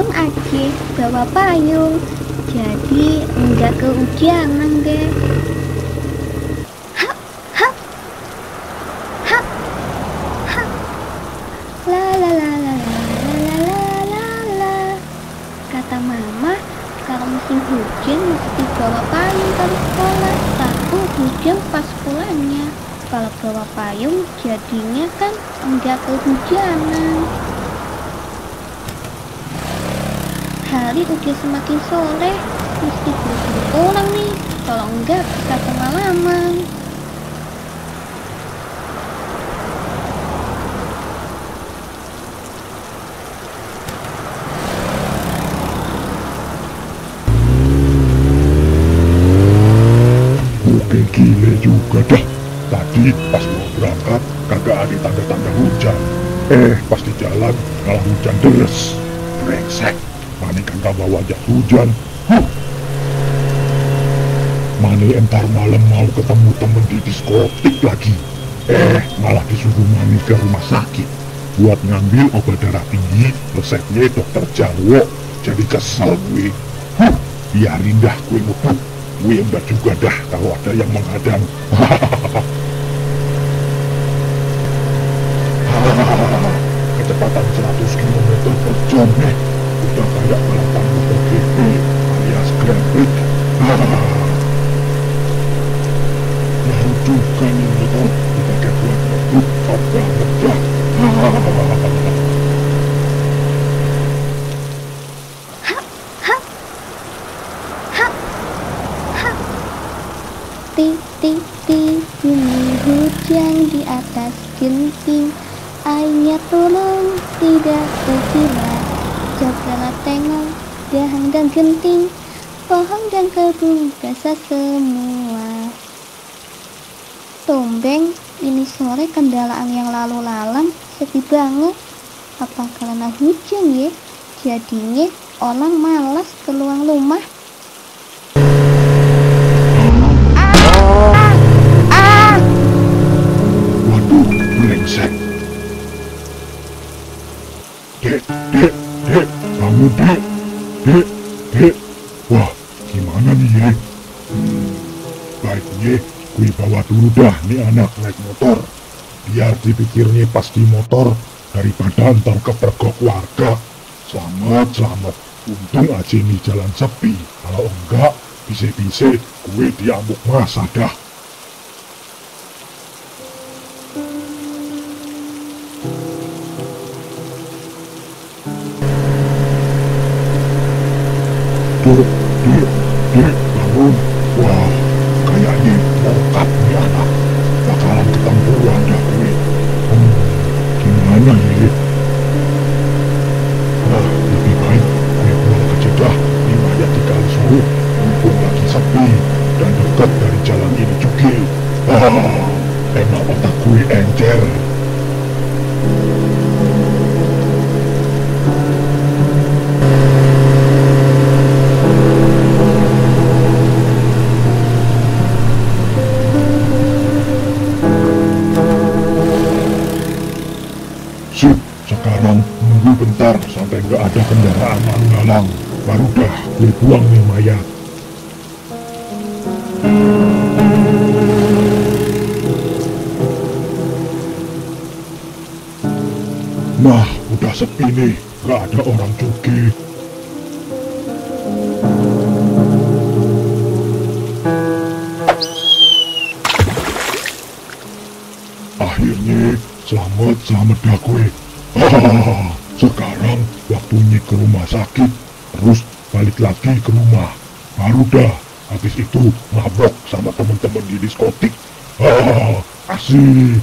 untung aja bawa payung, jadi enggak kehujanan deh. Hap, hap, hap, hap. La la la la la la la la la. Kata mama, kalau musim hujan mesti bawa payung ke sekolah. Takut hujan pas pulangnya. Kalau bawa payung jadinya kan enggak kehujanan. Hari udah semakin sore, mesti buru-buru pulang nih, kalau enggak bisa kemalaman. Oke, gile juga dah. Tadi pas mau berangkat kagak ada tanda-tanda hujan. Pas di jalan malah hujan deres. Brengsek. Mane kagak bawa jas hujan. Mane entar malam mau ketemu temen di diskotik lagi. Malah disuruh Mane ke rumah sakit buat ngambil obat darah tinggi, resepnya dokter Jarwo. Jadi kesel gue. Biarin dah gue ngebut. Gue enggak juga dah kalau ada yang menghadang. Kecepatan 100 km per jam nih. Udah kayak balapan MotoGP alias Grand Prix. Mau juga nih motor dipakai buat ngebut, top banget dah. Titik-titik bunyi hujan di atas genting. Airnya turun tidak berkilat. Cobalah tengok dahan dan genting. Pohon dan kebun basah semua. Tombeng, ini sore kendaraan yang lalu lalang sepi banget. Apa karena hujan ya? Jadinya orang malas keluar rumah. Waduh, brengsek. Dek, bangun dek. Wah, gimana nih ya? Baiknya gue bawa dulu dah nih anak naik motor. Biar dipikirnya pas di motor daripada ntar kepergok warga. Selamat. Untung aja nih jalan sepi. Kalau enggak, bisa-bisa gue diamuk masa dah. Dek, bangun. Wah, kayaknya bokap nih anak. Bakalan ketempuan dah gue. Gimana ya? Lebih baik gue pulang ke Jeddah. Riwayat di kali suruh. Mumpung lagi sepi dan dekat dari jalan ini juga. Enak otak gue encer. Sekarang nunggu bentar sampai nggak ada kendaraan lalu lalang. Baru dah gue buang nih mayat. Nah, udah sepi nih. Nggak ada orang juga. Akhirnya selamat dah gue. Sekarang waktunya ke rumah sakit, terus balik lagi ke rumah. Baru dah, habis itu mabok sama temen-temen di diskotik. Asik.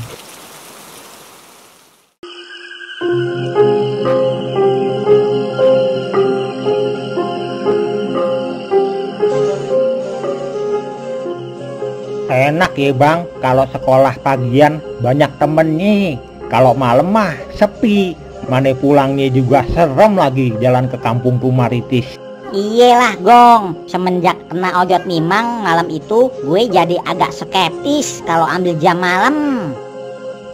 Enak ya bang, kalau sekolah pagian banyak temennya. Kalau malam mah sepi. Mana pulangnya juga serem lagi jalan ke kampung Tumaritis. Iyalah Gong, semenjak kena ojot Mimang malam itu gue jadi agak skeptis kalau ambil jam malam.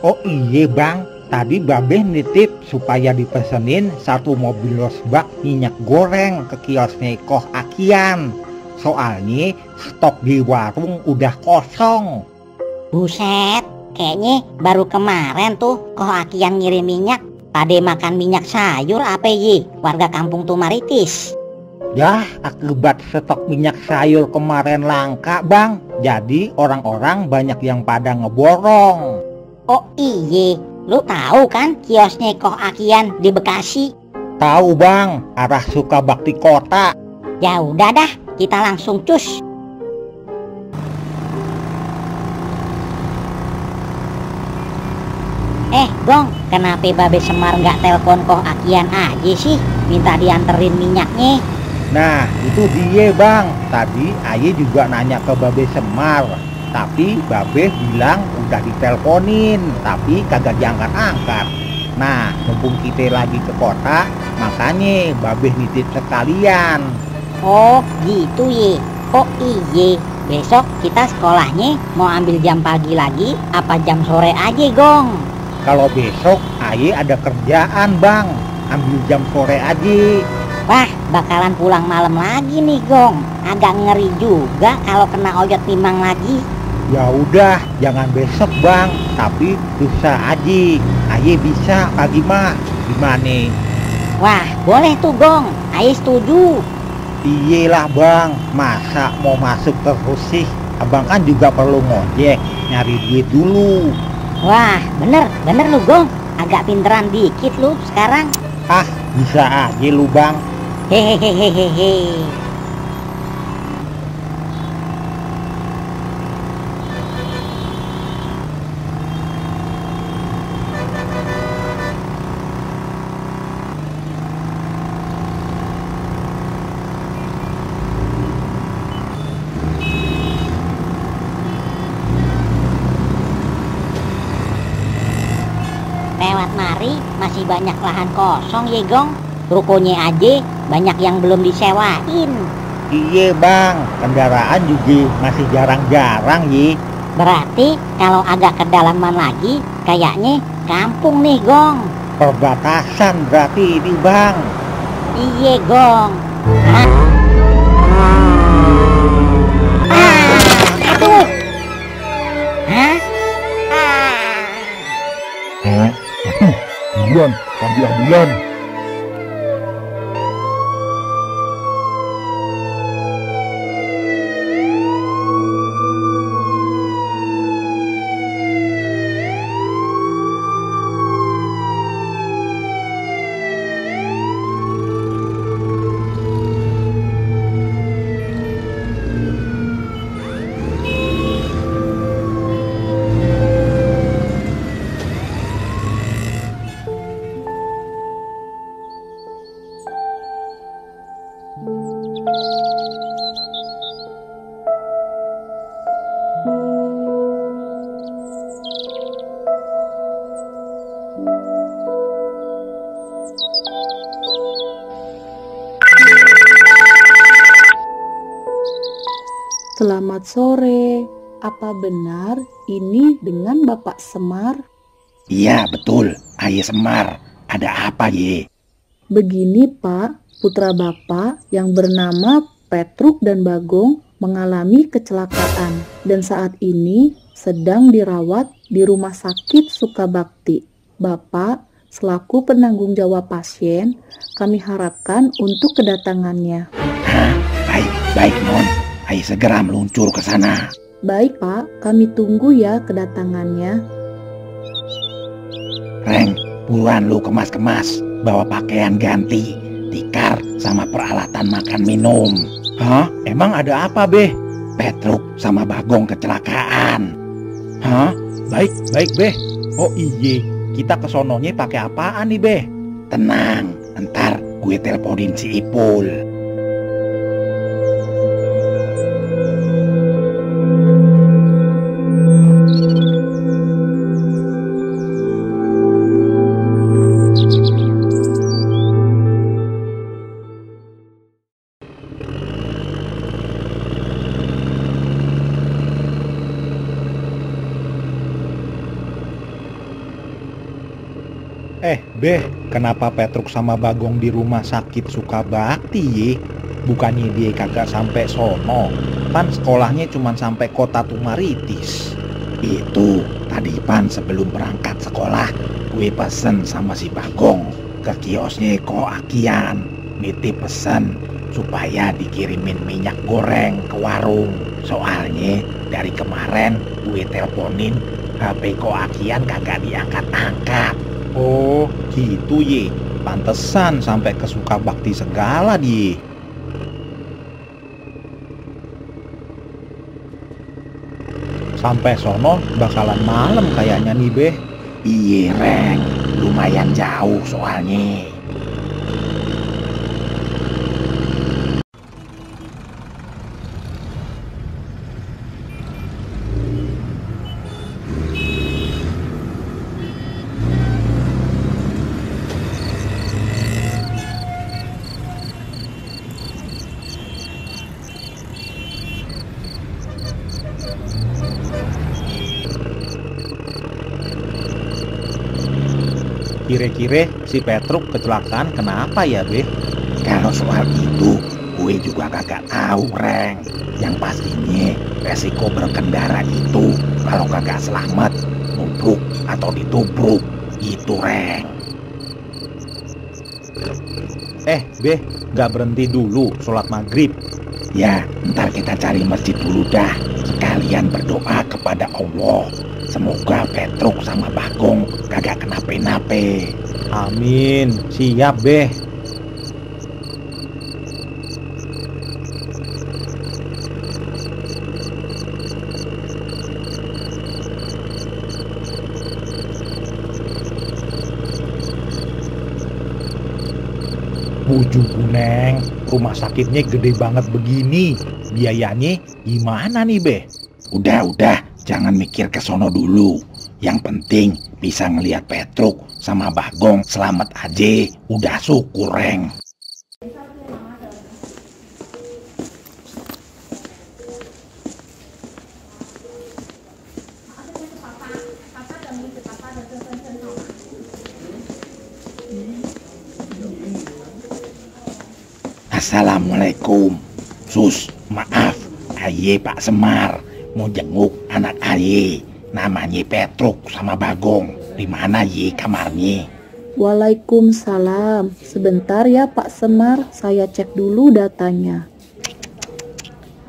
Oh iya bang, Tadi Babe nitip supaya dipesenin 1 mobil losbak minyak goreng ke kiosnya Koh Akian. Soalnya stok di warung udah kosong. Buset, kayaknya baru kemarin tuh Koh Akian ngirim minyak. Pade makan minyak sayur apa ye, warga kampung Tumaritis. Yah, akibat stok minyak sayur kemarin langka bang. Jadi orang-orang banyak yang pada ngeborong. Oh iye, lu tahu kan kiosnya Koh Akian di Bekasi? Tahu bang, arah Sukabakti Kota. Ya udah dah, kita langsung cus. Gong, kenapa Babe Semar nggak telepon Koh Akian aja sih? Minta dianterin minyaknya. Nah, itu dia bang. Tadi Aye juga nanya ke Babe Semar. Tapi Babe bilang udah diteleponin, tapi kagak diangkat-angkat. Nah, mumpung kita lagi ke kota, makanya Babe nitip sekalian. Oh gitu ye. Oh iye, besok kita sekolahnya mau ambil jam pagi lagi apa jam sore aja Gong? Kalau besok Aye ada kerjaan bang, ambil jam sore aja. Wah, bakalan pulang malam lagi nih Gong. Agak ngeri juga kalau kena ojot timang lagi. Ya udah, jangan besok bang, tapi lusa aja. Aye bisa pagi mah, gimana? Wah, boleh tuh Gong, Aye setuju. Iyalah bang, masa mau masuk terus sih? Abang kan juga perlu ngojek, nyari duit dulu. Wah, bener lu Gong. Agak pinteran dikit lu sekarang. Ah, bisa aja lu bang. Hehehehehe. Lewat mari masih banyak lahan kosong ye Gong. Rukonya aja banyak yang belum disewain. Iya bang, kendaraan juga masih jarang-jarang ye. Berarti kalau agak kedalaman lagi kayaknya kampung nih Gong. Perbatasan berarti ini bang. Iye Gong. Hah? Aduh. Hah? Hah? Aduh, buruan, panggil ambulan. Selamat sore, apa benar ini dengan Bapak Semar? Iya betul, Aye Semar. Ada apa ye? Begini Pak, putra Bapak yang bernama Petruk dan Bagong mengalami kecelakaan dan saat ini sedang dirawat di rumah sakit Sukabakti. Bapak selaku penanggung jawab pasien, kami harapkan untuk kedatangannya. Hah? Baik non. Aye segera meluncur ke sana. Baik Pak, kami tunggu ya kedatangannya. Reng, buruan lu kemas-kemas, bawa pakaian ganti, tikar sama peralatan makan minum. Hah? Emang ada apa beh? Petruk sama Bagong kecelakaan. Hah? Baik beh. Oh iye, kita kesononya pakai apaan nih beh? Tenang, ntar gue teleponin si Ipul. Beh, kenapa Petruk sama Bagong di rumah sakit Sukabakti ye? Bukannya dia kagak sampai sono? Pan sekolahnya cuma sampai kota Tumaritis. Itu tadi Pan sebelum berangkat sekolah, gue pesen sama si Bagong ke kiosnya Ko Akian, nitip pesan supaya dikirimin minyak goreng ke warung. Soalnya dari kemarin gue teleponin HP Ko Akian kagak diangkat-angkat. Oh, gitu ye. Pantesan sampai ke Sukabakti segala dia. Sampai sono bakalan malam kayaknya nih, Beh. Iye, Reng, lumayan jauh soalnya. Kira-kira si Petruk kecelakaan kenapa ya, Beh? Kalau soal itu, gue juga kagak tahu, Reng. Yang pastinya resiko berkendara itu kalau kagak selamat, nubruk atau ditubruk. Itu, Reng. Beh, gak berhenti dulu sholat maghrib. Ya, ntar kita cari masjid dulu dah. Sekalian berdoa kepada Allah. Semoga Petruk sama Bagong kagak kenapa-napa. Amin. Siap, Beh. Bujuku, Neng. Rumah sakitnya gede banget begini. Biayanya gimana nih, Beh? Udah, jangan mikir ke sono dulu. Yang penting bisa ngelihat Petruk sama Bagong selamat aja. Udah syukur, Reng. Assalamualaikum. Sus, maaf. Aye Pak Semar mau jenguk anak aye. Namanya Petruk sama Bagong. Di mana ye kamarnya? Waalaikumsalam. Sebentar ya Pak Semar, saya cek dulu datanya.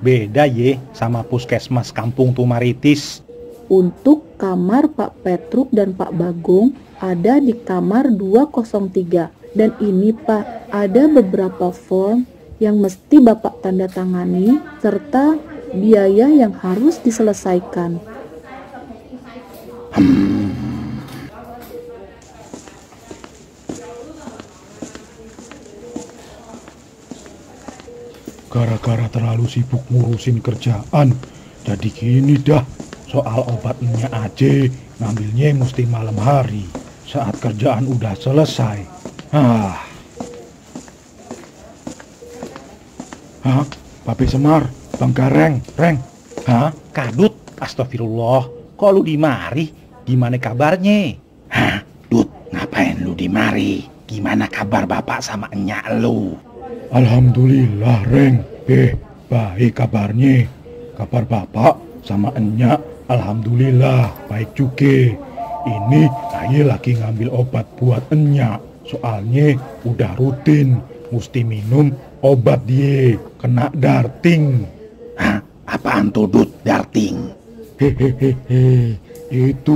Beda ye sama puskesmas Kampung Tumaritis. Untuk kamar Pak Petruk dan Pak Bagong ada di kamar 203. Dan ini Pak, ada beberapa form yang mesti Bapak tanda tangani serta biaya yang harus diselesaikan. Gara-gara terlalu sibuk ngurusin kerjaan, jadi gini dah. Soal obatnya aja, ngambilnya mesti malam hari, saat kerjaan udah selesai. Hah? Papi Semar, Bang Gareng, Reng. Hah? Kadut? Astagfirullah. Kok lu di mari? Gimana kabarnya? Hah? Dut, ngapain lu di mari? Gimana kabar bapak sama enyak lu? Alhamdulillah, Reng. Baik kabarnya. Kabar bapak sama enyak, alhamdulillah, baik juga. Ini saya lagi ngambil obat buat enyak. Soalnya udah rutin, mesti minum obat dia, kena darting. Hah? Apaan tuh, Dut, darting? Hehehe, itu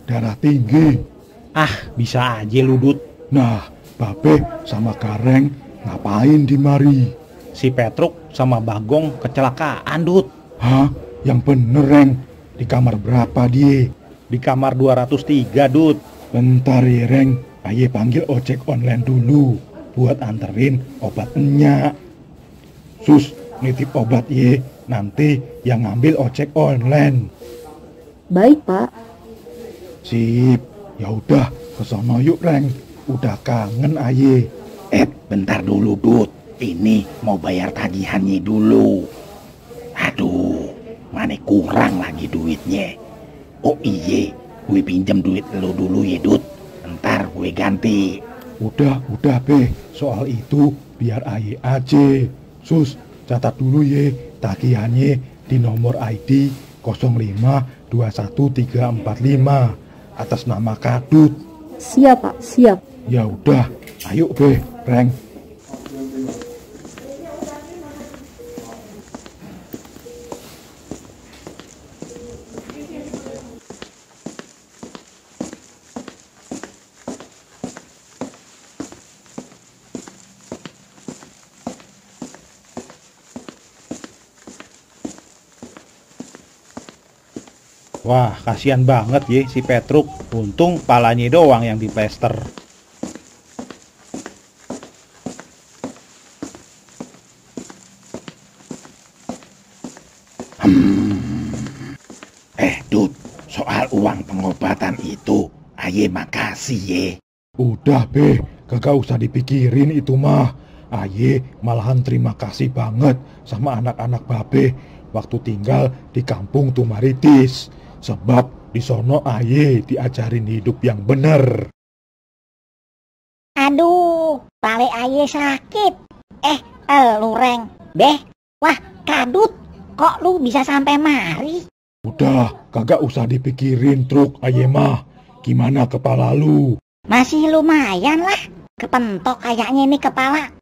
darah tinggi. Bisa aja lu, Dut. Nah, Babe sama Gareng ngapain di mari? Si Petruk sama Bagong kecelakaan, Dut. Hah? Yang bener, Reng. Di kamar berapa dia? Di kamar 203, Dut. Bentar ya, Reng. Ayo panggil ojek online dulu buat anterin obat enyak. Sus, nitip obat ye. Nanti yang ngambil ojek online. Baik Pak. Sip. Ya udah, kesono yuk, Reng. Udah kangen aye. Bentar dulu, Dut. Ini mau bayar tagihannya dulu. Aduh, mana kurang lagi duitnya. Oh iye, gue pinjam duit lu dulu ya, Dut. Ntar ntar gue ganti. Udah be, soal itu biar aye aja. Sus, catat dulu ye tagihannya di nomor ID 0521345 atas nama Kadut. Siap Pak, siap. Ya udah, ayo be, Reng. Wah, kasihan banget ye si Petruk. Untung palanya doang yang diplester. Dut, soal uang pengobatan itu, aye makasih ye. Udah be, kagak usah dipikirin itu mah. Aye malahan terima kasih banget sama anak-anak babe waktu tinggal di kampung Tumaritis. Sebab di sono aye diajarin hidup yang bener. Aduh, pale aye sakit. Lu Reng. Beh, wah Kadut, kok lu bisa sampai mari? Udah, kagak usah dipikirin truk aye mah. Gimana kepala lu? Masih lumayan lah. Kepentok kayaknya ini kepala.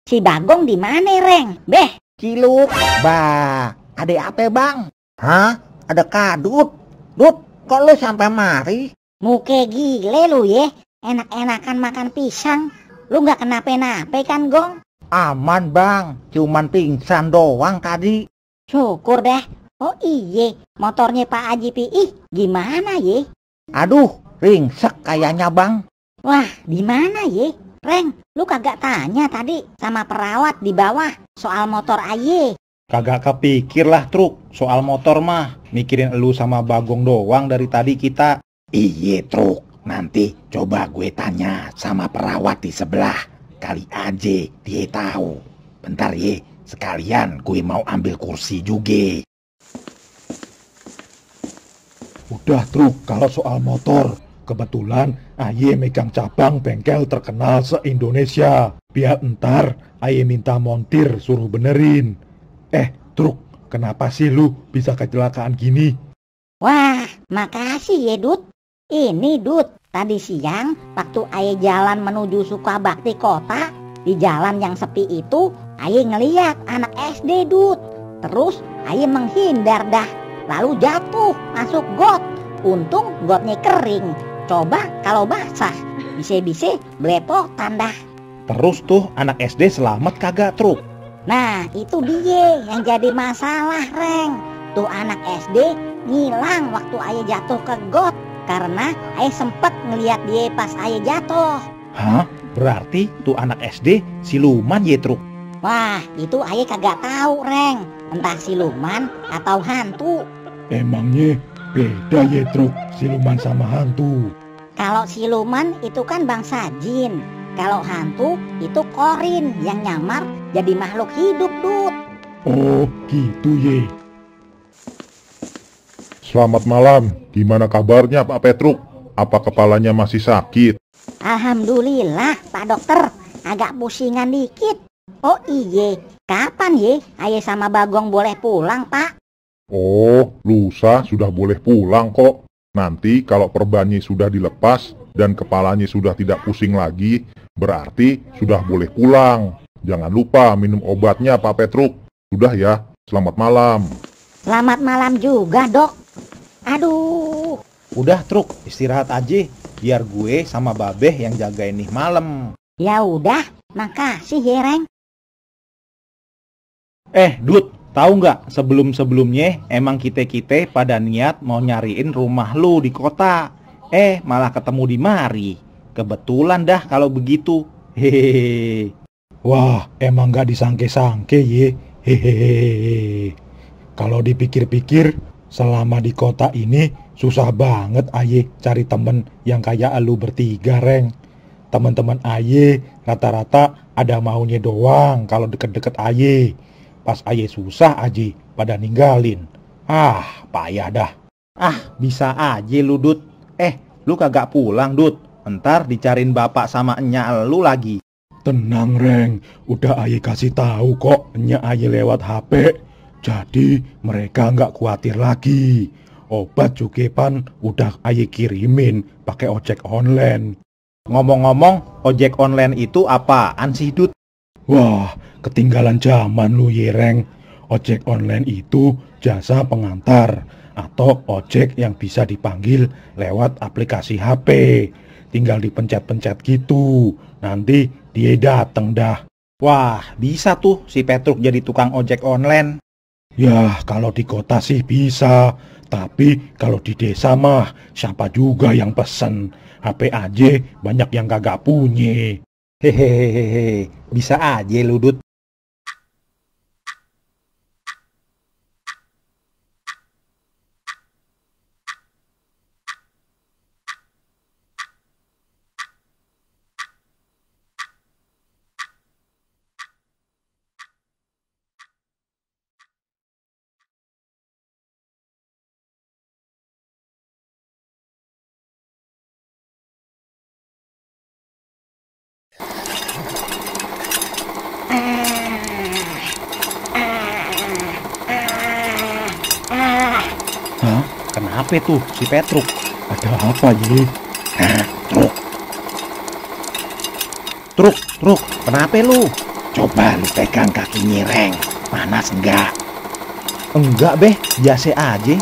Si Bagong di mana, Reng? Beh, Ciluk. Bah, ada apa bang? Hah? Ada Kadut? Dut, kok lu sampai mari? muke gile lu ye. Enak-enakan makan pisang. Lu gak kenapa-napa kan, Gong? Aman bang, cuman pingsan doang tadi. Syukur deh. Oh iye, motornya Pak Haji Piih gimana ye? Aduh, ringsek kayaknya bang. Wah, di mana ye? Reng, lu kagak tanya tadi sama perawat di bawah soal motor aye. Kagak kepikir lah truk, soal motor mah. Mikirin elu sama Bagong doang dari tadi kita. Iye truk, nanti coba gue tanya sama perawat di sebelah. Kali aja dia tahu. Bentar ye, sekalian gue mau ambil kursi juga. Udah truk, kalau soal motor, kebetulan aye megang cabang bengkel terkenal se-Indonesia. Biar ntar aye minta montir suruh benerin. Truk, kenapa sih lu bisa kecelakaan gini? Wah, makasih ya Dut. Ini Dut, tadi siang waktu aye jalan menuju Sukabakti kota, di jalan yang sepi itu aye ngeliat anak SD Dut. Terus aye menghindar dah, lalu jatuh masuk got. Untung gotnya kering. Coba kalau basah, bisa-bisa belepotan dah. Terus tuh anak SD selamat kagak truk? Nah, itu dia yang jadi masalah, Reng. Tuh anak SD ngilang waktu aye jatuh ke got karena aye sempet ngeliat dia pas aye jatuh. Hah? Berarti tuh anak SD siluman ye truk? Wah, itu aye kagak tahu, Reng. Entah siluman atau hantu. Emangnya beda ya truk, siluman sama hantu? Kalau siluman itu kan bangsa jin. Kalau hantu itu korin yang nyamar jadi makhluk hidup, Dut. Oh, gitu ye. Selamat malam, gimana kabarnya Pak Petruk? Apa kepalanya masih sakit? Alhamdulillah, Pak Dokter. Agak pusingan dikit. Oh iye, kapan ye aye sama Bagong boleh pulang, Pak? Oh, lusa sudah boleh pulang kok. Nanti kalau perbannya sudah dilepas dan kepalanya sudah tidak pusing lagi, berarti sudah boleh pulang. Jangan lupa minum obatnya Pak Petruk. Sudah ya, selamat malam. Selamat malam juga, Dok. Aduh. Udah truk, istirahat aja. Biar gue sama Babeh yang jagain nih malam. Ya udah, makasih ya, Reng. Dut, tahu nggak sebelum-sebelumnya emang kita pada niat mau nyariin rumah lu di kota. Malah ketemu di mari. Kebetulan dah kalau begitu. Hehehe. Wah, emang gak disangke-sangke ye. Hehehe. Kalau dipikir-pikir, selama di kota ini susah banget aye cari temen yang kayak elu bertiga, Reng. Teman-teman aye rata-rata ada maunya doang kalau deket-deket aye. Pas aye susah aja pada ninggalin. Payah dah. Bisa aja lu Dut. Lu kagak pulang Dut. Ntar dicariin bapak sama enya lu lagi. Tenang Reng, udah Aye kasih tahu kok nya Aye lewat HP. Jadi mereka nggak khawatir lagi. Obat juga pan udah Aye kirimin pakai ojek online. Ngomong-ngomong, ojek online itu apaan sih, Dut? Wah, ketinggalan zaman lu ye Reng. Ojek online itu jasa pengantar atau ojek yang bisa dipanggil lewat aplikasi HP. Tinggal dipencet-pencet gitu. Nanti dia dateng dah. Wah, bisa tuh si Petruk jadi tukang ojek online. Ya, kalau di kota sih bisa. Tapi kalau di desa mah siapa juga yang pesen. HP aja banyak yang kagak punya. Hehehehe, bisa aja lu, Dut. Hah? Kenapa tuh si Petruk? Ada apa ye? Truk, kenapa lu? Coba lu pegang kakinya Reng, panas enggak? Enggak beh, biasa aja.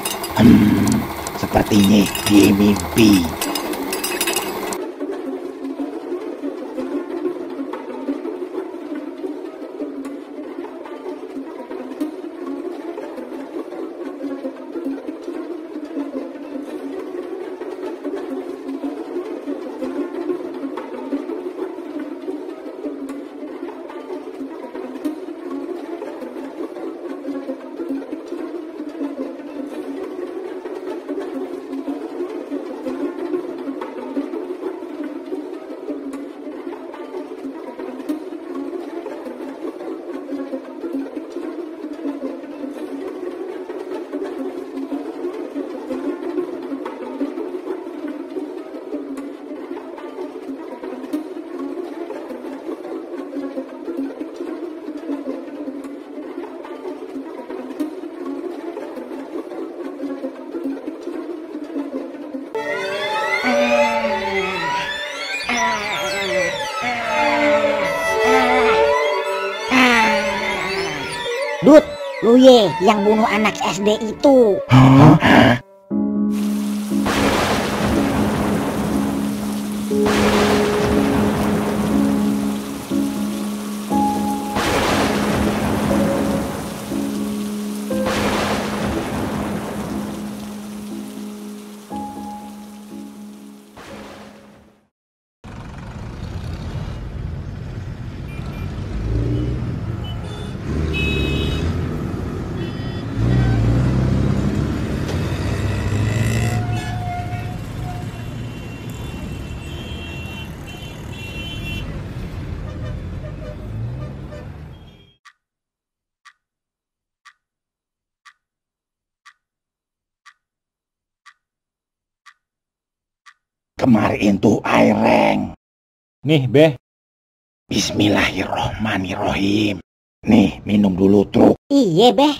Sepertinya dia mimpi. Dut, lu ye yang bunuh anak SD itu. Kemarin tuh air Reng. Nih beh, Bismillahirrohmanirrohim. Nih, minum dulu Truk. Iye beh.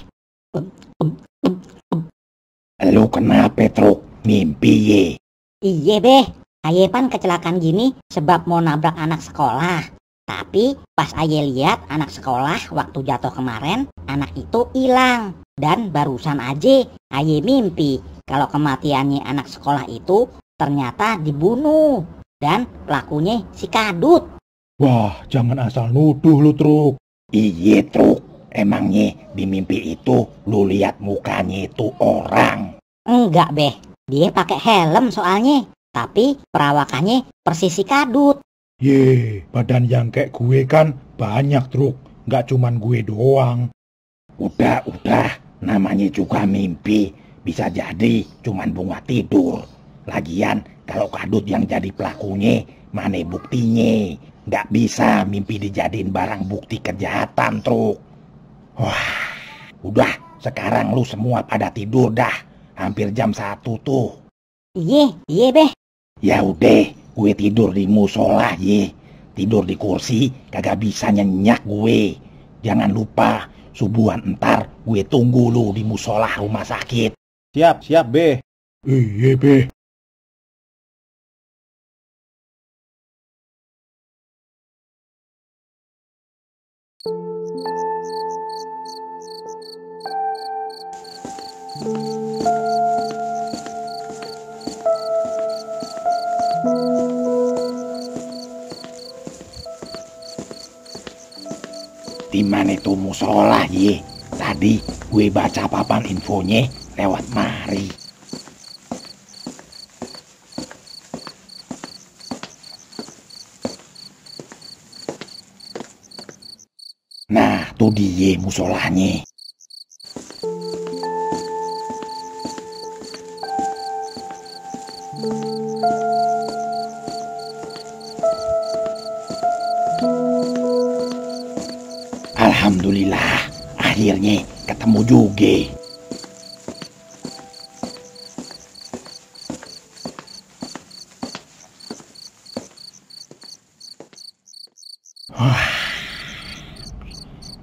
Lu kenapa Truk? Mimpi ye. Iye beh. Aye pan kecelakaan gini sebab mau nabrak anak sekolah. Tapi pas aye lihat anak sekolah waktu jatuh kemarin, anak itu hilang. Dan barusan aja aye mimpi kalau kematiannya anak sekolah itu ternyata dibunuh. Dan pelakunya si Kadut. Wah, jangan asal nuduh lu Truk. Iye Truk. Emangnya di mimpi itu lu lihat mukanya itu orang? Enggak beh. Dia pakai helm soalnya. Tapi perawakannya persis si Kadut. Ye, badan yang kayak gue kan banyak Truk. Nggak cuman gue doang. Udah. Namanya juga mimpi. Bisa jadi cuman bunga tidur. Lagian kalau Kadut yang jadi pelakunya, mana buktinya? Nggak bisa mimpi dijadiin barang bukti kejahatan, Truk. Wah, udah sekarang lu semua pada tidur dah. Hampir jam 1 tuh. Iya beh. Ya udah, gue tidur di musola ye. Tidur di kursi kagak bisa nyenyak gue. Jangan lupa subuhan entar gue tunggu lu di musola rumah sakit. Siap, siap, Be. Iya, Be. Di mana itu musola ye? Tadi gue baca papan infonya lewat mari. Nah, tuh dia musolanya. Alhamdulillah, akhirnya ketemu juga. Wah,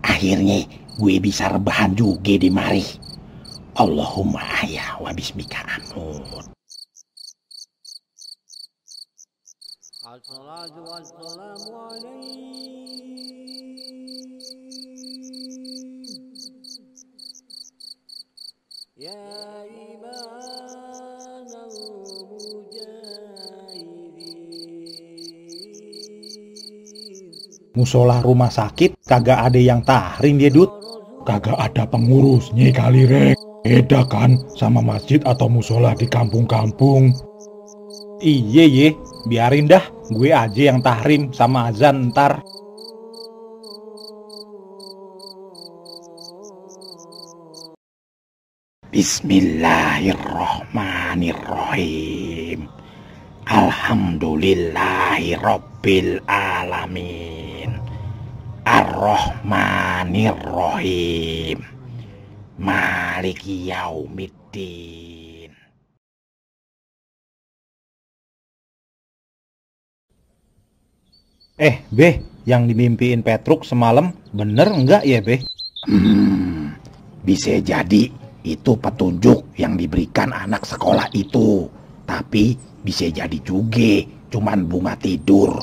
akhirnya gue bisa rebahan juga di mari. Allahumma ya wa bismika amut. Assalatu wassalamu alaihi ya iman al-mujahidin. Musola rumah sakit kagak ada yang tahrim ya, Dut? Kagak ada pengurusnya kali, Rek. Beda kan sama masjid atau musola di kampung-kampung. Iya ye, biarin dah, gue aja yang tahrim sama azan ntar. Bismillahirrahmanirrahim. Alhamdulillahi rabbil alamin. Ar-Rahmanir-Rahim. Maliki yaumiddin. Be, yang dimimpiin Petruk semalam bener enggak ya, Be? Bisa jadi itu petunjuk yang diberikan anak sekolah itu. Tapi bisa jadi juga cuman bunga tidur.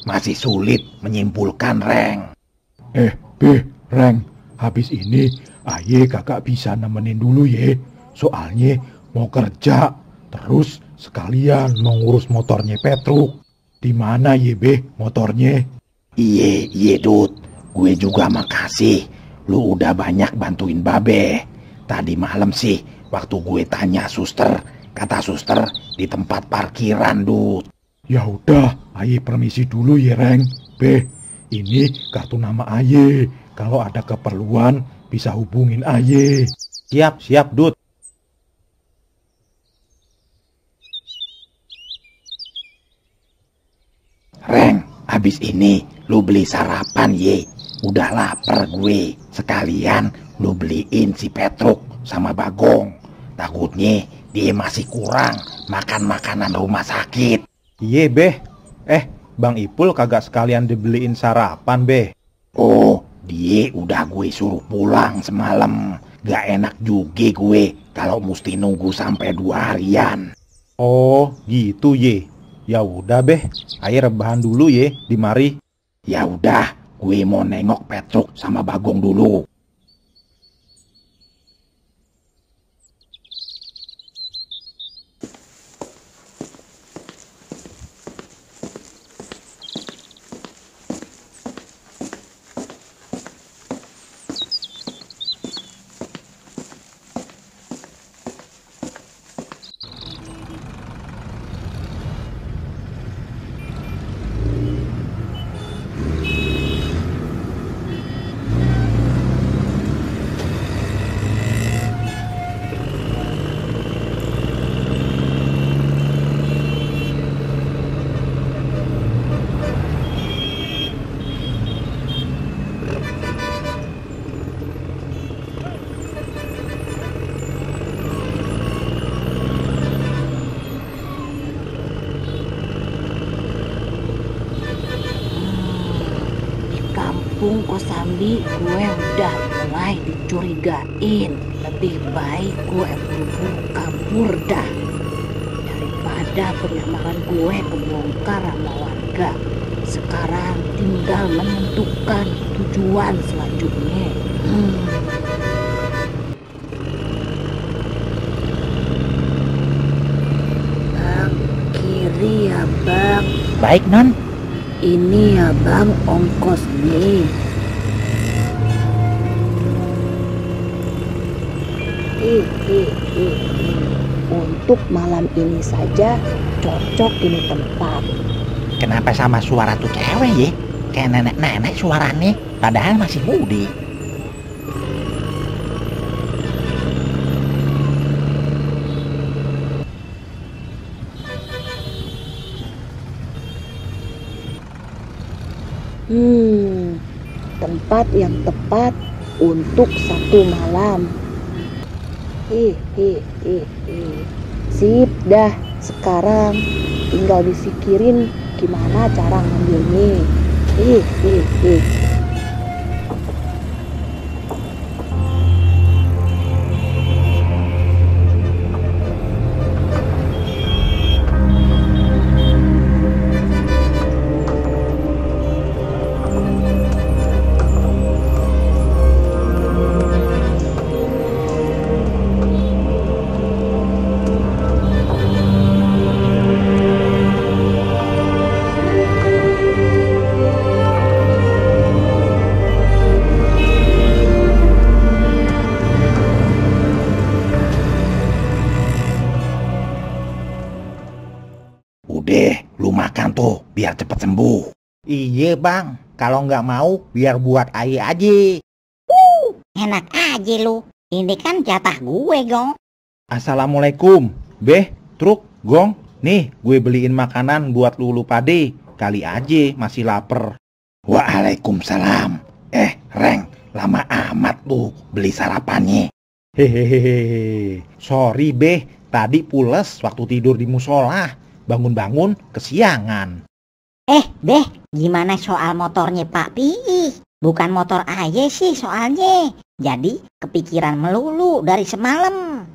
Masih sulit menyimpulkan, Reng. Be, Reng, habis ini Aye kakak bisa nemenin dulu ye. Soalnya mau kerja, terus sekalian mau ngurus motornya Petruk. Di mana ye, Be, motornya? Iye Dut, gue juga makasih. Lu udah banyak bantuin Babe. Tadi malam sih, waktu gue tanya suster, kata suster di tempat parkiran, Dut. Ya udah, Aye permisi dulu ye, Reng. Be, ini kartu nama Aye. Kalau ada keperluan, bisa hubungin Aye. Siap, Dut. Reng, habis ini lu beli sarapan ye. Udah lapar gue. Sekalian lu beliin si Petruk sama Bagong. Takutnya dia masih kurang makan makanan rumah sakit. Iya, Be. Bang Ipul kagak sekalian dibeliin sarapan, Be. Oh, dia udah gue suruh pulang semalam. Gak enak juga gue kalau mesti nunggu sampai 2 harian. Oh, gitu ye. Ya udah, Be. Ayo rebahan dulu ye di mari. Ya udah, gue mau nengok Petruk sama Bagong dulu. kok Sambi gue udah mulai dicurigain. Lebih baik gue buru-buru kabur dah. Daripada penyamaran gue kebongkar sama warga. Sekarang tinggal menentukan tujuan selanjutnya. Bang, kiri ya bang. Baik, Non. Ini ya bang ongkos nih. Untuk malam ini saja cocok ini tempat. Kenapa sama suara tuh cewek ya? Kayak nenek-nenek suaranya, padahal masih muda. Tempat yang tepat untuk satu malam. Sip dah, sekarang tinggal dipikirin gimana cara ngambilnya. Udah, lu makan tuh biar cepet sembuh. Iya bang, kalau nggak mau biar buat ayah aja. Enak aja lu. Ini kan jatah gue, Gong. Assalamualaikum. Beh, Truk, Gong. Nih, gue beliin makanan buat lu pade. Kali aja masih lapar. Waalaikumsalam. Reng, lama amat lu beli sarapannya. Hehehe. Sorry, Beh. Tadi pules waktu tidur di musola. Bangun-bangun kesiangan. Beh, gimana soal motornya Pak Pi? Bukan motor aja sih soalnya. Jadi kepikiran melulu dari semalam.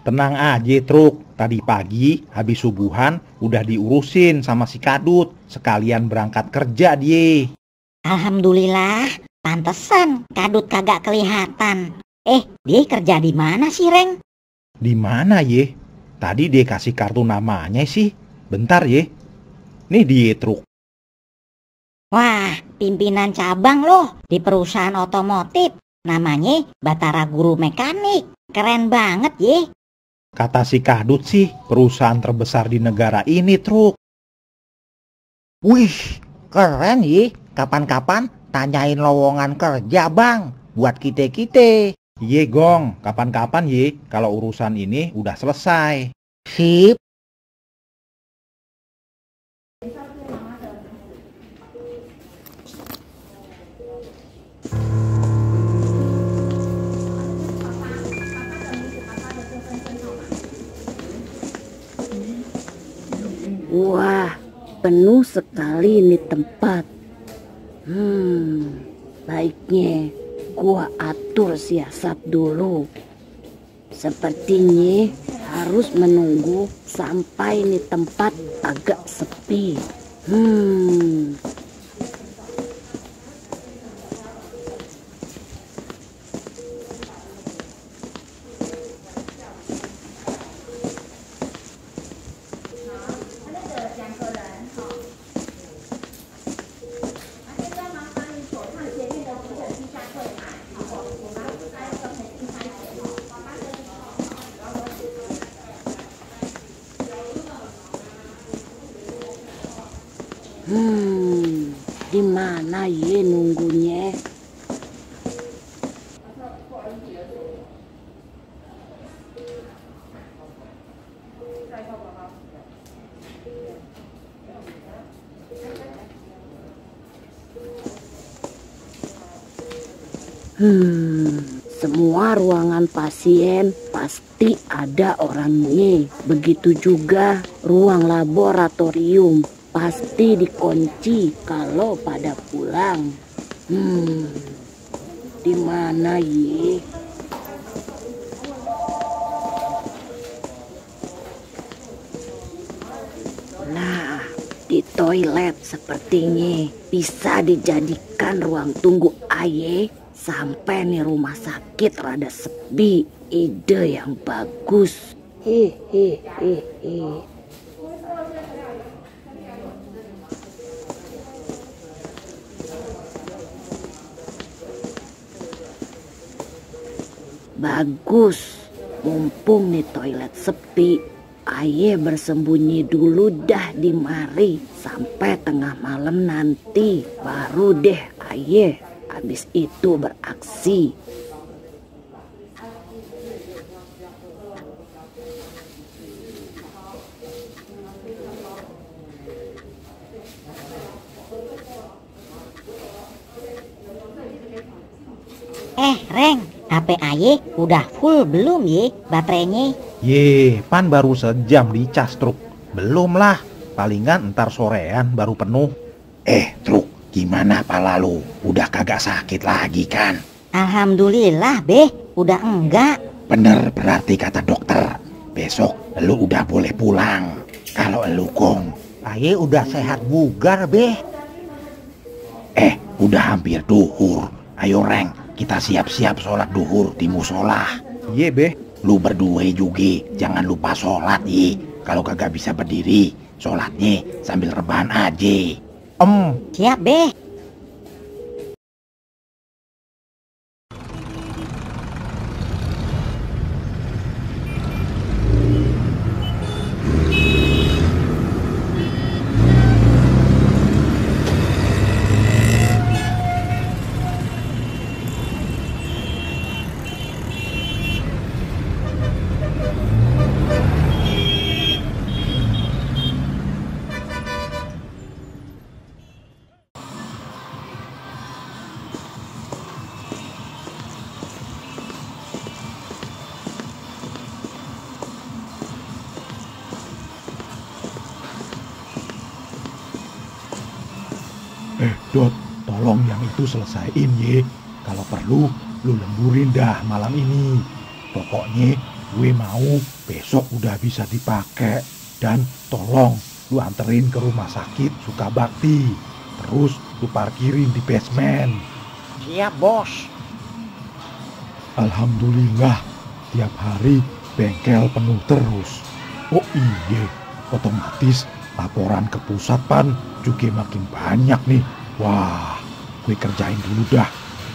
Tenang aja, Truk. Tadi pagi habis subuhan udah diurusin sama si Kadut. Sekalian berangkat kerja dia. Alhamdulillah, pantesan Kadut kagak kelihatan. Dia kerja di mana sih, Reng? Di mana ye? Tadi dia kasih kartu namanya sih. Bentar ye. Nih dia, Truk. Wah, pimpinan cabang loh di perusahaan otomotif. Namanya Batara Guru Mekanik. Keren banget ye. Kata si Kadut sih perusahaan terbesar di negara ini, Truk. Wih, keren ye. Kapan-kapan tanyain lowongan kerja bang. Buat kita-kita. Ye Gong, kapan-kapan ye kalau urusan ini udah selesai. Sip. Wah, penuh sekali ini tempat. Baiknya gua atur siasat dulu. Sepertinya harus menunggu sampai ini tempat agak sepi. Di mana ye nunggunya? Semua ruangan pasien pasti ada orangnya. Begitu juga ruang laboratorium. Pasti dikunci kalau pada pulang. Di mana ye? Nah, di toilet sepertinya bisa dijadikan ruang tunggu aye sampai nih rumah sakit rada sepi. Ide yang bagus. Hehehe. Bagus, mumpung nih toilet sepi, aye bersembunyi dulu dah di mari sampai tengah malam nanti. Baru deh aye habis itu beraksi. Reng, HP aye udah full belum ye baterainya? Ye, pan baru sejam dicas truk. Belum lah, palingan ntar sorean baru penuh. Truk, gimana pala lu? Udah kagak sakit lagi kan? Alhamdulillah beh, udah enggak. Bener berarti kata dokter. Besok lu udah boleh pulang. Kalau lu gong. Aye udah sehat bugar beh. Udah hampir duhur. Ayo Reng, kita siap-siap sholat duhur di musola. Iya beh. Lu berdua juga jangan lupa sholat ye. Kalau kagak bisa berdiri, sholatnya sambil rebahan aja. Siap beh. Dot, tolong yang itu selesaiin ye. Kalau perlu, lu lemburin dah malam ini. Pokoknya gue mau besok udah bisa dipakai. Dan tolong lu anterin ke rumah sakit Sukabakti. Terus lu parkirin di basement. Siap bos. Alhamdulillah, tiap hari bengkel penuh terus. Oh iya, otomatis laporan ke pusat pan juga makin banyak nih. Wah, gue kerjain dulu dah.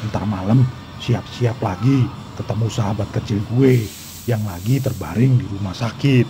Ntar malam siap-siap lagi ketemu sahabat kecil gue yang lagi terbaring di rumah sakit.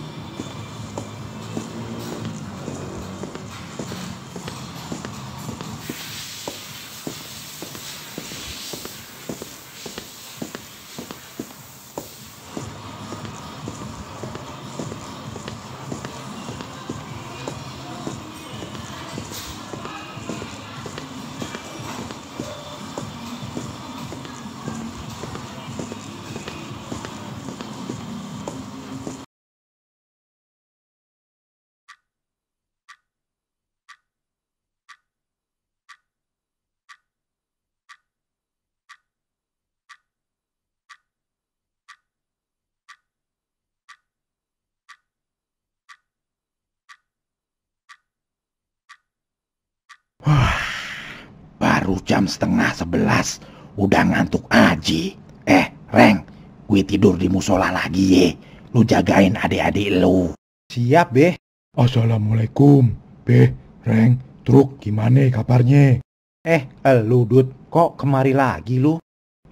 Wah, baru jam 10:30, udah ngantuk aja. Reng, gue tidur di musola lagi ye. Lu jagain adik-adik lu. Siap beh. Assalamualaikum, Beh, Reng, Truk, gimana kabarnya? Lu Dut, kok kemari lagi lu?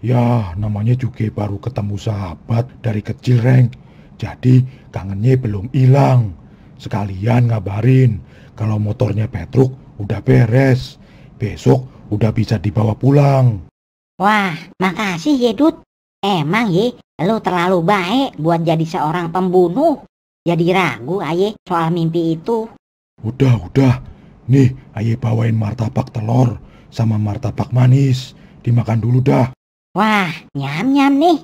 Ya, namanya juga baru ketemu sahabat dari kecil, Reng. Jadi kangennya belum hilang. Sekalian ngabarin kalau motornya Petruk udah beres. Besok udah bisa dibawa pulang. Wah, makasih ye Dut. Emang ye, lu terlalu baik buat jadi seorang pembunuh. Jadi ragu aye soal mimpi itu. Udah. Nih, aye bawain martabak telur sama martabak manis. Dimakan dulu dah. Wah, nyam-nyam nih.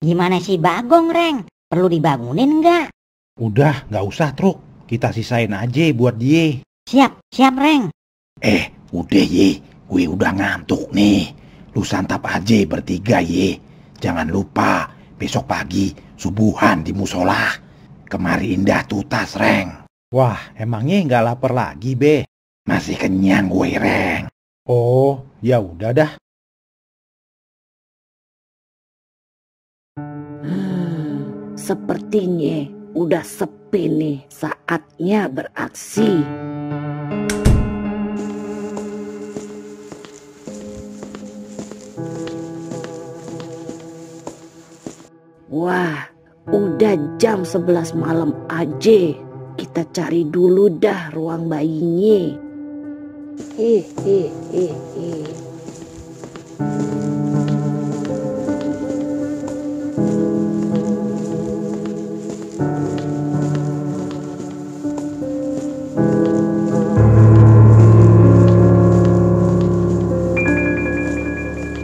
Gimana si Bagong, Reng? Perlu dibangunin nggak? Udah, nggak usah Truk. Kita sisain aja buat dia. Siap, Reng. Udah ye, gue udah ngantuk nih. Lu santap aja bertiga ye. Jangan lupa besok pagi subuhan di musola. Kemari indah tutas, Reng. Wah, emangnya nggak lapar lagi, Be? Masih kenyang gue, Reng. Oh, ya udah dah. Sepertinya udah sepi nih, saatnya beraksi. Wah, udah jam 11 malam aja. Kita cari dulu dah ruang bayinya.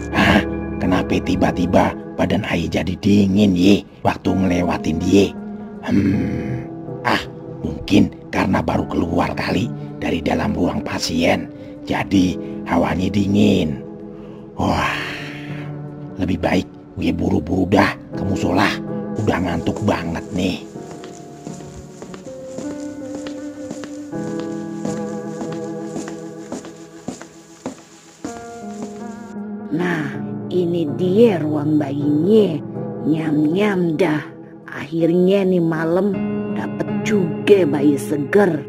Hah? Kenapa tiba-tiba badan Ai jadi dingin ye waktu ngelewatin dia? Mungkin karena baru keluar kali dari dalam ruang pasien, jadi hawanya dingin. Wah, lebih baik gue buru-buru dah ke musola. Udah ngantuk banget nih. Nah, ini dia ruang bayinya. Nyam-nyam dah. Akhirnya nih malam dapet juga bayi seger.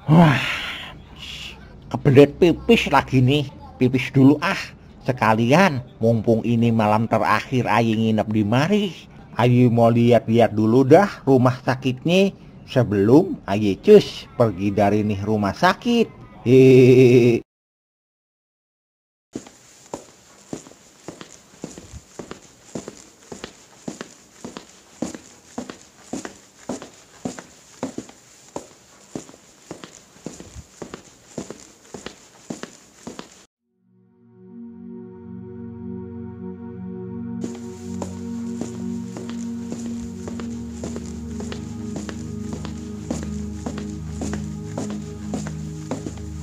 Wah, kebelet pipis lagi nih. Pipis dulu ah. Sekalian, mumpung ini malam terakhir Ayi nginep di mari. Ayi mau lihat-lihat dulu dah rumah sakitnya sebelum Ayi cus pergi dari nih rumah sakit. Hehehe.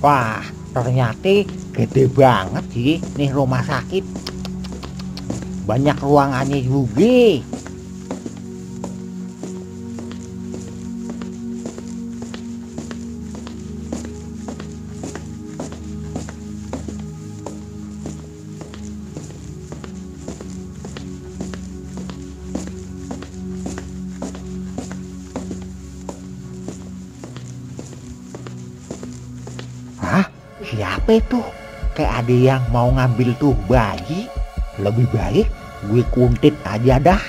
Wah, ternyata gede banget sih nih rumah sakit. Banyak ruangannya juga. Hah? Siapa itu? Kayak ada yang mau ngambil tuh bayi. Lebih baik gue kuntit aja dah.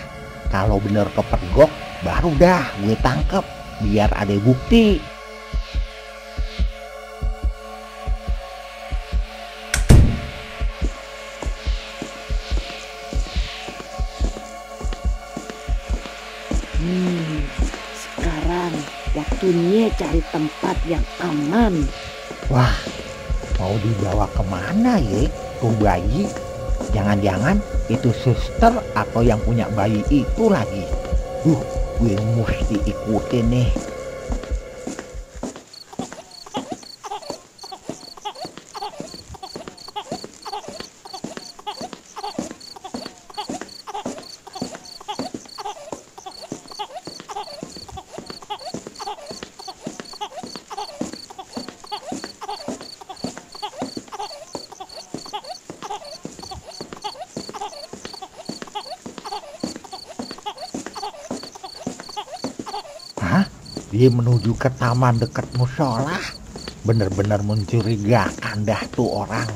Kalau bener kepergok baru dah gue tangkep. Biar ada bukti. Sekarang waktunya cari tempat yang aman. Wah, mau dibawa kemana ya tuh bayi? Jangan-jangan itu suster atau yang punya bayi itu lagi. Gue mesti ikutin nih. Dia menuju ke taman dekat musola. Bener-bener mencurigakan dah tuh orang.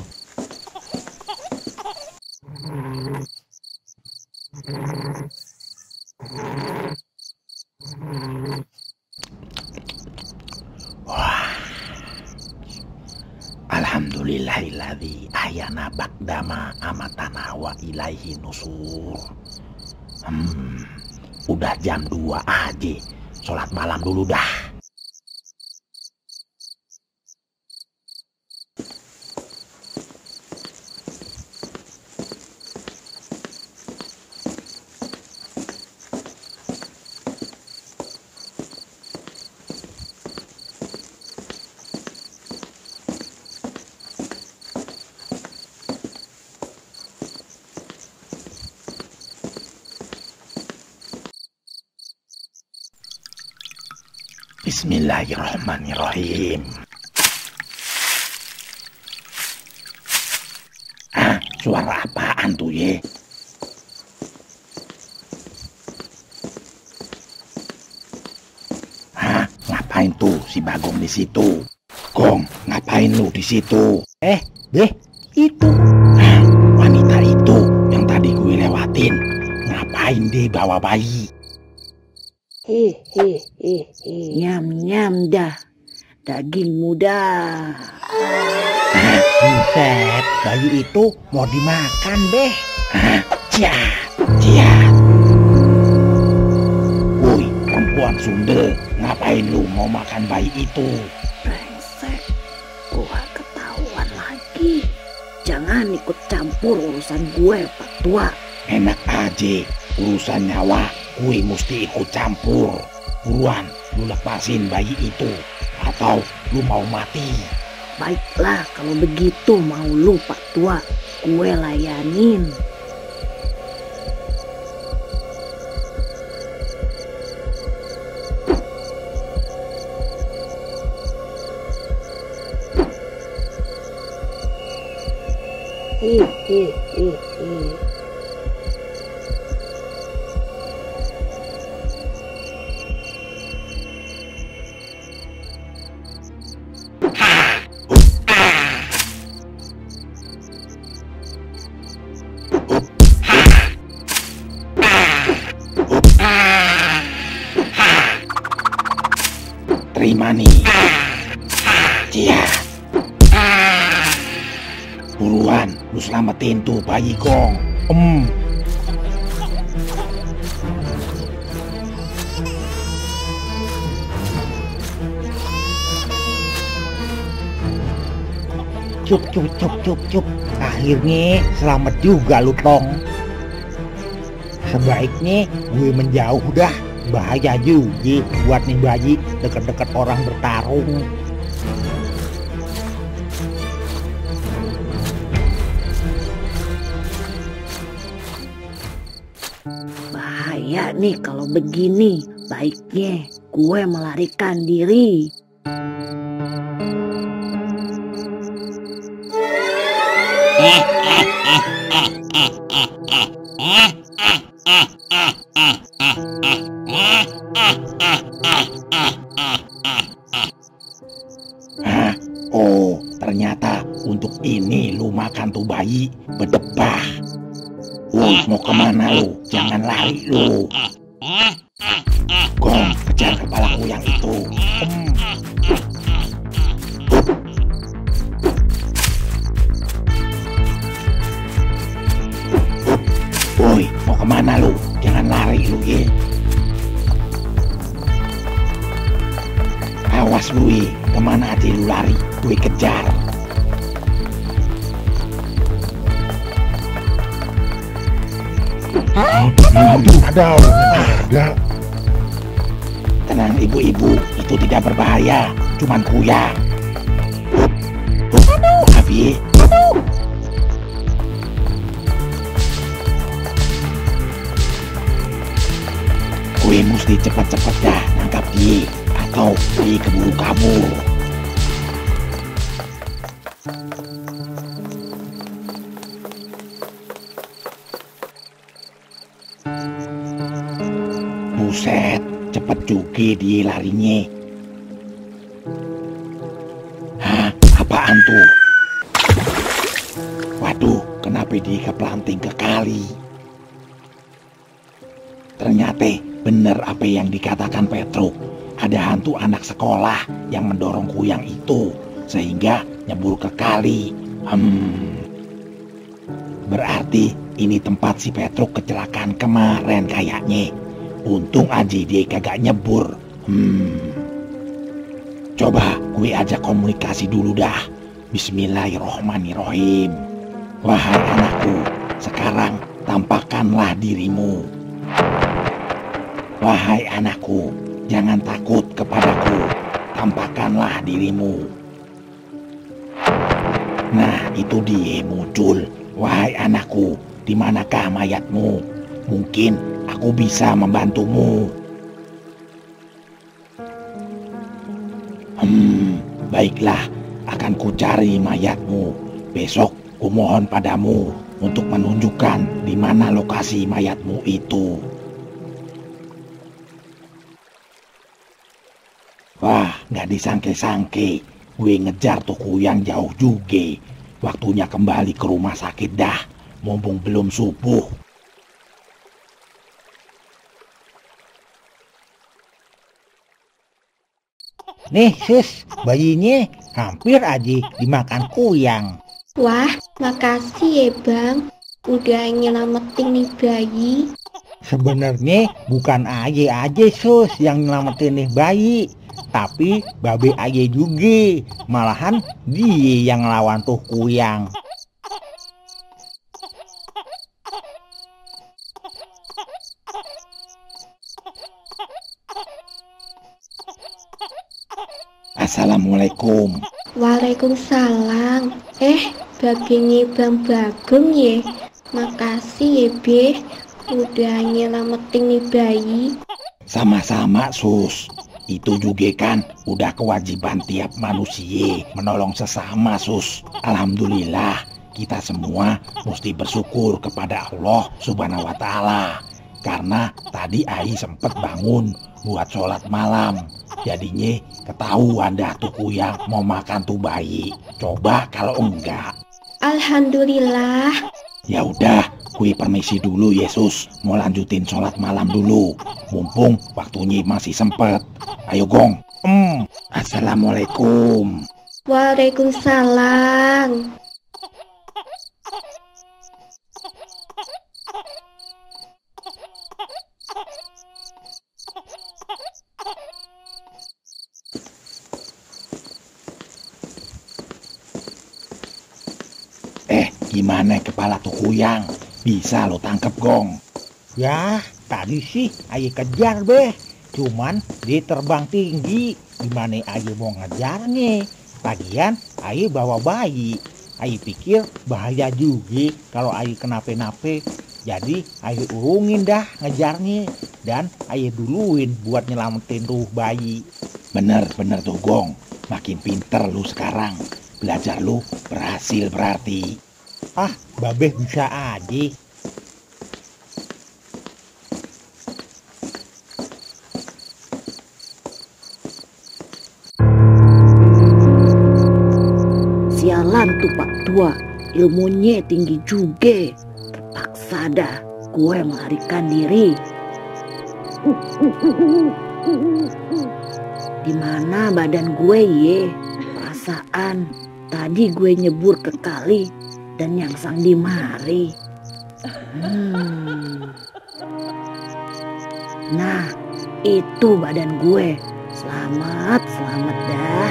Alhamdulillahilladzi ayana ba'dama amatana wa ilaihi nusur. Udah jam 2 aja. Sholat malam dulu dah. Bismillahirrahmanirrahim. Suara apaan tuh ye? Ngapain tuh si Bagong di situ? Gong, ngapain lu di situ? Itu. Wanita itu yang tadi gue lewatin. Ngapain dia bawa bayi? Nyam dah, daging muda. Buset, bayi itu mau dimakan, Beh. Ciat. Woi, perempuan sundel, ngapain lu mau makan bayi itu? Brengsek, gua ketahuan lagi. Jangan ikut campur urusan gue, Pak Tua. Enak aja, urusan nyawa gue mesti ikut campur. Buruan, lu lepasin bayi itu, atau lu mau mati. Baiklah, kalau begitu mau lu, Pak Tua. Gue layanin. Terima nih. Cia. Buruan, lu selamatin tuh bayi Gong. Cup. Akhirnya selamat juga lu, Tong. Sebaiknya gue menjauh dah. Bahaya juga buat nih bayi deket-deket orang bertarung. Bahaya nih kalau begini. Baiknya gue melarikan diri. Oh, ternyata untuk ini lu makan tuh bayi berdebah. Mau kemana lu? Jangan lari lu. Gong, kejar kepala yang itu. Woi, mau kemana lu? Jangan lari lu ye. Awas lu ye, kemana aja lu lari, gue kejar. Ada. Tenang ibu-ibu, itu tidak berbahaya, cuman kuyang. Maaf ye. Gue mesti cepat-cepat dah nangkap dia, atau dia keburu kabur. Buset, cepet juga dia larinya. Apaan tuh? Waduh, kenapa dia keplanting ke kali? Ternyata bener apa yang dikatakan Petruk. Ada hantu anak sekolah yang mendorong kuyang itu. sehingga nyebur ke kali. Berarti ini tempat si Petruk kecelakaan kemarin kayaknya. Untung aja dia kagak nyebur. Coba gue ajak komunikasi dulu dah. Bismillahirrohmanirrohim. Wahai anakku, sekarang tampakkanlah dirimu. Wahai anakku, jangan takut kepadaku. Tampakkanlah dirimu. Nah, itu dia muncul. Wahai anakku, di manakah mayatmu? Mungkin aku bisa membantumu. Baiklah, akan ku cari mayatmu. Besok ku mohon padamu untuk menunjukkan di mana lokasi mayatmu itu. Wah, nggak disangke-sangke. Gue ngejar tuh kuyang jauh juga. Waktunya kembali ke rumah sakit dah. Mumpung belum subuh. Nih sus, bayinya hampir aja dimakan kuyang. Wah, makasih ya bang. Udah nyelamatin nih bayi. Sebenarnya bukan aja sus yang nyelamatin nih bayi, tapi babe aja juga. Malahan dia yang lawan tuh kuyang. Assalamualaikum. Waalaikumsalam. Babenya Bang Bagong ya. Makasih ya be. Udah nyelamatin nih bayi. Sama-sama sus. Itu juga kan udah kewajiban tiap manusia menolong sesama sus. Alhamdulillah kita semua mesti bersyukur kepada Allah Subhanahu wa Ta'ala. Karena tadi Ai sempet bangun buat sholat malam. Jadinya ketahuan dah tuh kuyang mau makan tuh bayi. Coba kalau enggak. Alhamdulillah. Ya udah, gue permisi dulu Yesus. Mau lanjutin sholat malam dulu. Mumpung waktunya masih sempet. Ayo gong. Assalamualaikum. Waalaikumsalam. Gimana kepala tuh kuyang? Bisa lo tangkep gong? Ya, tadi sih ayo kejar beh. Cuman dia terbang tinggi. Gimana ayo mau ngejarnya? Lagian ayo bawa bayi. Ayo pikir bahaya juga kalau ayo kenapa-napa. Jadi ayo urungin dah ngejarnya. Dan ayo duluin buat nyelamatin tuh bayi. Bener tuh gong. Makin pinter lu sekarang. Belajar lu berhasil berarti. Ah, babeh bisa aja. Sialan tuh Pak Tua, ilmunya tinggi juga. Terpaksa dah gue melarikan diri. Di mana badan gue ye? Perasaan tadi gue nyebur ke kali dan nyangsang di mari. Nah, itu badan gue. Selamat dah.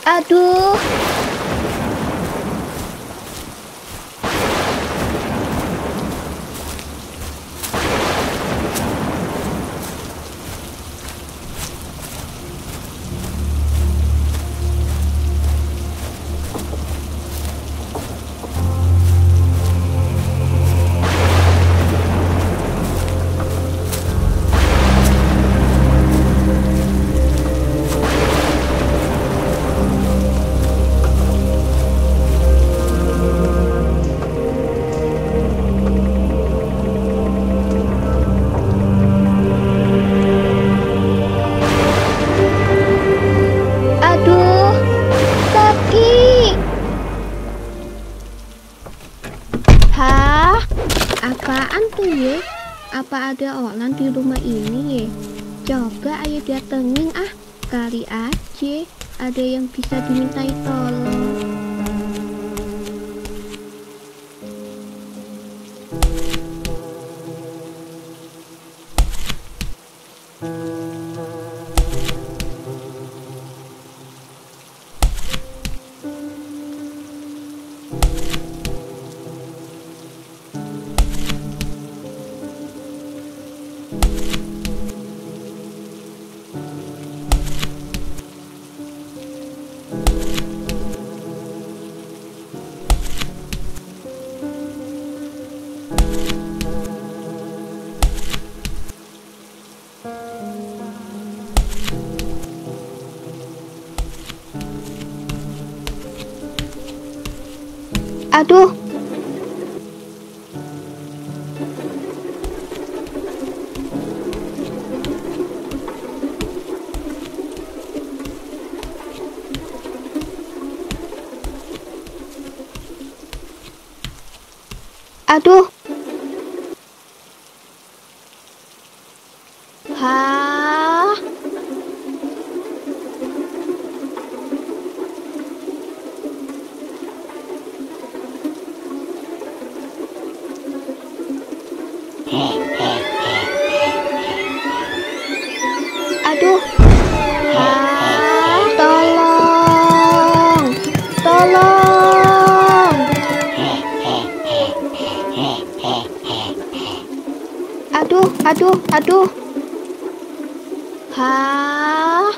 Aduh. Apaan tuh ye? Apa ada orang di rumah ini ye? Coba ayo datengin kali aja ada yang bisa dimintai tolong. Aduh. Aduh. Hah? Aduh. Tolong. Tolong. Aduh. Hah?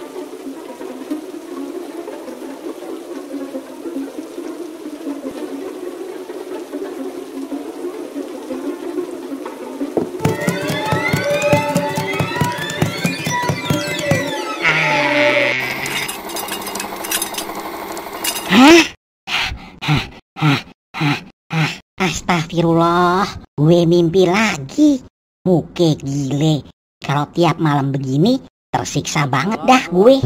Astagfirullah, gue mimpi lagi. Muke gile, kalau tiap malam begini tersiksa banget dah gue.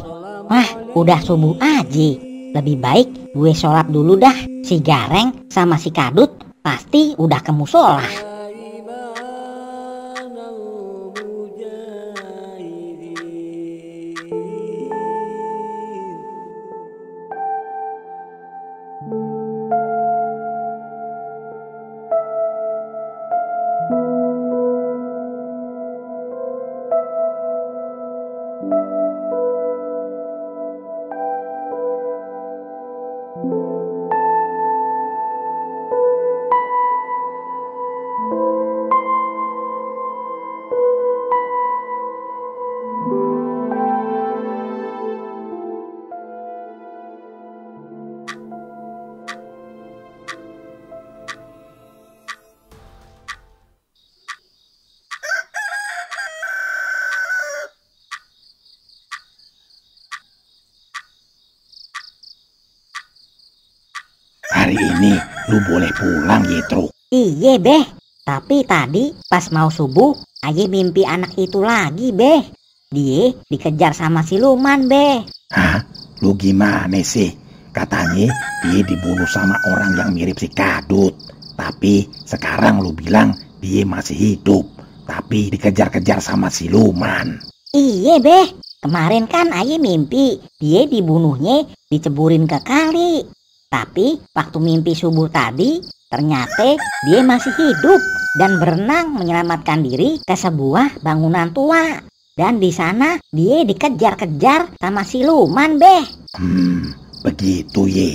Wah, udah subuh aja. Lebih baik gue sholat dulu dah. Si Gareng sama si Kadut pasti udah ke musola. Hari ini lu boleh pulang ya, Truk. Iya beh, tapi tadi pas mau subuh aja mimpi anak itu lagi beh. Dia dikejar sama siluman beh. Hah? Lu gimana sih? Katanya dia dibunuh sama orang yang mirip si Kadut. Tapi sekarang lu bilang dia masih hidup, tapi dikejar-kejar sama siluman. Iya beh, kemarin kan aja mimpi dia dibunuhnya diceburin ke kali. Tapi waktu mimpi subuh tadi ternyata dia masih hidup dan berenang menyelamatkan diri ke sebuah bangunan tua. Dan di sana dia dikejar-kejar sama siluman beh. Begitu ye.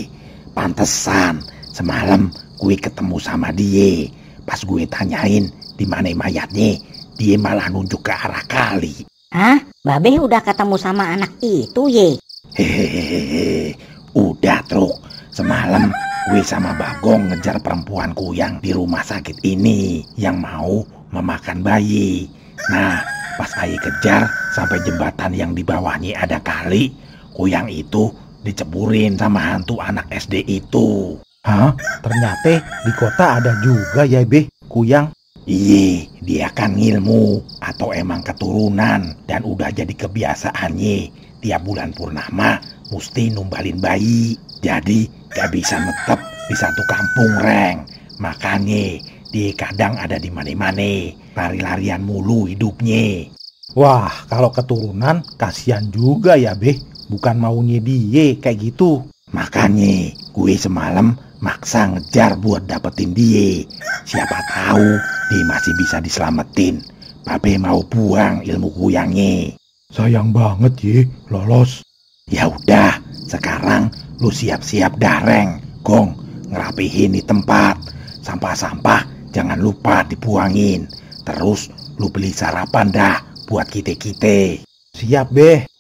Pantesan semalam gue ketemu sama dia. Pas gue tanyain di mana mayatnya, dia malah nunjuk ke arah kali. Hah? Babe udah ketemu sama anak itu ye? Hehehe. Udah Truk. Semalam gue sama Bagong ngejar perempuanku yang di rumah sakit ini yang mau memakan bayi. Nah, pas Aye kejar sampai jembatan yang di bawahnya ada kali, kuyang itu diceburin sama hantu anak SD itu. Hah? Ternyata di kota ada juga ya Be, kuyang? Iye, dia kan ngilmu atau emang keturunan dan udah jadi kebiasaannya tiap bulan purnama mesti numbalin bayi. Jadi gak bisa netep di satu kampung Reng. Makanya dia kadang ada di mana-mana, lari-larian mulu hidupnya. Wah, kalau keturunan kasihan juga ya Be, bukan maunya dia kayak gitu. Makanya gue semalam maksa ngejar buat dapetin dia. Siapa tahu dia masih bisa diselamatin. Babe mau buang ilmu kuyangnya. Sayang banget ye, lolos. Ya udah, sekarang lu siap-siap dareng, Gong, ngerapihin di tempat. Sampah-sampah jangan lupa dibuangin. Terus lu beli sarapan dah buat kita-kita. Siap Be.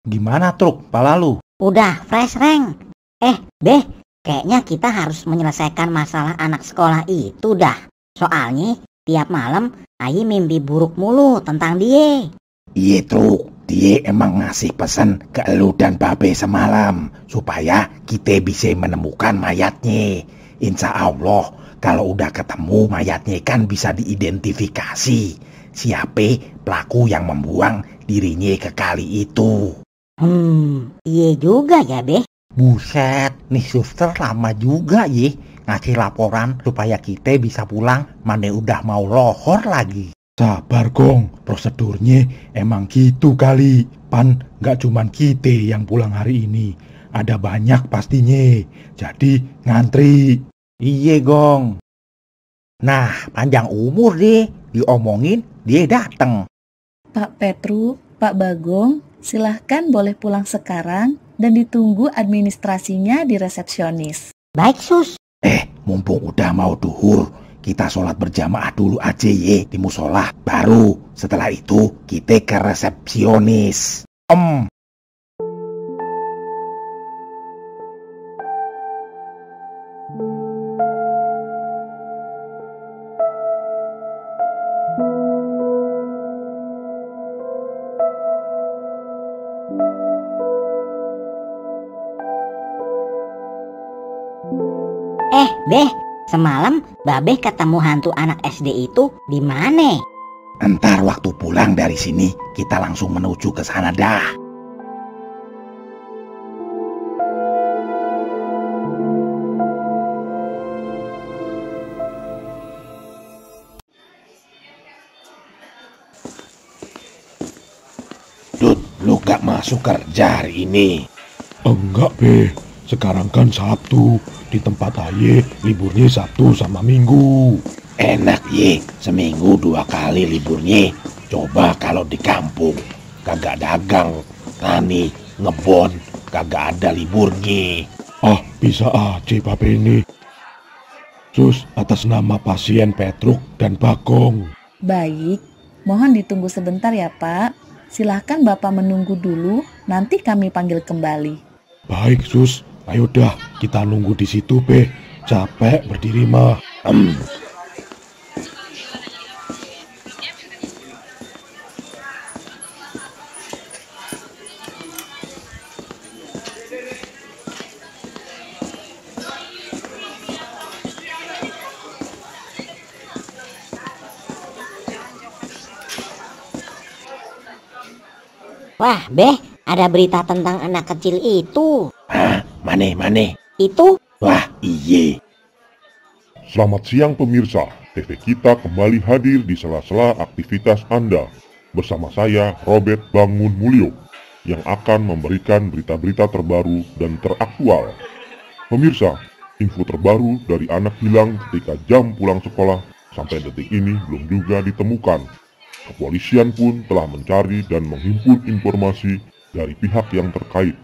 Gimana Truk, pala lu? Udah fresh Reng. Beh, kayaknya kita harus menyelesaikan masalah anak sekolah itu dah. Soalnya tiap malam Ayi mimpi buruk mulu tentang dia. Iya Truk, dia emang ngasih pesan ke elu dan Babe semalam supaya kita bisa menemukan mayatnya. Insya Allah kalau udah ketemu mayatnya kan bisa diidentifikasi siapa pelaku yang membuang dirinya ke kali itu. Iya juga ya Beh. Buset, nih suster lama juga ye ngasih laporan supaya kita bisa pulang, mana udah mau lohor lagi. Sabar Gong, prosedurnya emang gitu kali. Pan gak cuman kita yang pulang hari ini, ada banyak pastinya. Jadi ngantri. Iye Gong. Nah, panjang umur deh, diomongin dia dateng. Pak Petruk, Pak Bagong, silahkan boleh pulang sekarang dan ditunggu administrasinya di resepsionis. Baik Sus. Mumpung udah mau duhur, kita sholat berjamaah dulu aja ye di musola. Baru setelah itu kita ke resepsionis. Beh, semalam Babe ketemu hantu anak SD itu di mana? Entar waktu pulang dari sini kita langsung menuju ke sana dah. Dut, lu gak masuk kerja hari ini? Enggak Be, sekarang kan Sabtu. Di tempat Aye liburnya Sabtu sama Minggu. Enak ye, seminggu 2 kali liburnya. Coba kalau di kampung, kagak dagang, tani, ngebon, kagak ada liburnya. Ah, bisa aja Babe ini. Sus, atas nama pasien Petruk dan Bagong. Baik, mohon ditunggu sebentar ya Pak. Silahkan Bapak menunggu dulu, nanti kami panggil kembali. Baik Sus, ayo dah kita nunggu di situ Be. Capek berdiri mah. Wah Beh, ada berita tentang anak kecil itu. Hah? Mane? Itu? Wah, iye. Selamat siang pemirsa, TV kita kembali hadir di sela-sela aktivitas Anda. Bersama saya, Robert Bangun Mulyo. yang akan memberikan berita-berita terbaru dan teraktual. Pemirsa, info terbaru dari anak hilang ketika jam pulang sekolah sampai detik ini belum juga ditemukan. Kepolisian pun telah mencari dan menghimpun informasi dari pihak yang terkait.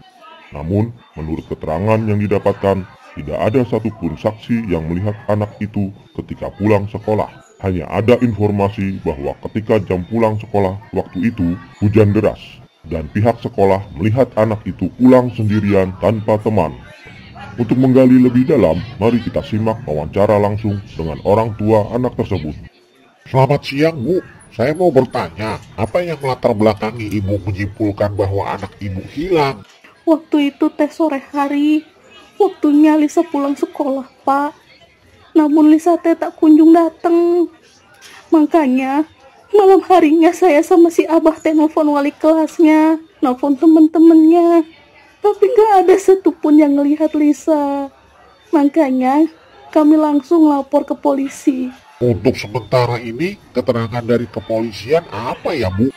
Namun, menurut keterangan yang didapatkan, tidak ada satupun saksi yang melihat anak itu ketika pulang sekolah. Hanya ada informasi bahwa ketika jam pulang sekolah waktu itu hujan deras, dan pihak sekolah melihat anak itu pulang sendirian tanpa teman. Untuk menggali lebih dalam, mari kita simak wawancara langsung dengan orang tua anak tersebut. Selamat siang, Bu. Saya mau bertanya, apa yang melatar belakangi Ibu menyimpulkan bahwa anak Ibu hilang? Waktu itu teh sore hari, waktunya Lisa pulang sekolah, Pak. Namun Lisa teh tak kunjung datang. Makanya malam harinya saya sama si Abah teh nelfon wali kelasnya, nelfon temen-temennya. Tapi gak ada satupun yang ngelihat Lisa. Makanya kami langsung lapor ke polisi. Untuk sementara ini, keterangan dari kepolisian apa ya, Bu?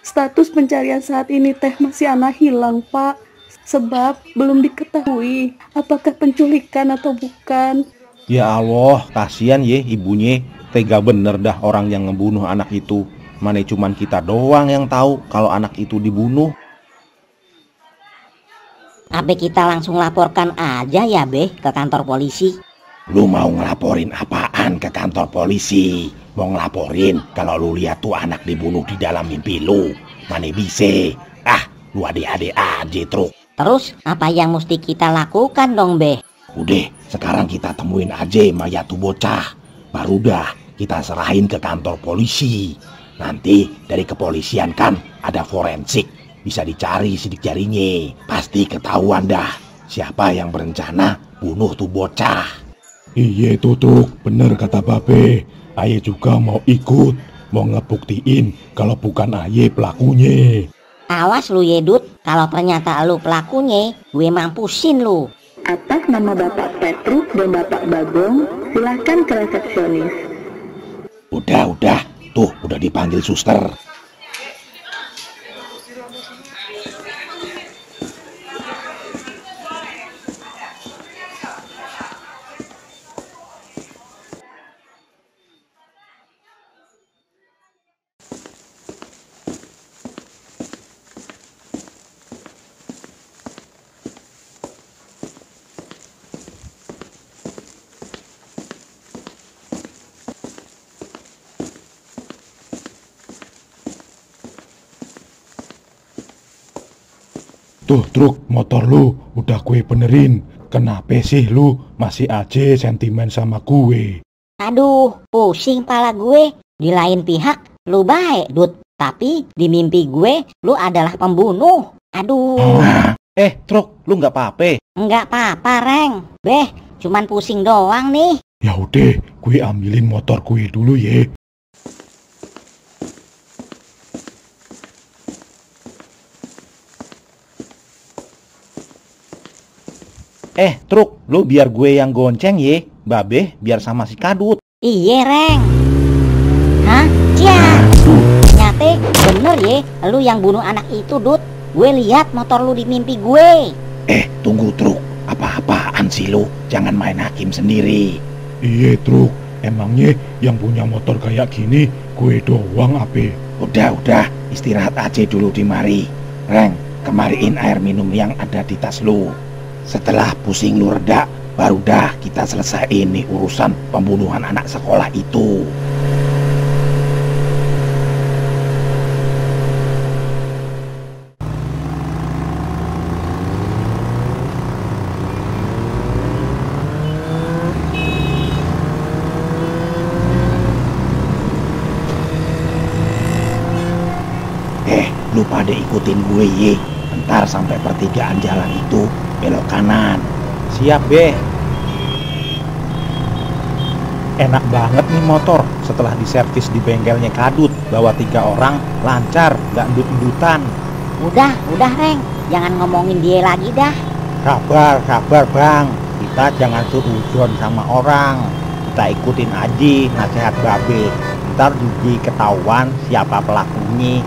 Status pencarian saat ini teh masih anak hilang, Pak. Sebab belum diketahui apakah penculikan atau bukan. Ya Allah, kasihan ye ibunya. Tega bener dah orang yang ngebunuh anak itu. Mana cuman kita doang yang tahu kalau anak itu dibunuh. Apa kita langsung laporkan aja ya Beh ke kantor polisi? Lu mau ngelaporin apaan ke kantor polisi? Mau ngelaporin kalau lu lihat tuh anak dibunuh di dalam mimpi lu? Mana bisa? Ah, lu ade-ade aja truk. Terus apa yang mesti kita lakukan dong Beh? Udah, sekarang kita temuin aja mayat tuh bocah. Baru dah kita serahin ke kantor polisi. Nanti dari kepolisian kan ada forensik. Bisa dicari sidik jarinya. Pasti ketahuan dah siapa yang berencana bunuh tuh bocah. Iya Tutuk, bener kata Babe. Aye juga mau ikut, mau ngebuktiin kalau bukan Aye pelakunya. Awas lu Yedut, kalau ternyata lu pelakunya, gue mampusin lu. Atas nama Bapak Petruk dan Bapak Bagong, silakan ke resepsionis. Udah, tuh udah dipanggil suster. Tuh truk, motor lu udah gue benerin. Kenapa sih lu masih aja sentimen sama gue? Aduh, pusing pala gue. Di lain pihak, lu baik, Dut. Tapi di mimpi gue, lu adalah pembunuh. Aduh. Truk, lu nggak apa-apa? Nggak apa-apa, Reng. Beh, cuman pusing doang nih. Ya udah, gue ambilin motor gue dulu ya. Truk, lu biar gue yang gonceng ye. Babe biar sama si Kadut. Iya, Reng. Hah? Cia. Nyate bener ye, lu yang bunuh anak itu, Dut. Gue lihat motor lu di mimpi gue. Tunggu truk, apa-apaan sih lu? Jangan main hakim sendiri. Iya truk, emangnya yang punya motor kayak gini gue doang apa? Udah, istirahat aja dulu di mari. Reng, kemariin air minum yang ada di tas lu. Setelah pusing lu reda, baru dah kita selesaiin nih urusan pembunuhan anak sekolah itu. Lu pada ikutin gue ye. Ntar sampai pertigaan jalan itu belok kanan. Siap Beh. Enak banget nih motor. Setelah diservis di bengkelnya Kadut, bawa 3 orang lancar, gak endut-endutan. Udah Reng. Jangan ngomongin dia lagi dah. Sabar bang. Kita jangan suuzon sama orang. Kita ikutin aja nasihat Babe. Ntar juga ketahuan siapa pelakunya.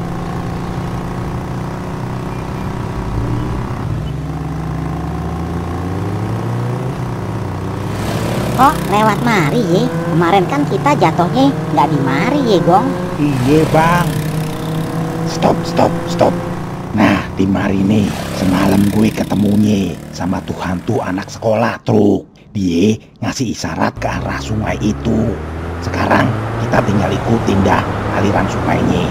Kok lewat mari ye? Kemarin kan kita jatuhnya nggak di mari ye Gong. Iya bang. Stop. Nah di mari nih semalam gue ketemunya sama tuh hantu anak sekolah truk. Dia ngasih isyarat ke arah sungai itu. Sekarang kita tinggal ikutin dah aliran sungainya.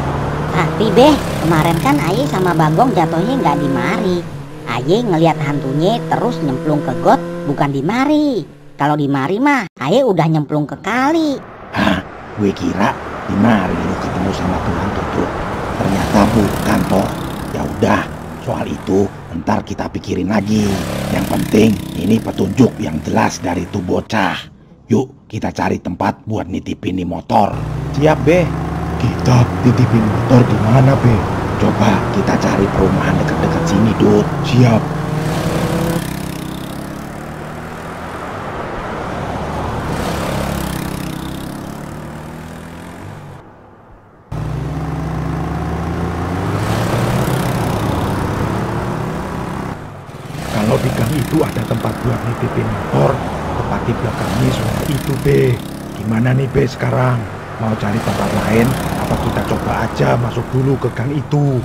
Tapi Beh, kemarin kan Aye sama Bagong jatuhnya nggak di mari. Aye ngelihat hantunya terus nyemplung ke got, bukan di mari. Kalau di mari mah Aye udah nyemplung ke kali. Hah, gue kira di mari lu ketemu sama tuh hantu truk. Ternyata bukan toh. Ya udah, soal itu ntar kita pikirin lagi. Yang penting ini petunjuk yang jelas dari tuh bocah. Yuk kita cari tempat buat nitipin nih motor. Siap Beh. Kita titipin motor di mana Be? Coba kita cari perumahan dekat-dekat sini Dut. Siap. Kalau di gang itu ada tempat buat nitipin motor, tepat di belakangnya sungai itu Be. Gimana nih Be sekarang? Mau cari tempat lain? Apa kita coba aja masuk dulu ke gang itu?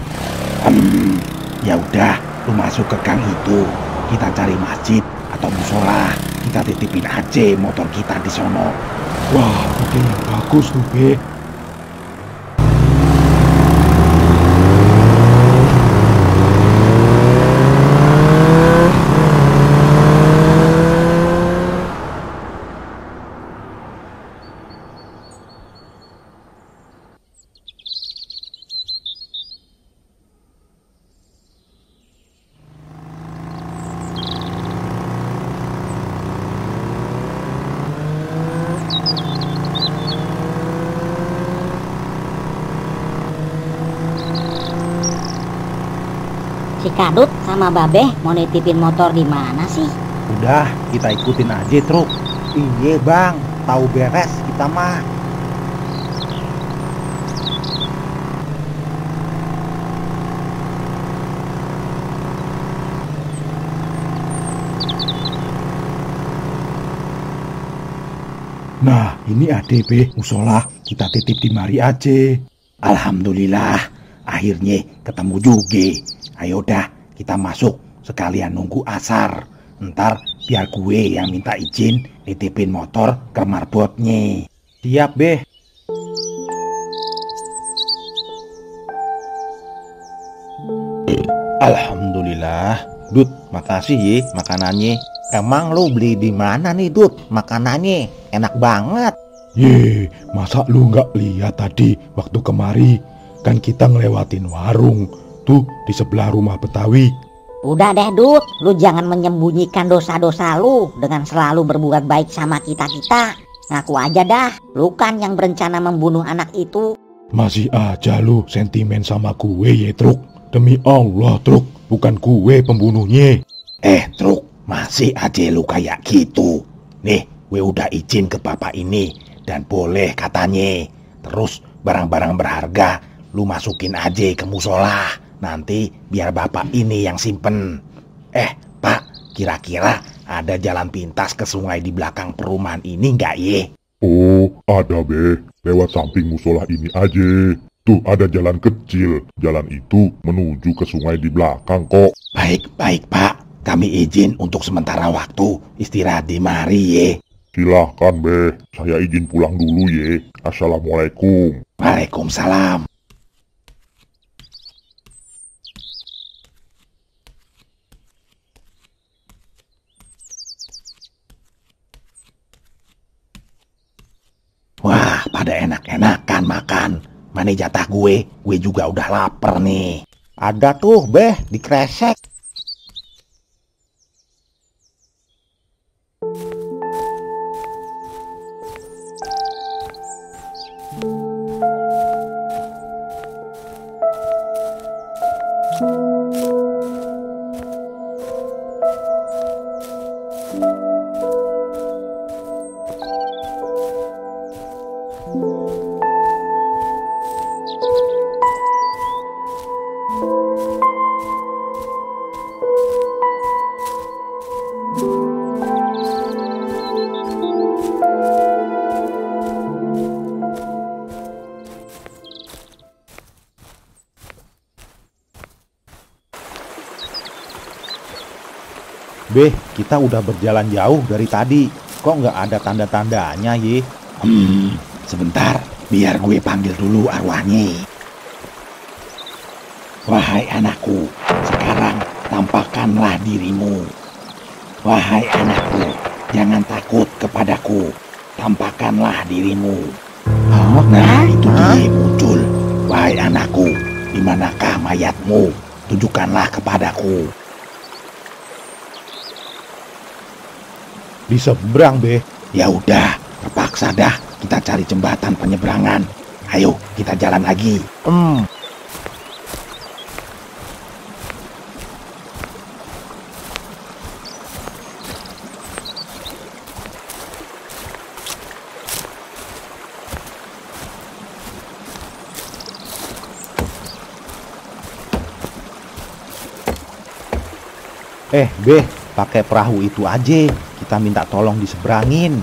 Ya udah, lu masuk ke gang itu. Kita cari masjid atau musola. Kita titipin aja motor kita di sono. Wah, ide yang bagus tuh Be. Si Kadut sama Babeh mau nitipin motor di mana sih? Udah, kita ikutin aja truk. Iya bang, tahu beres kita mah. Nah, ini ADB musola, kita titip di mari aja. Alhamdulillah, akhirnya ketemu juga. Ayo dah, kita masuk sekalian nunggu asar. Ntar biar gue yang minta izin nitipin motor ke marbotnya. Siap Beh. Alhamdulillah. Dut, makasih ye makanannya. Emang lu beli di mana nih Dut? Makanannya enak banget. Ye, masa lu nggak lihat tadi waktu kemari? Kan kita ngelewatin warung tuh di sebelah rumah Betawi. Udah deh Dut, lu jangan menyembunyikan dosa-dosa lu dengan selalu berbuat baik sama kita-kita. Ngaku aja dah, lu kan yang berencana membunuh anak itu. Masih aja lu sentimen sama gue ye Truk. Demi Allah Truk, bukan gue pembunuhnya. Truk, masih aja lu kayak gitu. Nih, gue udah izin ke bapak ini dan boleh katanya. Terus barang-barang berharga lu masukin aja ke musola. Nanti biar bapak ini yang simpen. Pak, kira-kira ada jalan pintas ke sungai di belakang perumahan ini nggak ye? Oh, ada Be. Lewat samping musola ini aja. Tuh ada jalan kecil. Jalan itu menuju ke sungai di belakang kok. Baik Pak. Kami izin untuk sementara waktu istirahat di mari ye. Silahkan Be. Saya izin pulang dulu ye. Assalamualaikum. Waalaikumsalam. Wah, pada enak-enakan makan. Mana jatah gue? Gue juga udah lapar nih. Ada tuh Beh di kresek. Beh, kita udah berjalan jauh dari tadi. Kok nggak ada tanda-tandanya, Ye? Sebentar, biar gue panggil dulu arwahnya. Wahai anakku, sekarang tampakkanlah dirimu. Wahai anakku, jangan takut kepadaku. Tampakkanlah dirimu. Nah, itu dia muncul. Wahai anakku, di manakah mayatmu? Tunjukkanlah kepadaku. Di seberang, Beh. Ya udah, terpaksa dah kita cari jembatan penyeberangan. Ayo, kita jalan lagi. Beh, pakai perahu itu aja. Kita minta tolong diseberangin.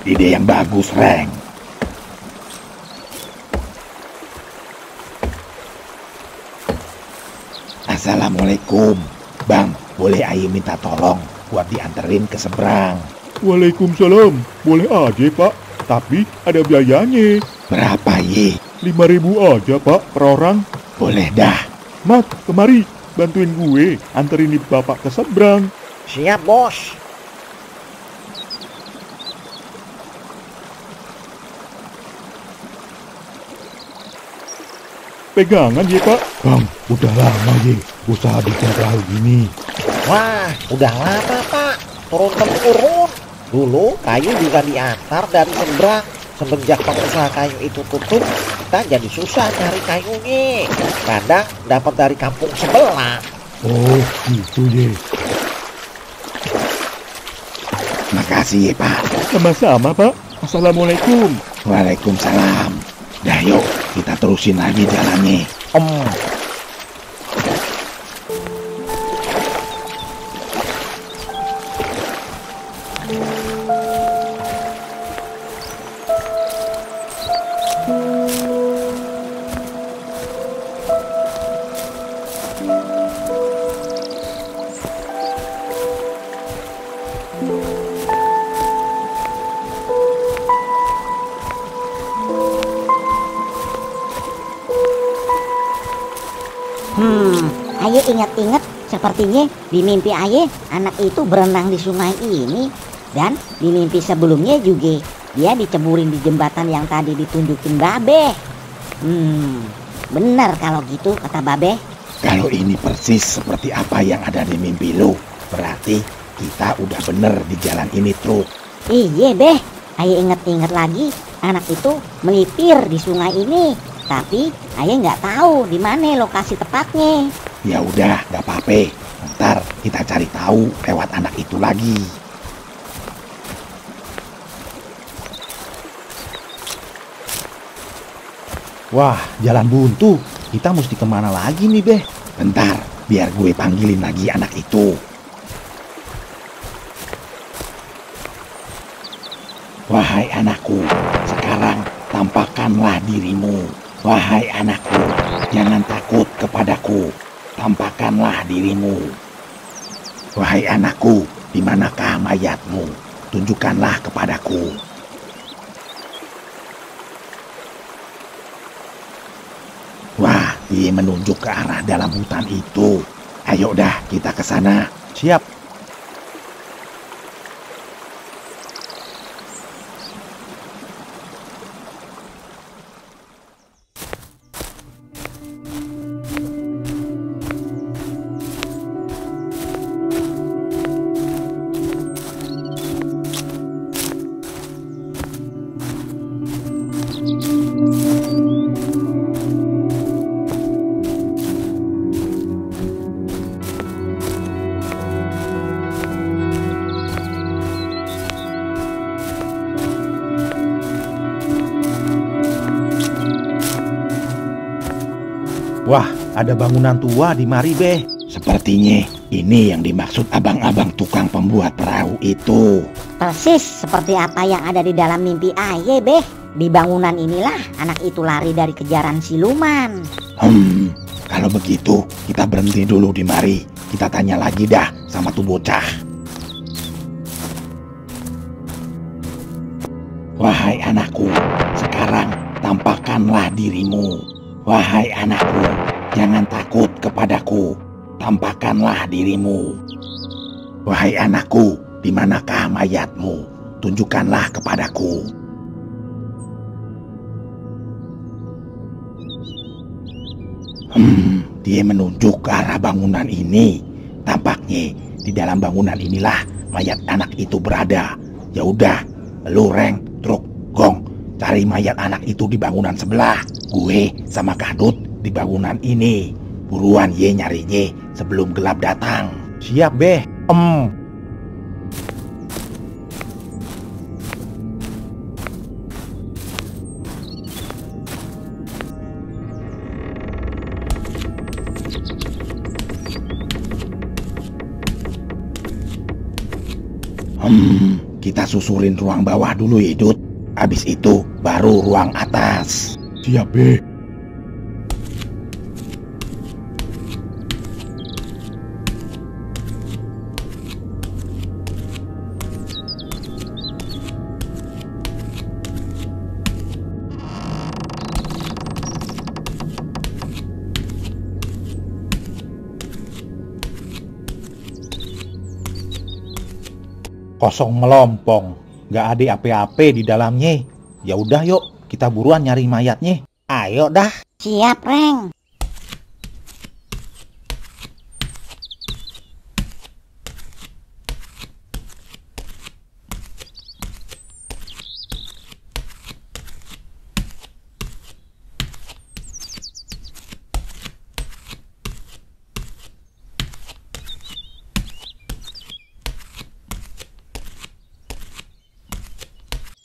Ide yang bagus, Reng. Assalamualaikum. Bang, boleh Aye minta tolong buat dianterin ke seberang? Waalaikumsalam. Boleh aja, Pak. Tapi ada biayanya. Berapa, Ye? 5.000 aja, Pak, per orang. Boleh dah. Mat, kemari. Bantuin gue anterin bapak ke seberang. Siap, bos. Pegangan ya, Pak. Bang, udah lama, Ye, usaha bikin perahu gini. Wah, udah lama, Pak. Turun-temurun. Dulu kayu juga diantar dari seberang. Semenjak pengusaha kayu itu tutup, kita jadi susah cari kayunya. Kadang dapat dari kampung sebelah. Oh, gitu, Ye. Makasih ya, Pak. Sama-sama, Pak. Assalamualaikum. Waalaikumsalam. Dah yuk, kita terusin lagi jalannya. Aye ingat-ingat sepertinya di mimpi Aye anak itu berenang di sungai ini. Dan di mimpi sebelumnya juga dia diceburin di jembatan yang tadi ditunjukin Babe. Bener kalau gitu kata Babe. Kalau ini persis seperti apa yang ada di mimpi lu, berarti kita udah bener di jalan ini, Truk. Iya, Beh. Aye ingat-ingat lagi anak itu melipir di sungai ini. Tapi Aye nggak tahu di mana lokasi tepatnya. Ya udah, nggak apa-apa. Ntar kita cari tahu lewat anak itu lagi. Wah, jalan buntu. Kita mesti kemana lagi nih, Beh? Bentar, biar gue panggilin lagi anak itu. Wahai anakku, sekarang tampakkanlah dirimu. Wahai anakku, jangan takut kepadaku. Tampakkanlah dirimu. Wahai anakku, di manakah mayatmu? Tunjukkanlah kepadaku. Wah, dia menunjuk ke arah dalam hutan itu. Ayo dah, kita ke sana. Siap. Wah, ada bangunan tua di mari, Beh. Sepertinya ini yang dimaksud abang-abang tukang pembuat perahu itu. Persis seperti apa yang ada di dalam mimpi Aye, Beh. Di bangunan inilah anak itu lari dari kejaran siluman. Kalau begitu, kita berhenti dulu di mari. Kita tanya lagi dah sama tuh bocah. Wahai anakku, sekarang tampakkanlah dirimu. Wahai anakku, jangan takut kepadaku. Tampakkanlah dirimu. Wahai anakku, di manakah mayatmu? Tunjukkanlah kepadaku. Dia menunjuk ke arah bangunan ini. Tampaknya di dalam bangunan inilah mayat anak itu berada. Ya udah, lu Reng, Truk, Gong, cari mayat anak itu di bangunan sebelah. Gue sama Kadut di bangunan ini. Buruan ye nyarinya sebelum gelap datang. Siap, Beh. Kita susurin ruang bawah dulu ya, Dut. Habis itu baru ruang atas. Siap, Beh. Kosong melompong, nggak ada apa-apa di dalamnya. Ya udah yuk, kita buruan nyari mayatnya. Ayo dah. Siap, Reng.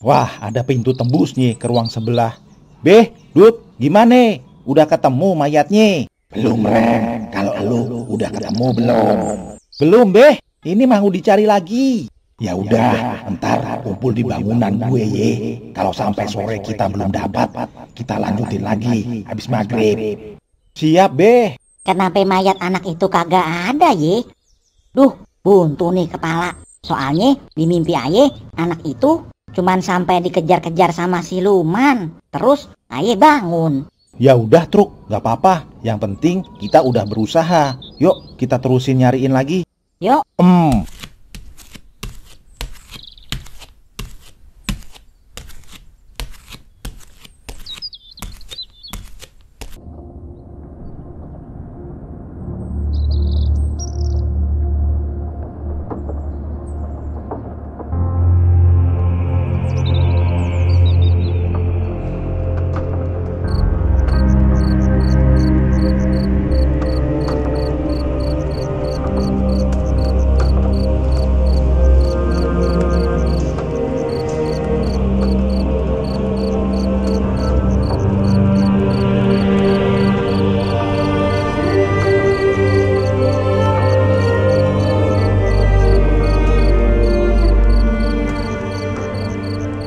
Wah, ada pintu tembus nih ke ruang sebelah. Beh, Dut, gimana? Udah ketemu mayatnya? Belum, Reng. Kalau lu udah ketemu belum? Belum, Beh. Ini mau dicari lagi. Ya udah, ntar kumpul di bangunan gue ye. Kalau sampai sore kita belum dapat, kita lanjutin lagi habis maghrib. Siap, Beh. Kenapa mayat anak itu kagak ada, ye? Duh, buntu nih kepala. Soalnya di mimpi aye, anak itu cuman sampai dikejar-kejar sama siluman. Terus aye bangun. Ya udah, Truk, nggak apa-apa. Yang penting kita udah berusaha. Yuk, kita terusin nyariin lagi. Yuk.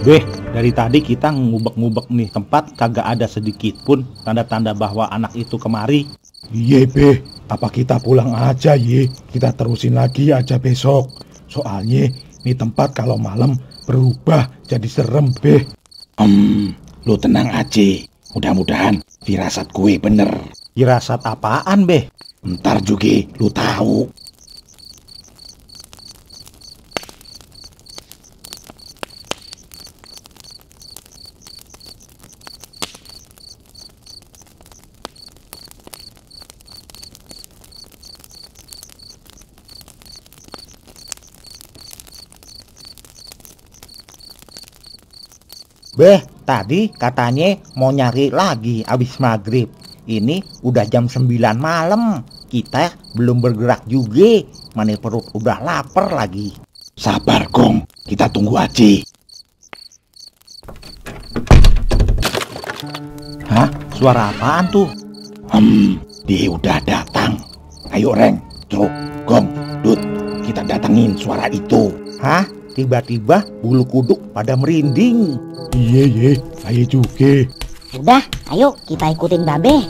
Beh, dari tadi kita ngubek-ngubek nih tempat, kagak ada sedikit pun tanda-tanda bahwa anak itu kemari. Iya, Beh. Apa kita pulang aja, ye? Kita terusin lagi aja besok. Soalnya nih tempat kalau malam berubah jadi serem, Beh. Lu tenang aja. Mudah-mudahan firasat gue bener. Firasat apaan, Beh? Ntar juga lu tahu. Beh, tadi katanya mau nyari lagi abis maghrib. Ini udah jam 9 malam. Kita belum bergerak juga. Mana perut udah lapar lagi. Sabar, Gong. Kita tunggu aja. Hah? Suara apaan tuh? Dia udah datang. Ayo, Reng, Truk, Gong, Dut. Kita datengin suara itu. Hah? Tiba-tiba bulu kuduk pada merinding. Iya, ye. Ayo juga. Udah, ayo kita ikutin Babe.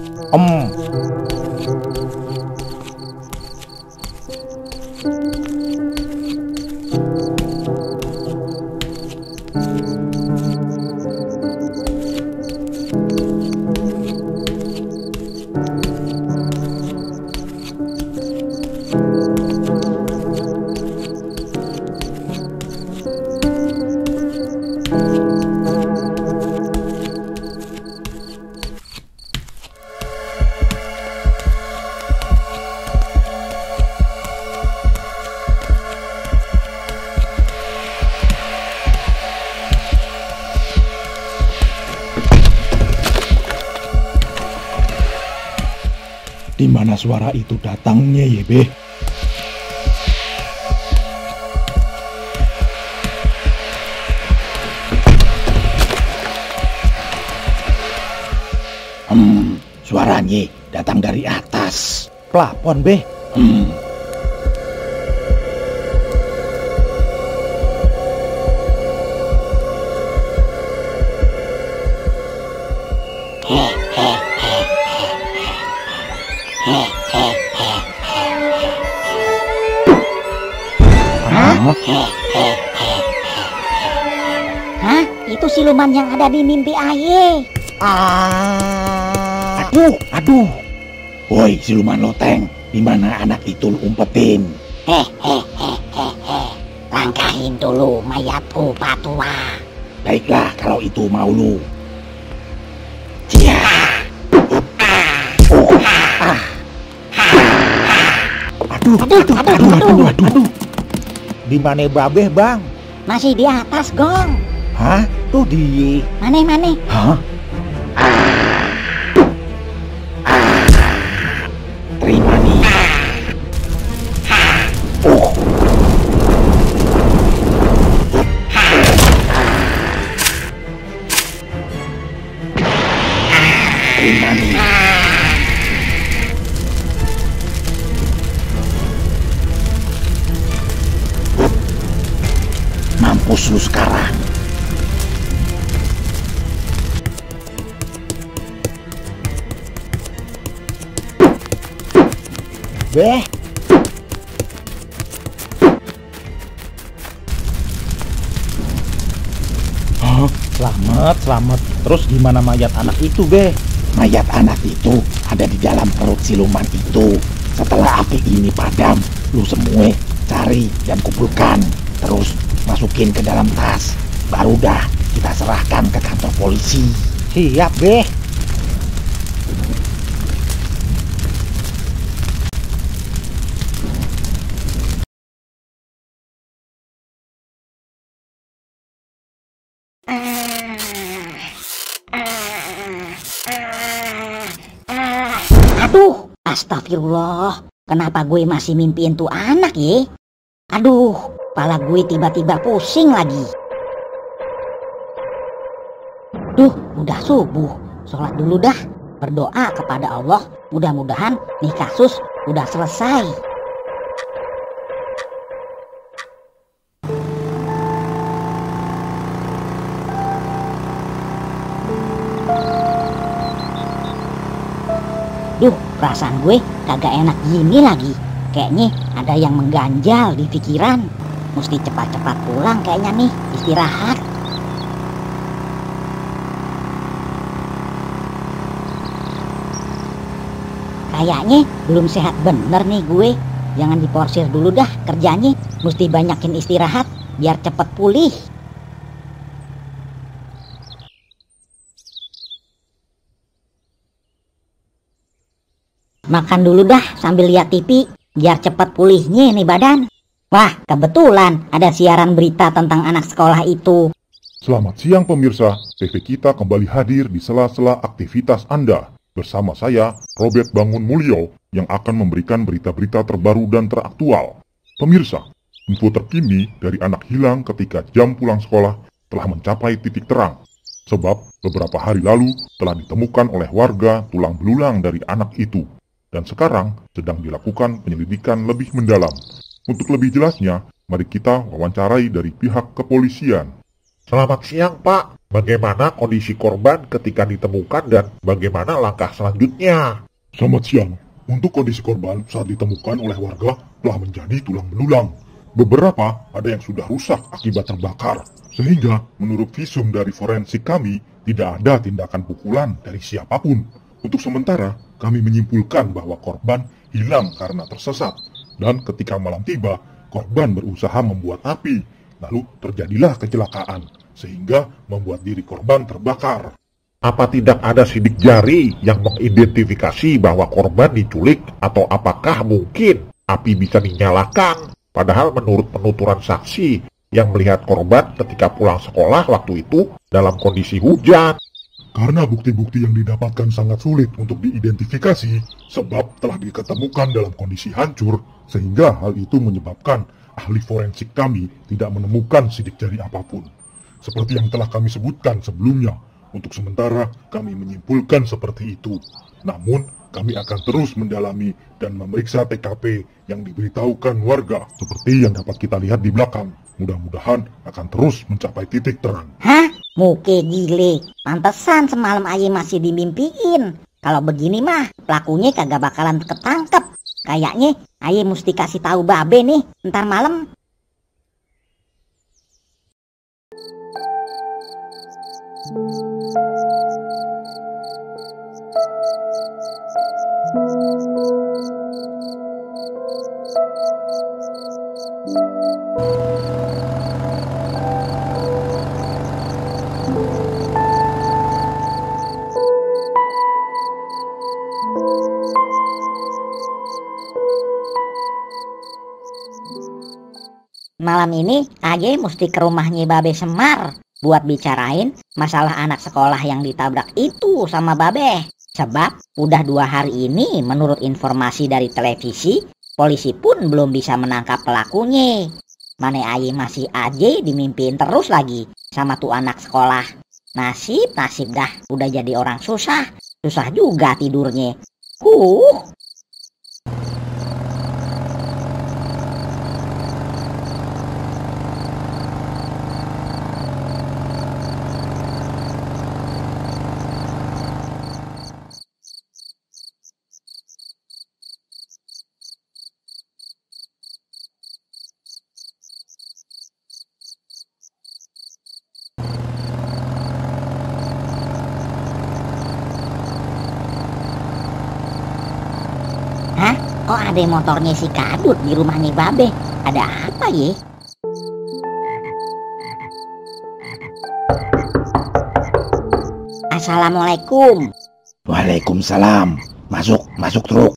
Di mana suara itu datangnya ya, Beh? Suaranya datang dari atas. Plafon, Beh. Hah? Itu siluman yang ada di mimpi Aye. Aduh. Woi, siluman loteng, di mana anak itu lu umpetin? Langkahin dulu mayatku, Patua. Baiklah, kalau itu mau lu. Aduh. Di mana Babeh, Bang? Masih di atas, Gong. Hah? Tuh di... Mane? Hah? Terima nih. Terima nih. Mampus lu sekarang. Beh. Selamat. Terus gimana mayat anak itu, Beh? Mayat anak itu ada di dalam perut siluman itu. Setelah api ini padam, lu semua cari dan kumpulkan. Terus masukin ke dalam tas. Baru dah kita serahkan ke kantor polisi. Siap, Beh. Aduh, astagfirullah. Kenapa gue masih mimpiin tuh anak ya? Aduh, kepala gue tiba-tiba pusing lagi. Duh, udah subuh. Sholat dulu dah. Berdoa kepada Allah. Mudah-mudahan nih kasus udah selesai. Duh, perasaan gue kagak enak gini lagi. Kayaknya ada yang mengganjal di pikiran. Mesti cepat-cepat pulang kayaknya nih, istirahat. Kayaknya belum sehat bener nih gue. Jangan diporsir dulu dah kerjanya. Mesti banyakin istirahat biar cepet pulih. Makan dulu dah sambil lihat TV biar cepat pulihnya nih badan. Wah, kebetulan ada siaran berita tentang anak sekolah itu. Selamat siang pemirsa, TV kita kembali hadir di sela-sela aktivitas Anda. Bersama saya, Robert Bangun Mulyo, yang akan memberikan berita-berita terbaru dan teraktual. Pemirsa, info terkini dari anak hilang ketika jam pulang sekolah telah mencapai titik terang. Sebab beberapa hari lalu telah ditemukan oleh warga tulang belulang dari anak itu. Dan sekarang sedang dilakukan penyelidikan lebih mendalam. Untuk lebih jelasnya, mari kita wawancarai dari pihak kepolisian. Selamat siang, Pak. Bagaimana kondisi korban ketika ditemukan dan bagaimana langkah selanjutnya? Selamat siang. Untuk kondisi korban saat ditemukan oleh warga telah menjadi tulang belulang. Beberapa ada yang sudah rusak akibat terbakar. Sehingga menurut visum dari forensik kami, tidak ada tindakan pukulan dari siapapun. Untuk sementara, kami menyimpulkan bahwa korban hilang karena tersesat. Dan ketika malam tiba, korban berusaha membuat api. Lalu terjadilah kecelakaan, sehingga membuat diri korban terbakar. Apa tidak ada sidik jari yang mengidentifikasi bahwa korban diculik atau apakah mungkin api bisa dinyalakan? Padahal menurut penuturan saksi yang melihat korban ketika pulang sekolah waktu itu dalam kondisi hujan. Karena bukti-bukti yang didapatkan sangat sulit untuk diidentifikasi, sebab telah diketemukan dalam kondisi hancur, sehingga hal itu menyebabkan ahli forensik kami tidak menemukan sidik jari apapun. Seperti yang telah kami sebutkan sebelumnya, untuk sementara kami menyimpulkan seperti itu. Namun, kami akan terus mendalami dan memeriksa TKP yang diberitahukan warga, seperti yang dapat kita lihat di belakang. Mudah-mudahan akan terus mencapai titik terang. Hah? Muke gile. Pantesan semalam aye masih dimimpiin. Kalau begini mah, pelakunya kagak bakalan ketangkep. Kayaknya aye mesti kasih tahu Babe nih, ntar malam. Malam ini aye mesti ke rumahnya Babe Semar buat bicarain masalah anak sekolah yang ditabrak itu sama Babe. Sebab udah 2 hari ini menurut informasi dari televisi, polisi pun belum bisa menangkap pelakunya. Mane aye masih aja dimimpiin terus lagi sama tuh anak sekolah. Nasib dah udah jadi orang susah juga tidurnya. Hah? Kok ada motornya si Kadut di rumahnya Babe? Ada apa ye? Assalamualaikum. Waalaikumsalam. Masuk Truk.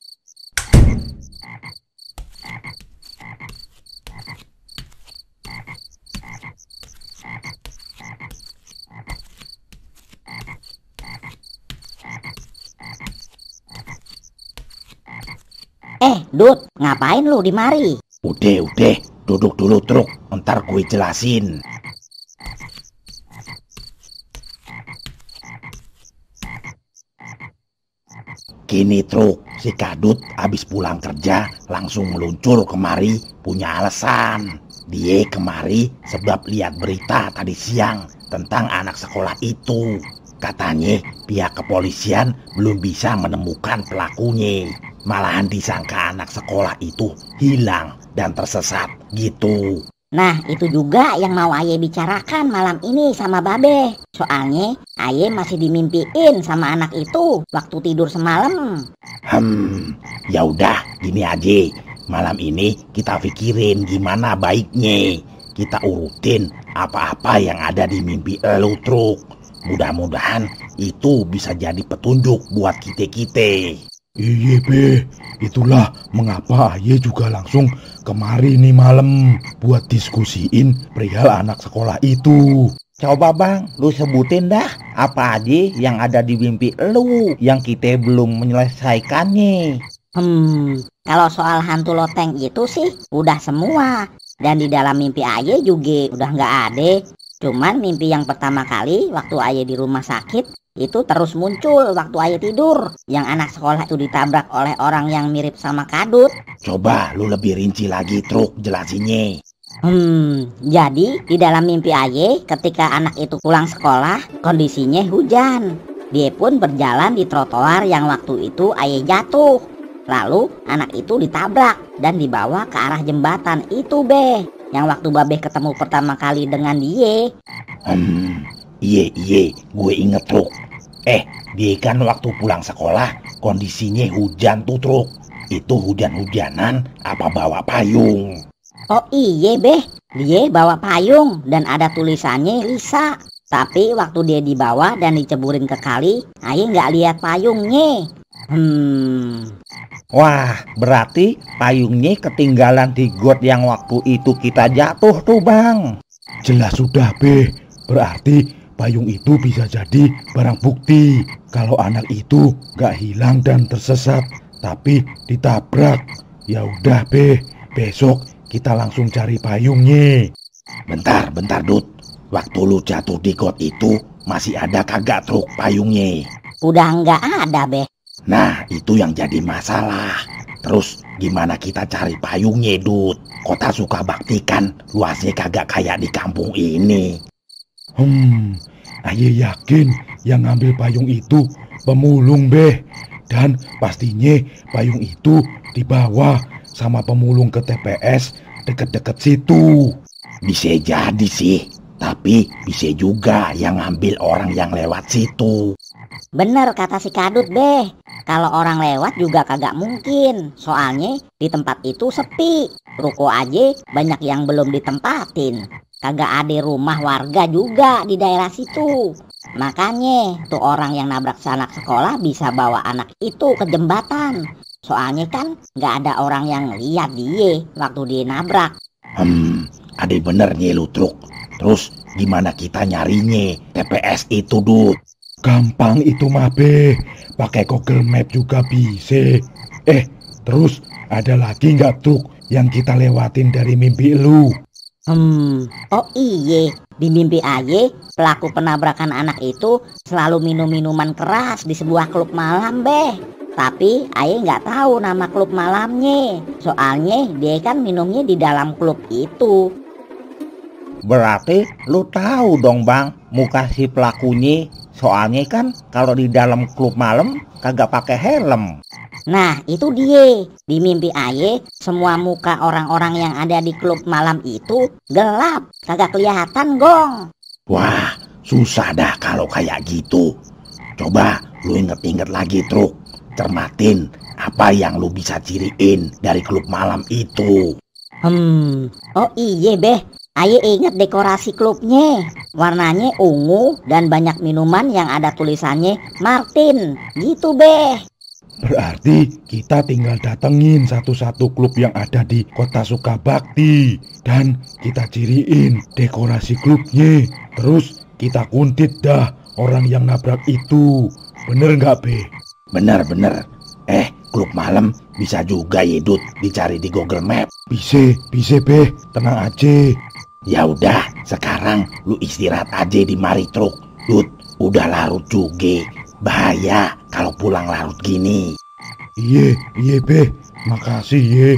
Dut, ngapain lu di mari? Udah, duduk dulu Truk, ntar gue jelasin. Gini Truk, si Kadut abis pulang kerja langsung meluncur kemari punya alasan. Dia kemari sebab lihat berita tadi siang tentang anak sekolah itu. Katanya pihak kepolisian belum bisa menemukan pelakunya. Malahan disangka anak sekolah itu hilang dan tersesat gitu. Nah itu juga yang mau aye bicarakan malam ini sama Babe. Soalnya aye masih dimimpiin sama anak itu waktu tidur semalam. Ya udah gini aja. Malam ini kita pikirin gimana baiknya. Kita urutin apa-apa yang ada di mimpi elu Truk. Mudah-mudahan itu bisa jadi petunjuk buat kita. Iya Be, itulah mengapa Aye juga langsung kemari nih malam buat diskusiin perihal anak sekolah itu. Coba Bang, lu sebutin dah apa aja yang ada di mimpi lu yang kita belum menyelesaikannya. Kalau soal hantu loteng itu sih udah semua. Dan di dalam mimpi Aye juga udah nggak ada. Cuman mimpi yang pertama kali waktu Aye di rumah sakit itu terus muncul waktu Aye tidur. Yang anak sekolah itu ditabrak oleh orang yang mirip sama Kadut. Coba lu lebih rinci lagi Truk jelasinnya. Jadi di dalam mimpi Aye ketika anak itu pulang sekolah kondisinya hujan. Dia pun berjalan di trotoar yang waktu itu Aye jatuh. Lalu anak itu ditabrak dan dibawa ke arah jembatan itu Be. Yang waktu Babe ketemu pertama kali dengan dia. Iya, gue inget Truk. Dia kan waktu pulang sekolah kondisinya hujan tuh Truk. Itu hujan-hujanan apa bawa payung? Oh iya Be, dia bawa payung dan ada tulisannya Lisa. Tapi waktu dia dibawa dan diceburin ke kali, Aye nggak lihat payungnya. Wah, berarti payungnya ketinggalan di got yang waktu itu kita jatuh tuh Bang. Jelas sudah Be, berarti payung itu bisa jadi barang bukti kalau anak itu gak hilang dan tersesat, tapi ditabrak. Ya udah Be, besok kita langsung cari payungnya. Bentar, Dut. Waktu lu jatuh di got itu masih ada kagak truk payungnya? Udah nggak ada, Be. Nah, itu yang jadi masalah. Terus gimana kita cari payungnya, Dut? Kota Sukabakti kan luasnya kagak kayak di kampung ini. Aye yakin yang ngambil payung itu pemulung Be. Dan pastinya payung itu dibawa sama pemulung ke TPS deket-deket situ. Bisa jadi sih, tapi bisa juga yang ngambil orang yang lewat situ. Bener kata si Kadut, Be. Kalau orang lewat juga kagak mungkin. Soalnya di tempat itu sepi. Ruko aja banyak yang belum ditempatin. Kagak ada rumah warga juga di daerah situ. Makanya tuh orang yang nabrak anak sekolah bisa bawa anak itu ke jembatan. Soalnya kan gak ada orang yang lihat dia waktu dia nabrak. Ada benernya lu truk. Terus gimana kita nyarinya TPS itu, Dut? Gampang itu mah Be, pakai Google Map juga bisa. Terus ada lagi nggak truk yang kita lewatin dari mimpi lu? Oh iye, di mimpi aye pelaku penabrakan anak itu selalu minum minuman keras di sebuah klub malam Be. Tapi aye nggak tahu nama klub malamnya. Soalnya dia kan minumnya di dalam klub itu. Berarti lu tahu dong Bang muka si pelakunya. Soalnya kan kalau di dalam klub malam kagak pakai helm. Nah itu dia. Di mimpi aye semua muka orang-orang yang ada di klub malam itu gelap, kagak kelihatan Gong. Wah susah dah kalau kayak gitu. Coba lu inget-inget lagi truk. Cermatin apa yang lu bisa ciriin dari klub malam itu. Oh iya Beh, aye inget dekorasi klubnya. Warnanya ungu dan banyak minuman yang ada tulisannya Martin. Gitu Beh. Berarti kita tinggal datengin satu-satu klub yang ada di kota Sukabakti. Dan kita ciriin dekorasi klubnya. Terus kita kuntit dah orang yang nabrak itu. Bener nggak Be? Bener. Klub malam bisa juga ya Dut dicari di Google Map. Bisa Be, tenang aja. Ya udah, sekarang lu istirahat aja di mari truk. Dut, udah larut juga. Bahaya kalau pulang larut gini. Iya Be, makasih ye.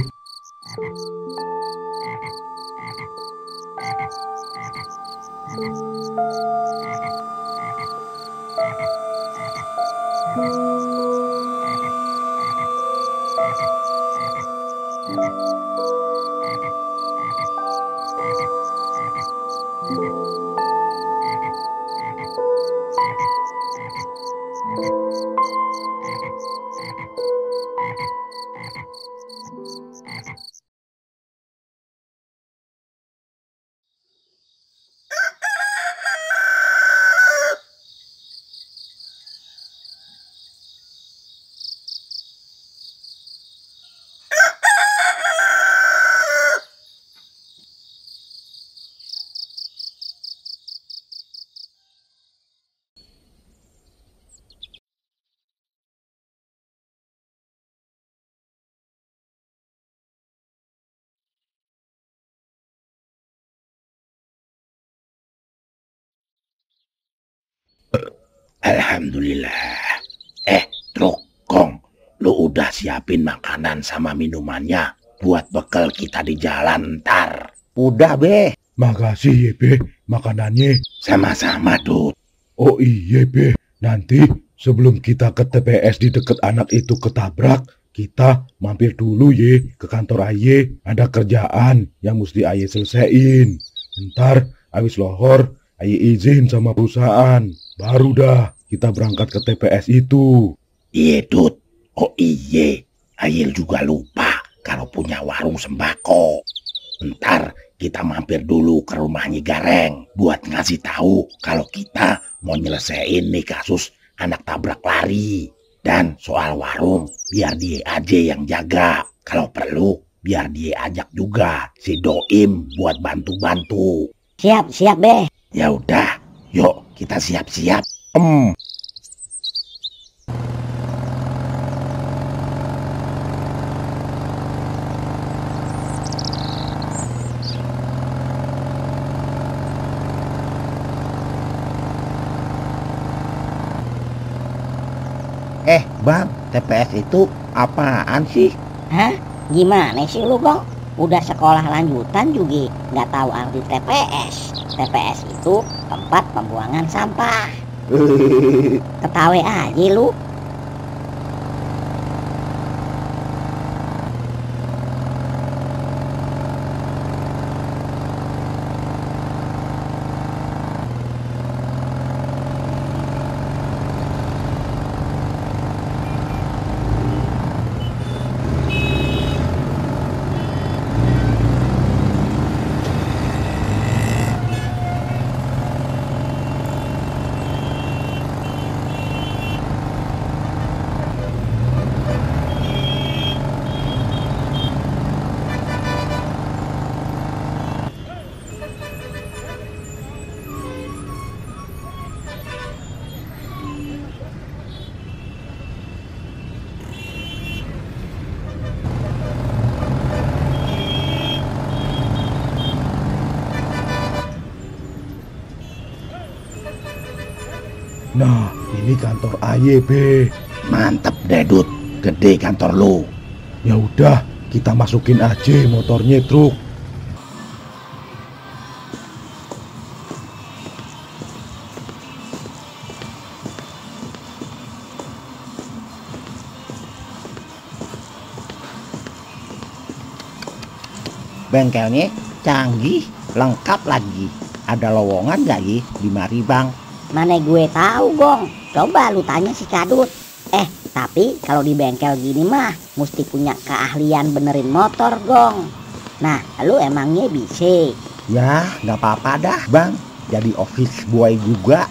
Alhamdulillah. Truk, Gong, lu udah siapin makanan sama minumannya buat bekal kita di jalan ntar. Udah Be. Makasih ye Be, makanannya. Sama-sama Dut. Oh iya Be, nanti sebelum kita ke TPS di deket anak itu ketabrak, kita mampir dulu ye ke kantor aye. Ada kerjaan yang mesti aye selesaiin. Ntar habis lohor aye izin sama perusahaan. Baru dah kita berangkat ke TPS itu. Iya Dut. Oh iya, Ayel juga lupa kalau punya warung sembako. Ntar kita mampir dulu ke rumahnya Gareng buat ngasih tahu kalau kita mau nyelesain nih kasus anak tabrak lari. Dan soal warung biar dia aja yang jaga. Kalau perlu biar dia ajak juga si Doim buat bantu-bantu. Siap Beh. Ya udah, Yuk, kita siap-siap. Bang, TPS itu apaan sih? Hah? Gimana sih lu, Gong? Udah sekolah lanjutan juga nggak tahu arti TPS. TPS itu tempat pembuangan sampah. Ketawa aja lu. Nah, ini kantor Aye, Be. Mantep deh, Dut. Gede kantor lu. Ya udah, kita masukin aja motornya, truk. Bengkelnya canggih, lengkap lagi. Ada lowongan gak Yi? Dimari Bang. Mana gue tahu, Gong. Coba lu tanya si Kadut. Tapi kalau di bengkel gini mah mesti punya keahlian benerin motor, Gong. Nah, lu emangnya bisa? Ya, gak apa-apa dah Bang. Jadi office boy juga.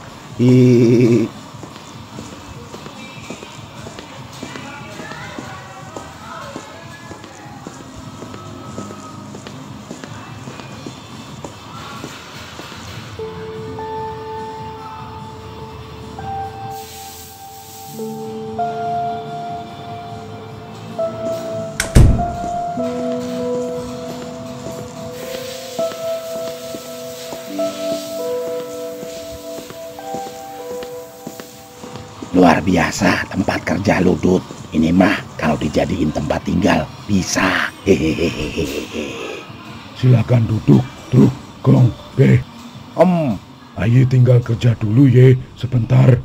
Luar biasa tempat kerja lu, Dut. Ini mah kalau dijadiin tempat tinggal bisa. Hehehehe. Silakan duduk, truk, Gong, Be. Aye tinggal kerja dulu ye, sebentar.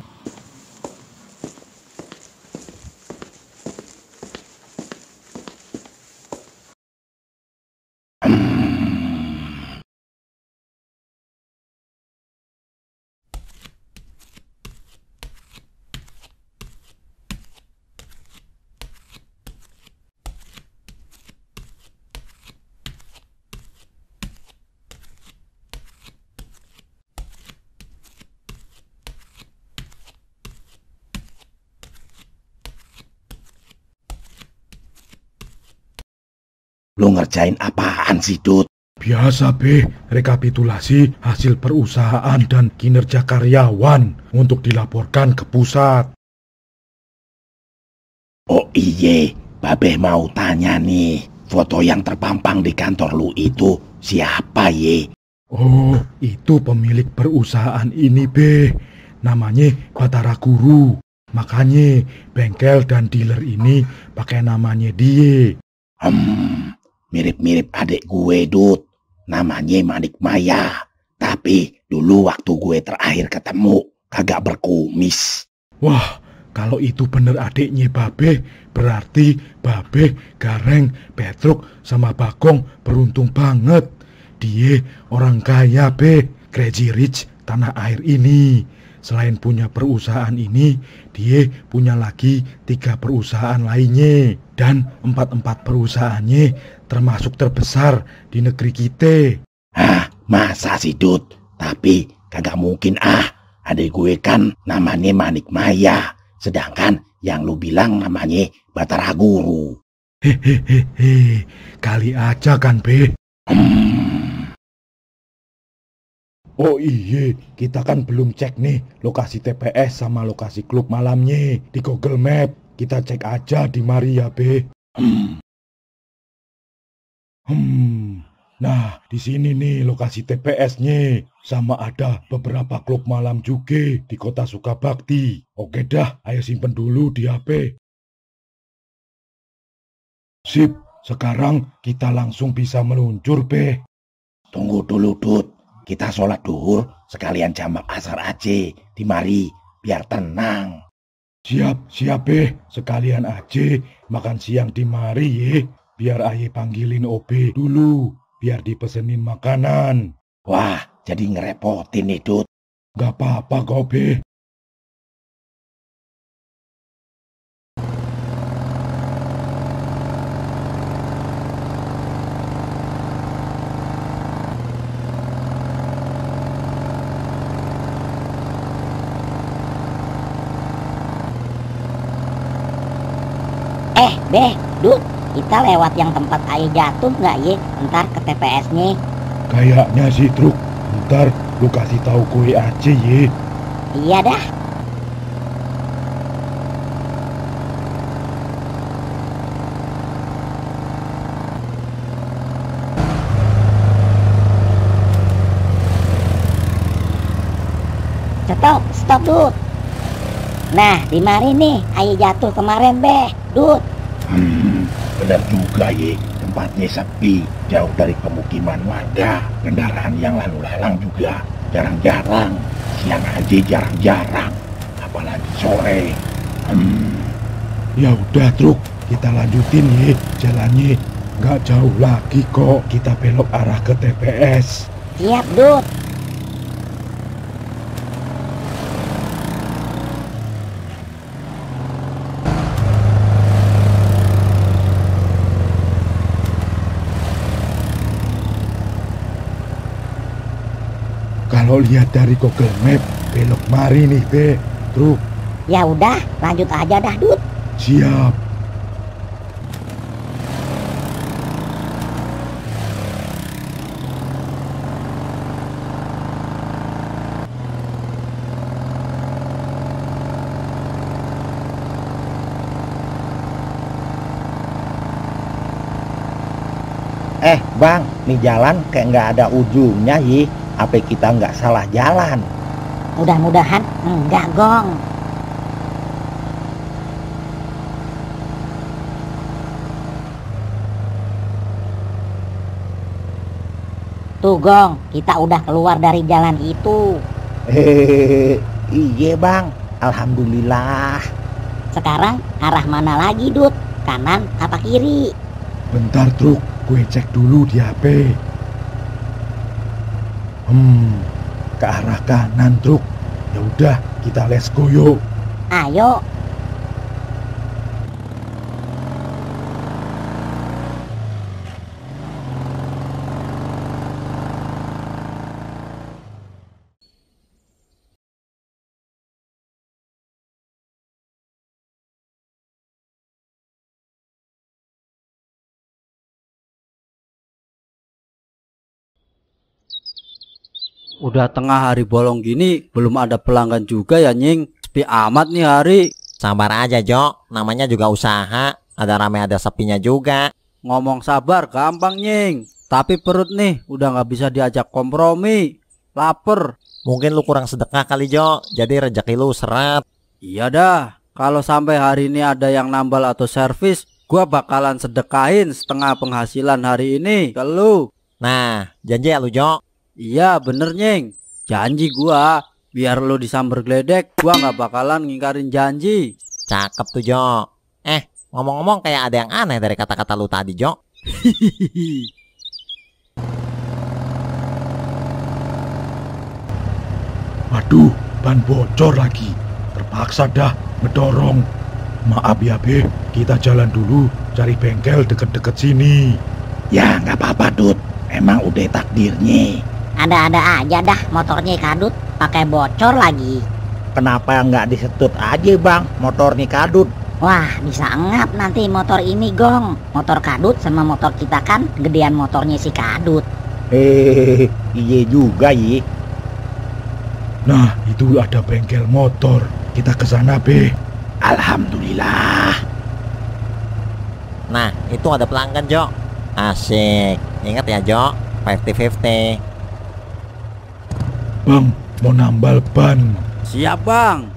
Lu ngerjain apaan sih, Dut? Biasa, Be, rekapitulasi hasil perusahaan dan kinerja karyawan untuk dilaporkan ke pusat. Oh iye, Babeh mau tanya nih, foto yang terpampang di kantor lu itu siapa ye? Oh, itu pemilik perusahaan ini, Be. Namanya Batara Guru. Makanya bengkel dan dealer ini pakai namanya dia. Mirip-mirip adik gue, Dut. Namanya Manik Maya. Tapi dulu waktu gue terakhir ketemu, kagak berkumis. Wah, kalau itu bener adiknya Babeh, berarti Babeh, Gareng, Petruk, sama Bagong beruntung banget. Dia orang kaya, Be. Crazy Rich tanah air ini. Selain punya perusahaan ini, dia punya lagi 3 perusahaan lainnya. Dan 4 perusahaannya termasuk terbesar di negeri kita. Masa sih, Dut? Tapi kagak mungkin adik gue kan namanya Manik Maya. Sedangkan yang lu bilang namanya Batara Guru. Hehehe, kali aja kan, Be. Oh iya, kita kan belum cek nih lokasi TPS sama lokasi klub malamnya di Google Map. Kita cek aja di mari ya, Be. Nah, di sini nih lokasi TPS-nya. Sama ada beberapa klub malam juga di kota Sukabakti. Oke dah, ayo simpen dulu di HP. Sip, sekarang kita langsung bisa meluncur, Be. Tunggu dulu, Dut. Kita sholat duhur sekalian jamak asar aja di mari biar tenang. Siap, Be. Sekalian aja makan siang di mari ye. Biar aye panggilin OB dulu. Biar dipesenin makanan. Wah, jadi ngerepotin nih, Dut. Gak apa-apa kok, Be. Beh, Dut, kita lewat yang tempat air jatuh nggak ye? Ntar ke TPS-nya. Kayaknya sih, Truk. Ntar lu kasih tahu gue aja ye. Iya dah. Stop, Dut. Nah, di mari nih air jatuh kemarin, Beh, Dut. Benar juga ye, tempatnya sepi, jauh dari pemukiman warga, kendaraan yang lalu lalang juga jarang-jarang, siang aja jarang-jarang, apalagi sore. Ya udah, Truk, kita lanjutin ye jalannya. Nggak jauh lagi kok, kita belok arah ke TPS. Siap, Dut. Kalau lihat dari Google Map, belok mari nih, Be. Truk. Ya udah, lanjut aja dah, Dut. Siap. Bang, nih jalan kayak nggak ada ujungnya ye. Apa kita nggak salah jalan? Mudah-mudahan enggak, Gong. Tuh, Gong, kita udah keluar dari jalan itu. Iya, Bang. Alhamdulillah. Sekarang arah mana lagi, Dut? Kanan apa kiri? Bentar, Truk. Gue cek dulu di HP. Ke arah kanan, Truk. Ya udah, kita let's go yuk. Ayo. Udah tengah hari bolong gini, belum ada pelanggan juga ya, Nying. Sepi amat nih hari. Sabar aja, Jok. Namanya juga usaha. Ada rame ada sepinya juga. Ngomong sabar gampang, Nying. Tapi perut nih udah nggak bisa diajak kompromi. Laper. Mungkin lu kurang sedekah kali, Jok. Jadi rezeki lu seret. Iya dah. Kalau sampai hari ini ada yang nambal atau servis, gua bakalan sedekahin setengah penghasilan hari ini ke lu. Nah, janji ya lu, Jok. Iya bener, Nying. Janji gua. Biar lu disamber geledek, gua nggak bakalan ngingkarin janji. Cakep tuh, Jok. Ngomong-ngomong kayak ada yang aneh dari kata-kata lu tadi, Jok. Waduh, ban bocor lagi. Terpaksa dah ngedorong. Maaf ya, Be. Kita jalan dulu cari bengkel deket-deket sini. Ya nggak apa-apa, Dut. Emang udah takdirnya. Ada-ada aja dah motornya kadut, pakai bocor lagi. Kenapa nggak disetut aja, Bang, motornya kadut? Wah, bisa ngap nanti motor ini, Gong. Motor kadut sama motor kita kan gedean motornya si kadut. Iya juga, Yi. Nah, itu ada bengkel motor. Kita ke sana, Be. Alhamdulillah. Nah, itu ada pelanggan, Jo. Asik. Ingat ya, Jo, 50-50. Bang, mau nambal ban. Siap, Bang.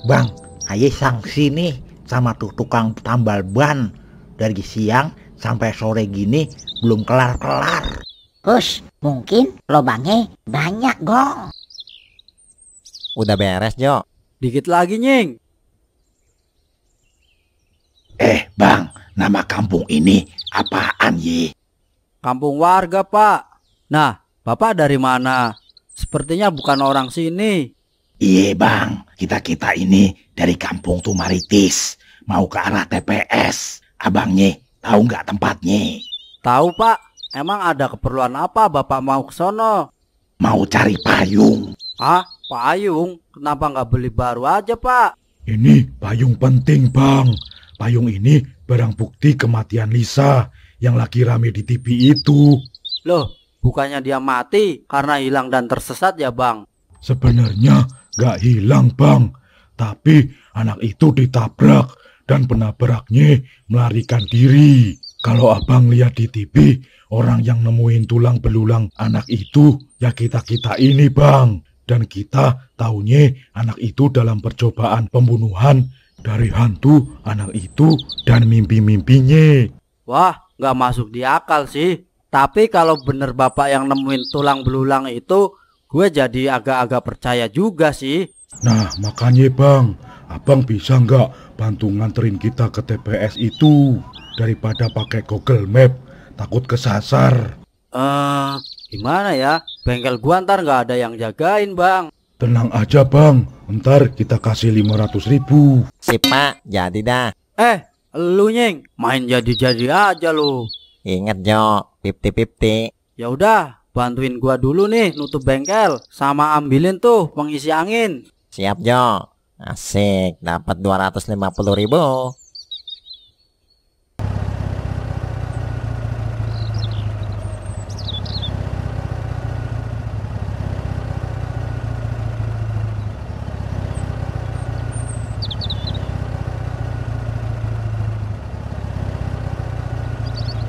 Bang, aye sanksi nih sama tuh tukang tambal ban. Dari siang sampai sore gini belum kelar-kelar. Hush, mungkin lobangnya banyak, Gong. Udah beres, Jo. Dikit lagi, Nying. Bang, nama kampung ini apaan, Ye? Kampung warga, Pak. Nah, Bapak dari mana? Sepertinya bukan orang sini. Iya, Bang. Kita ini dari kampung Tumaritis. Mau ke arah TPS. Abangnya tahu nggak tempatnya? Tahu, Pak. Emang ada keperluan apa Bapak mau ke sono? Mau cari payung. Ah, payung? Kenapa nggak beli baru aja, Pak? Ini payung penting, Bang. Payung ini barang bukti kematian Lisa yang lagi rame di TV itu. Loh, bukannya dia mati karena hilang dan tersesat ya, Bang? Sebenarnya gak hilang, Bang. Tapi anak itu ditabrak dan penabraknya melarikan diri. Kalau abang lihat di TV, orang yang nemuin tulang belulang anak itu ya kita-kita ini, Bang. Dan kita taunya anak itu dalam percobaan pembunuhan dari hantu anak itu dan mimpi-mimpinya. Wah, gak masuk di akal sih. Tapi kalau bener Bapak yang nemuin tulang belulang itu, gue jadi agak-agak percaya juga sih. Nah, makanya Bang, abang bisa nggak bantu nganterin kita ke TPS itu daripada pakai Google Map, takut kesasar. Gimana ya? Bengkel gua ntar nggak ada yang jagain, Bang. Tenang aja, Bang. Ntar kita kasih 500.000. Sip, Pak. Jadi dah. Lu Nying, main jadi-jadi aja lu. Ingat, Jo, 50-50. Ya udah, bantuin gua dulu nih nutup bengkel sama ambilin tuh pengisi angin. Siap, Jo. Asik, dapat 250.000.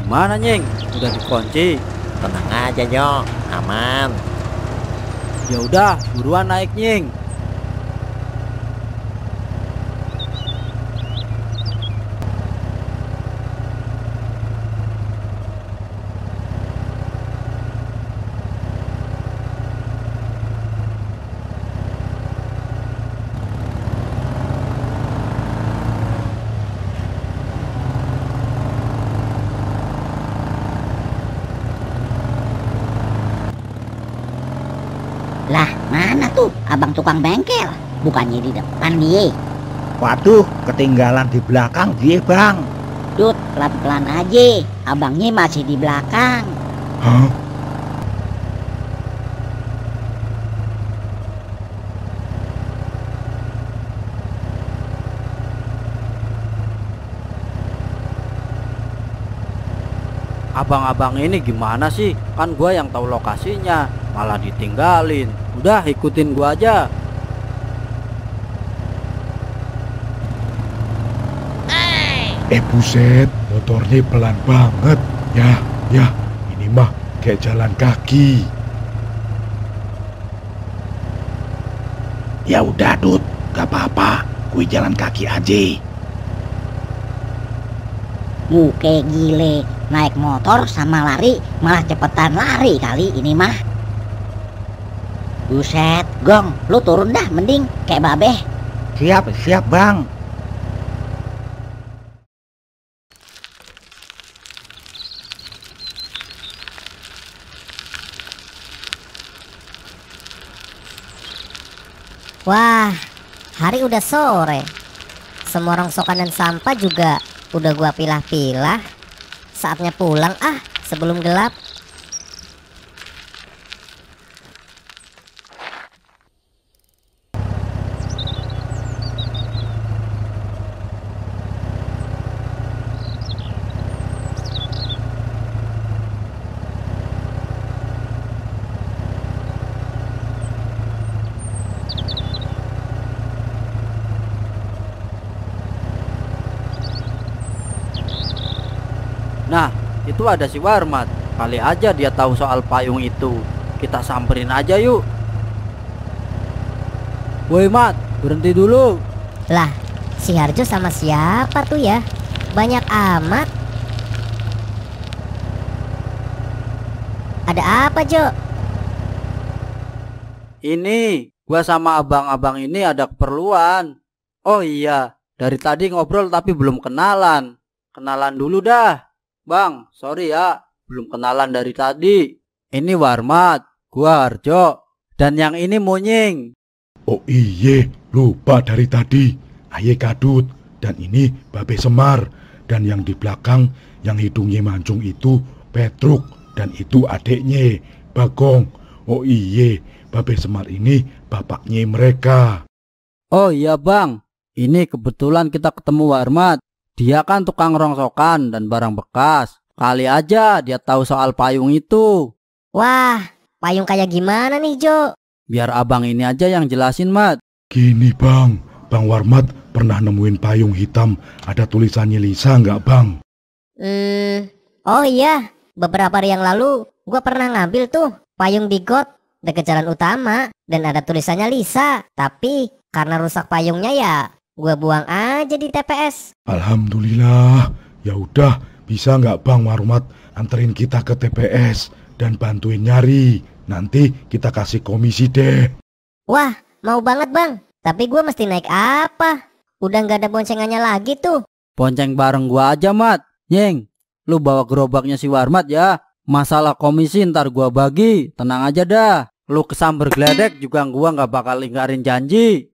Gimana Nying? Udah dikunci? Tenang aja, Jo. Aman. Ya udah, buruan naik Nying. Lah, mana tuh abang tukang bengkel? Bukannya di depan dia. Waduh, ketinggalan di belakang dia, Bang. Dut, pelan-pelan aja. Abangnya masih di belakang. Hah? Abang-abang ini gimana sih? Kan gua yang tahu lokasinya, malah ditinggalin. Udah ikutin gua aja. Buset, motornya pelan banget. Ya, ini mah kayak jalan kaki. Ya udah, Dut, gak apa-apa. Gue jalan kaki aja. Muke gile, naik motor sama lari malah cepetan lari kali ini mah. Buset, Gong, lu turun dah mending kayak babeh. Siap, Bang. Wah, hari udah sore. Semua rongsokan dan sampah juga udah gua pilah-pilah. Saatnya pulang sebelum gelap. Nah, itu ada si Warmat. Kali aja dia tahu soal payung itu. Kita samperin aja yuk. Woi Mat, berhenti dulu. Lah, si Harjo sama siapa tuh ya? Banyak amat. Ada apa, Jo? Ini, gua sama abang-abang ini ada keperluan. Oh iya, dari tadi ngobrol tapi belum kenalan. Kenalan dulu dah. Bang, sorry ya, belum kenalan dari tadi. Ini Warmat, gua Harjo, dan yang ini Munying. Oh iye, lupa dari tadi. Aye Kadut, dan ini Babe Semar. Dan yang di belakang, yang hidungnya mancung itu Petruk. Dan itu adiknya, Bagong. Oh iye, Babe Semar ini bapaknya mereka. Oh iya bang, ini kebetulan kita ketemu Warmat. Dia kan tukang rongsokan dan barang bekas. Kali aja dia tahu soal payung itu. Wah, payung kayak gimana nih, Jo? Biar abang ini aja yang jelasin, Mat. Gini bang, Bang Warmat pernah nemuin payung hitam ada tulisannya Lisa nggak bang? Oh iya, beberapa hari yang lalu gua pernah ngambil tuh payung di got dekat jalan utama dan ada tulisannya Lisa. Tapi karena rusak payungnya ya gua buang aja di TPS. Alhamdulillah, ya udah bisa nggak Bang Warmat anterin kita ke TPS dan bantuin nyari. Nanti kita kasih komisi deh. Wah, mau banget bang. Tapi gua mesti naik apa? Udah nggak ada boncengannya lagi tuh. Bonceng bareng gua aja, Mat. Nyeng, lu bawa gerobaknya si Warmat ya. Masalah komisi ntar gua bagi. Tenang aja dah. Lu kesamber geledek juga gua nggak bakal ingkarin janji.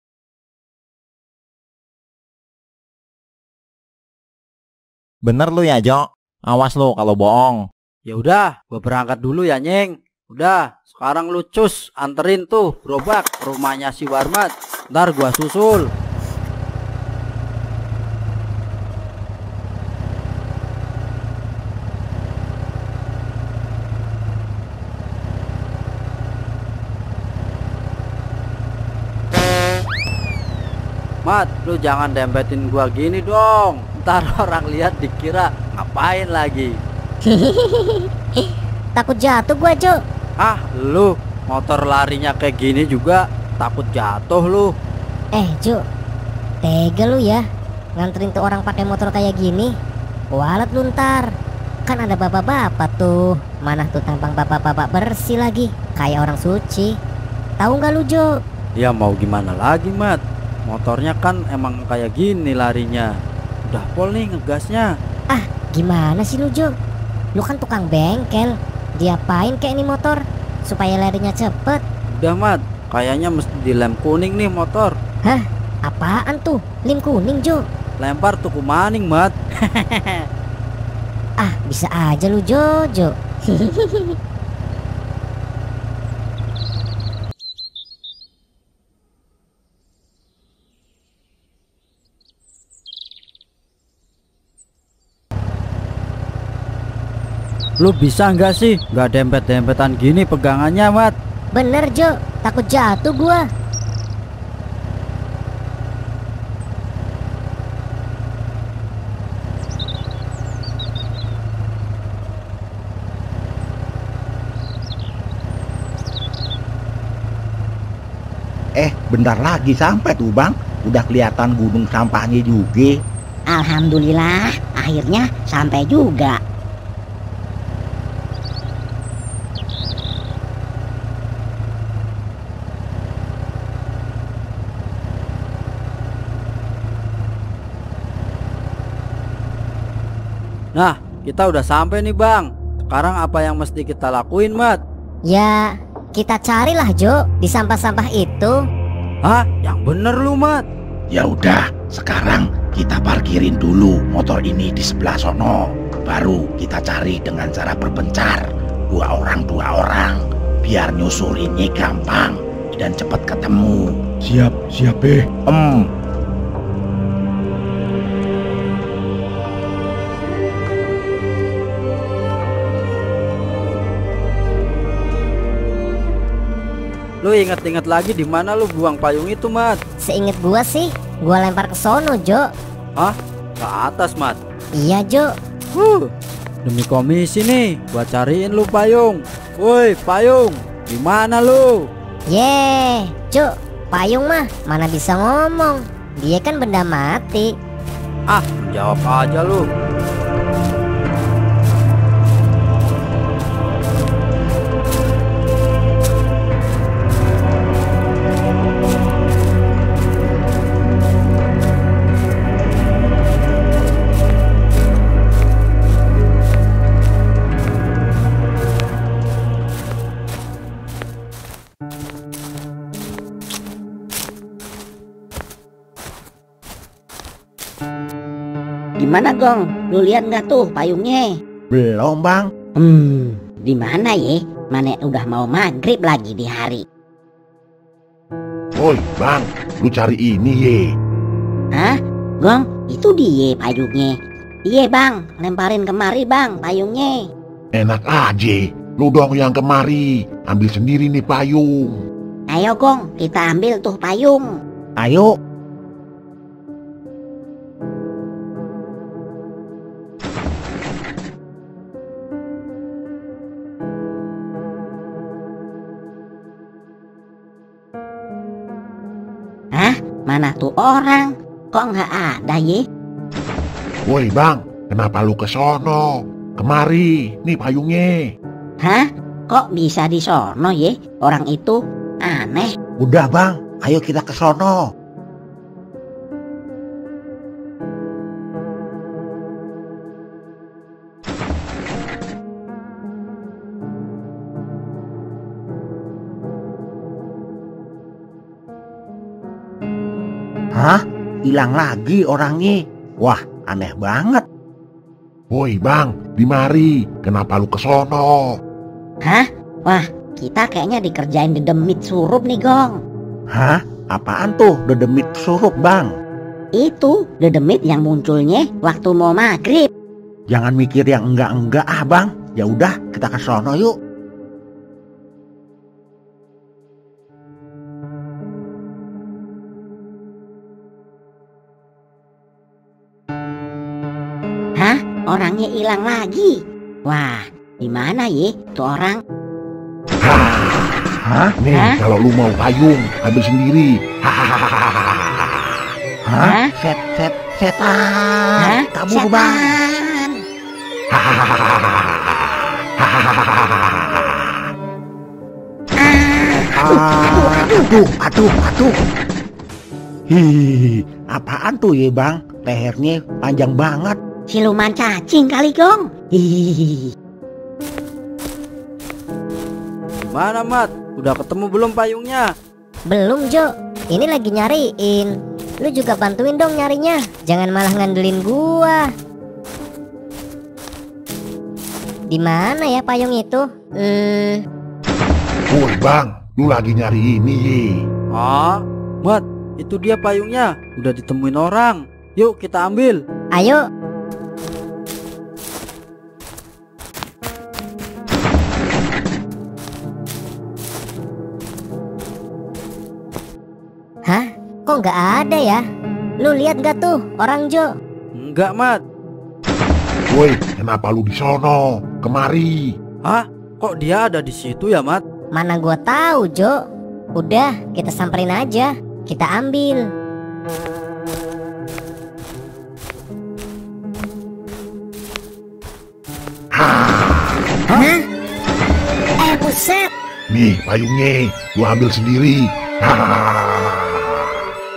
Bener lu ya, Jo. Awas lu kalau bohong. Ya udah, gua berangkat dulu ya, Nyeng. Udah, sekarang lu cus anterin tuh gerobak rumahnya si Warmat. Ntar gua susul. Mat, lu jangan dempetin gua gini dong. Ntar orang lihat dikira ngapain lagi. Takut jatuh gua, Jo. Ah, lu motor larinya kayak gini juga takut jatuh lu. Jo, tega lu ya nganterin tuh orang pakai motor kayak gini. Walat lu ntar. Kan ada bapak-bapak tuh. Mana tuh tampang bapak-bapak bersih lagi, kayak orang suci. Tahu nggak lu, Jo? Ya mau gimana lagi, Mat. Motornya kan emang kayak gini larinya. Udah pol nih ngegasnya. Ah, gimana sih lu, Jo? Lu kan tukang bengkel. Diapain kayak ini motor supaya larinya cepet? Udah, Mat, kayaknya mesti dilem kuning nih motor. Hah? Apaan tuh? Lem kuning, Jo? Lempar tuku maning, Mat. Ah, bisa aja lu, Jo. Lu bisa nggak sih nggak dempet-dempetan gini pegangannya, Mat? Bener, Jo, takut jatuh gua. Bentar lagi sampai tuh bang. Udah kelihatan gunung sampahnya juga. Alhamdulillah, akhirnya sampai juga. Nah, kita udah sampai nih, Bang. Sekarang apa yang mesti kita lakuin, Mat? Ya, kita carilah, Jo, di sampah-sampah itu. Hah? Yang bener lu, Mat. Ya udah, sekarang kita parkirin dulu motor ini di sebelah sono. Baru kita cari dengan cara berpencar. Dua orang, biar nyusurinnya gampang dan cepat ketemu. Siap be. Lu inget-inget lagi di mana lu buang payung itu, Mat? Seinget gua sih, gua lempar ke sono, Jo. Hah? Ke atas, Mat? Iya, Jo. Demi komisi nih, gua cariin lu payung. Woi, payung, gimana lu? Yeh, Cuk, payung mah mana bisa ngomong. Dia kan benda mati. Ah, jawab aja lu. Gimana Gong? Lu lihat nggak tuh payungnya? Belum bang. Di mana ye? Mana udah mau maghrib lagi di hari. Woi bang, lu cari ini ye. Hah? Gong, itu dia payungnya. Iya bang, lemparin kemari bang payungnya. Enak aja, lu dong yang kemari. Ambil sendiri nih payung. Ayo Gong, kita ambil tuh payung. Ayo. Mana tuh orang? Kok nggak ada ye? Woi bang, kenapa lu ke sono? Kemari, nih payungnya. Hah? Kok bisa di sono ye? Orang itu aneh. Udah bang, ayo kita ke sono. Hah? Hilang lagi orangnya. Wah, aneh banget. Woi bang, dimari. Kenapa lu ke sono? Hah? Wah, kita kayaknya dikerjain dedemit surup nih Gong. Hah? Apaan tuh dedemit surup bang? Itu dedemit yang munculnya waktu mau maghrib. Jangan mikir yang enggak-enggak ah bang. Ya udah, kita ke sono yuk. Orangnya hilang lagi. Wah, di mana ye tuh orang? Hah? Nih, kalau lu mau payung, ambil sendiri. Hah? Setan. Kabur bang. Aduh. Hihihi, apaan tuh ya bang? Lehernya panjang banget. Siluman cacing kali Gong. Hihihi. Gimana Mat? Udah ketemu belum payungnya? Belum Jo, ini lagi nyariin. Lu juga bantuin dong nyarinya. Jangan malah ngandelin gua. Di mana ya payung itu? Woi bang, lu lagi nyari ini ye. Ah, Mat, itu dia payungnya. Udah ditemuin orang. Yuk kita ambil. Ayo. Hah? Kok nggak ada ya? Lu lihat nggak tuh orang Jo? Enggak Mat. Woi, kenapa lu di sono? Kemari. Hah? Kok dia ada di situ ya Mat? Mana gua tahu Jo. Udah, kita samperin aja. Kita ambil. Hah? Buset. Nih payungnya, lu ambil sendiri.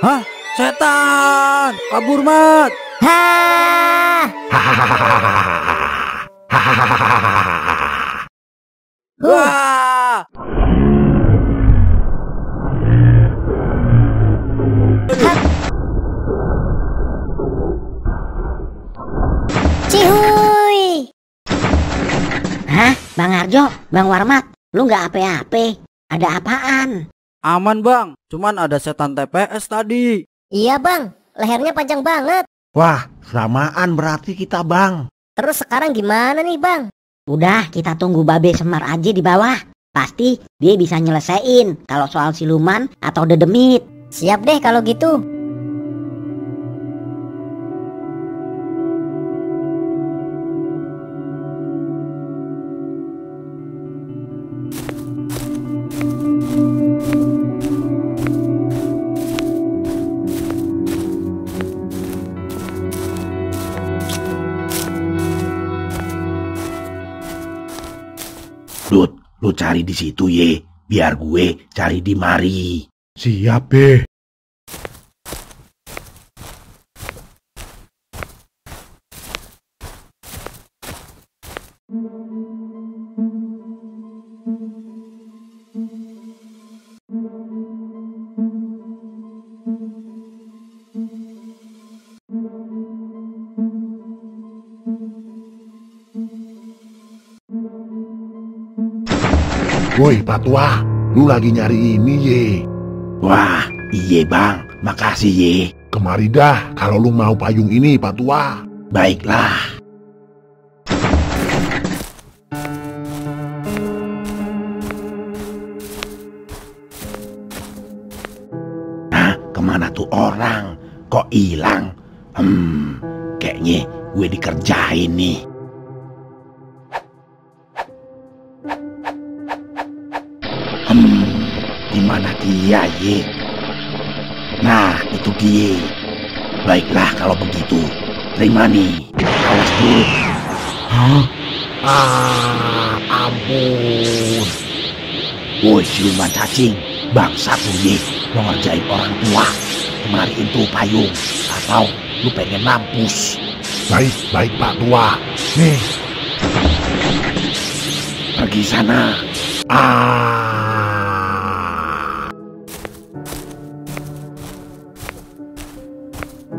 Hah? Setan! Kabur Mat! Hah! Wah! Cihuy! Hah? Bang Arjo, Bang Warmat, lu nggak ape-ape? Ada apaan? Aman bang, cuman ada setan TPS tadi. Iya bang, lehernya panjang banget. Wah, samaan berarti kita bang. Terus sekarang gimana nih bang? Udah, kita tunggu Babe Semar aja di bawah. Pasti dia bisa nyelesain kalau soal siluman atau dedemit. Siap deh kalau gitu. Dut, lu cari di situ ye, biar gue cari di mari. Siap, Beh. Woi Pak Tua, lu lagi nyari ini ye. Wah, iye bang, makasih ye. Kemari dah kalau lu mau payung ini Pak Tua. Baiklah. Nah, kemana tuh orang? Kok hilang? Kayaknya gue dikerjain nih. Dimana dia ye? Nah, itu dia. Baiklah kalau begitu. Terima nih. Awas dulu. Hah? Ampun. Woi siluman cacing, bangsat lu ye. Mau ngerjain orang tua. Kemariin tuh payung. Atau lu pengen mampus? Baik Pak Tua. Nih. Pergi sana.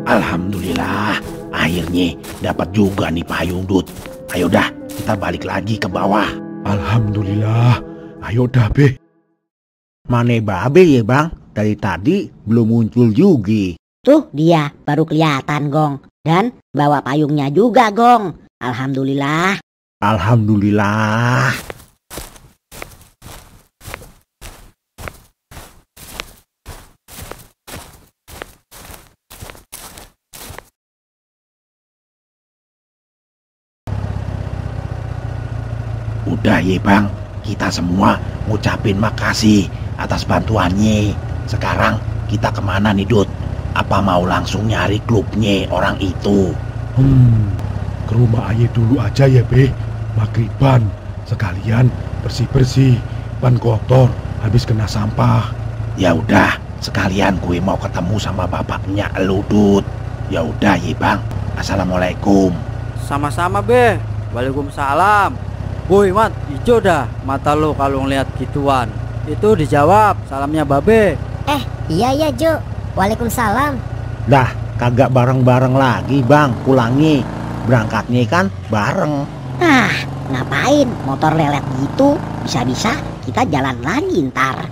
Alhamdulillah, akhirnya dapat juga nih payung, Dut. Ayo dah, kita balik lagi ke bawah. Alhamdulillah. Ayo dah, Beh. Mana babe ya bang? Dari tadi belum muncul juga. Tuh dia baru kelihatan Gong. Dan bawa payungnya juga Gong. Alhamdulillah. Alhamdulillah. Udah ye bang, kita semua ngucapin makasih atas bantuannya. Sekarang kita kemana nih Dut? Apa mau langsung nyari klubnya orang itu? Ke rumah Aye dulu aja ya, Beh. Magriban. Sekalian bersih-bersih. Ban kotor habis kena sampah. Ya udah, sekalian gue mau ketemu sama bapaknya elu, Dut. Ya udah ye bang. Assalamualaikum. Sama-sama, Beh. Waalaikumsalam. Woi Mat, hijau dah mata lo kalau ngeliat gituan. Itu dijawab salamnya Babe. Iya Jo. Waalaikumsalam. Dah kagak bareng-bareng lagi bang, pulangi. Berangkatnya kan bareng. Ngapain motor lelet gitu? Bisa-bisa kita jalan lagi ntar.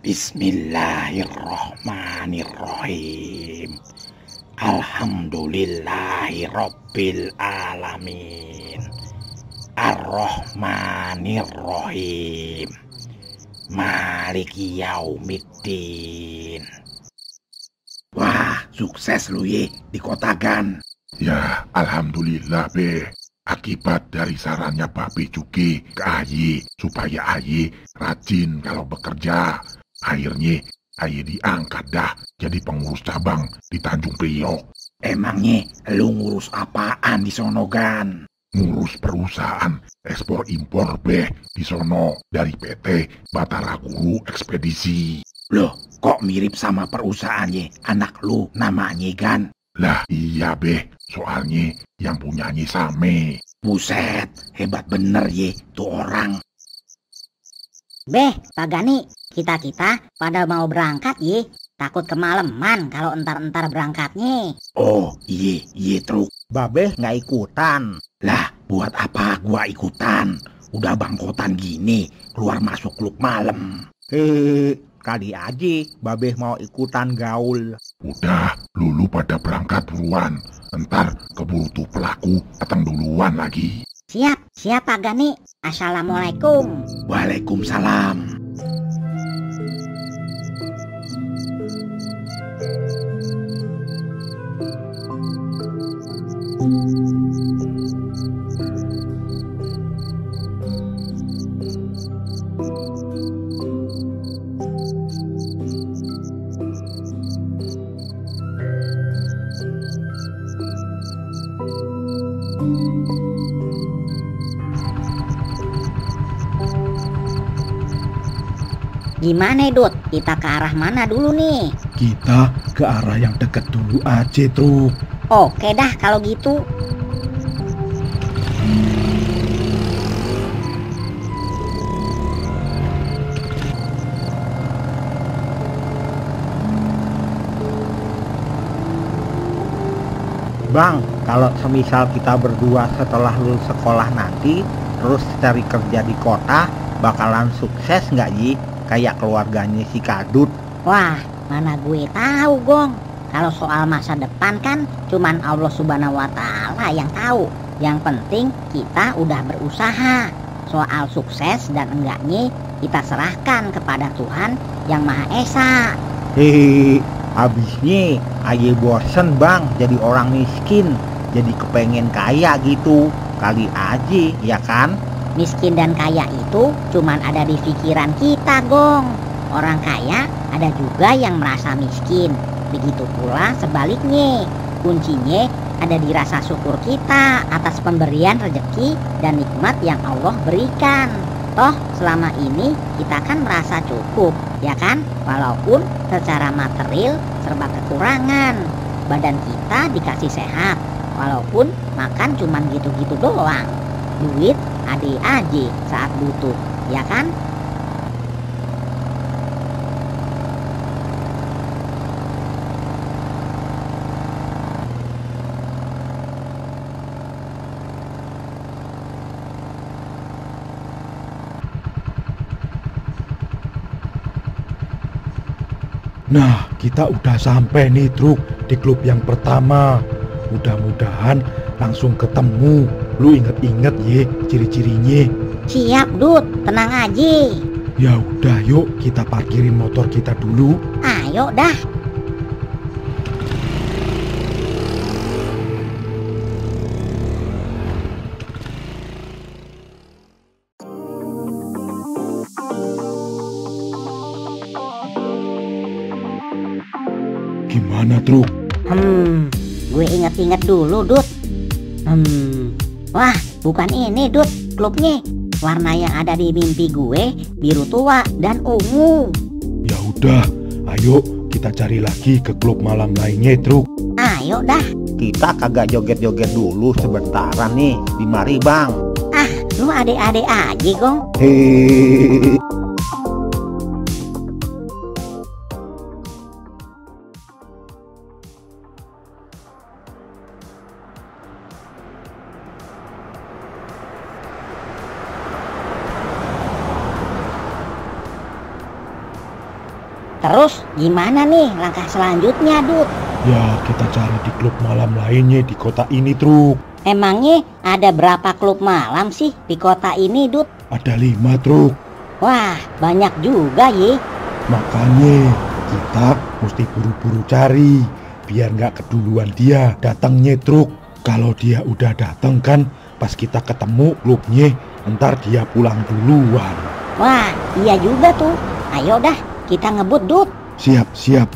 Bismillahirrahmanirrahim. Alhamdulillahirabbil alamin. Ar-Rahmanirrahim. Maliki yaumiddin. Wah, sukses lu ye di Kota Gan. Ya, alhamdulillah Beh. Akibat dari sarannya Babe Cuki ke Aye supaya Aye rajin kalau bekerja. Akhirnya Aye diangkat dah jadi pengurus cabang di Tanjung Priok. Emangnya lu ngurus apaan di sono Gan? Ngurus perusahaan ekspor impor Beh di sono dari PT Batara Guru Ekspedisi. Loh, kok mirip sama perusahaannya anak lu namanya Gan? Lah iya Beh, soalnya yang punyanya same. Buset, hebat bener ye tuh orang. Beh, Pak Gani, Kita pada mau berangkat ye. Takut kemalaman kalau entar berangkatnya. Oh iye Truk. Babeh nggak ikutan. Lah buat apa gua ikutan? Udah bangkotan gini keluar masuk klub malam. Kali aja Babeh mau ikutan gaul. Udah, lulu pada berangkat buruan. Entar keburu tuh pelaku datang duluan lagi. Siap Pak Gani. Assalamualaikum. Waalaikumsalam. Gimana Dut? Kita ke arah mana dulu nih? Kita ke arah yang dekat dulu aja, Truk. Oke dah kalau gitu. Bang, kalau semisal kita berdua setelah lulus sekolah nanti terus cari kerja di kota, bakalan sukses nggak Ji? Kayak keluarganya si Kadut. Wah, mana gue tahu Gong. Kalau soal masa depan kan cuman Allah Subhanahu wa Ta'ala yang tahu. Yang penting kita udah berusaha. Soal sukses dan enggaknya kita serahkan kepada Tuhan yang Maha Esa. Habisnya aye bosen bang jadi orang miskin, jadi kepengen kaya gitu. Kali aja ya kan? Miskin dan kaya itu cuman ada di pikiran kita Gong. Orang kaya ada juga yang merasa miskin. Begitu pula sebaliknya. Kuncinya ada di rasa syukur kita atas pemberian rezeki dan nikmat yang Allah berikan. Toh selama ini kita kan merasa cukup, ya kan? Walaupun secara material serba kekurangan. Badan kita dikasih sehat, walaupun makan cuman gitu-gitu doang. Duit ade aja saat butuh, ya kan? Nah, kita udah sampai nih, Truk, di klub yang pertama. Mudah-mudahan langsung ketemu. Lu inget-inget ye ciri-cirinya. Siap Dut, tenang aja. Ya udah, yuk kita parkirin motor kita dulu. Ayo dah. Gimana, Truk? Gue inget-inget dulu, Dut. Wah, bukan ini, Dut, klubnya. Warna yang ada di mimpi gue biru tua dan ungu. Ya udah, ayo kita cari lagi ke klub malam lainnya, Truk. Ayo dah. Kita kagak joget-joget dulu sebentaran nih di mari, Bang. Ah, lu ade-ade aja, Gong. Terus gimana nih langkah selanjutnya, Dut? Ya, kita cari di klub malam lainnya di kota ini, Truk. Emangnya ada berapa klub malam sih di kota ini, Dut? Ada 5, Truk. Wah, banyak juga ye. Makanya kita mesti buru-buru cari biar nggak keduluan dia datangnya, Truk. Kalau dia udah datang kan pas kita ketemu klubnya, ntar dia pulang duluan. Wah, iya juga tuh. Ayo dah, kita ngebut, Dut. Siap, siap.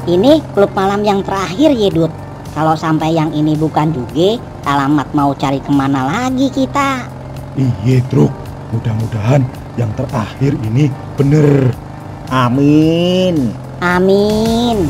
Ini klub malam yang terakhir ya Dut. Kalau sampai yang ini bukan juga, alamat mau cari kemana lagi kita? Iya Truk, mudah-mudahan yang terakhir ini bener. Amin. Amin.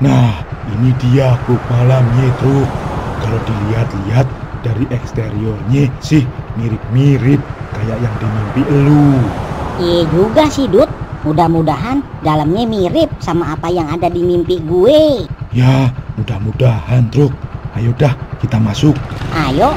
Nah, ini dia klub malamnya Truk. Kalau dilihat-lihat dari eksteriornya sih mirip-mirip kayak yang di mimpi elu. Iya juga sih Dut. Mudah-mudahan dalamnya mirip sama apa yang ada di mimpi gue. Ya, mudah-mudahan Truk. Ayo dah kita masuk. Ayo.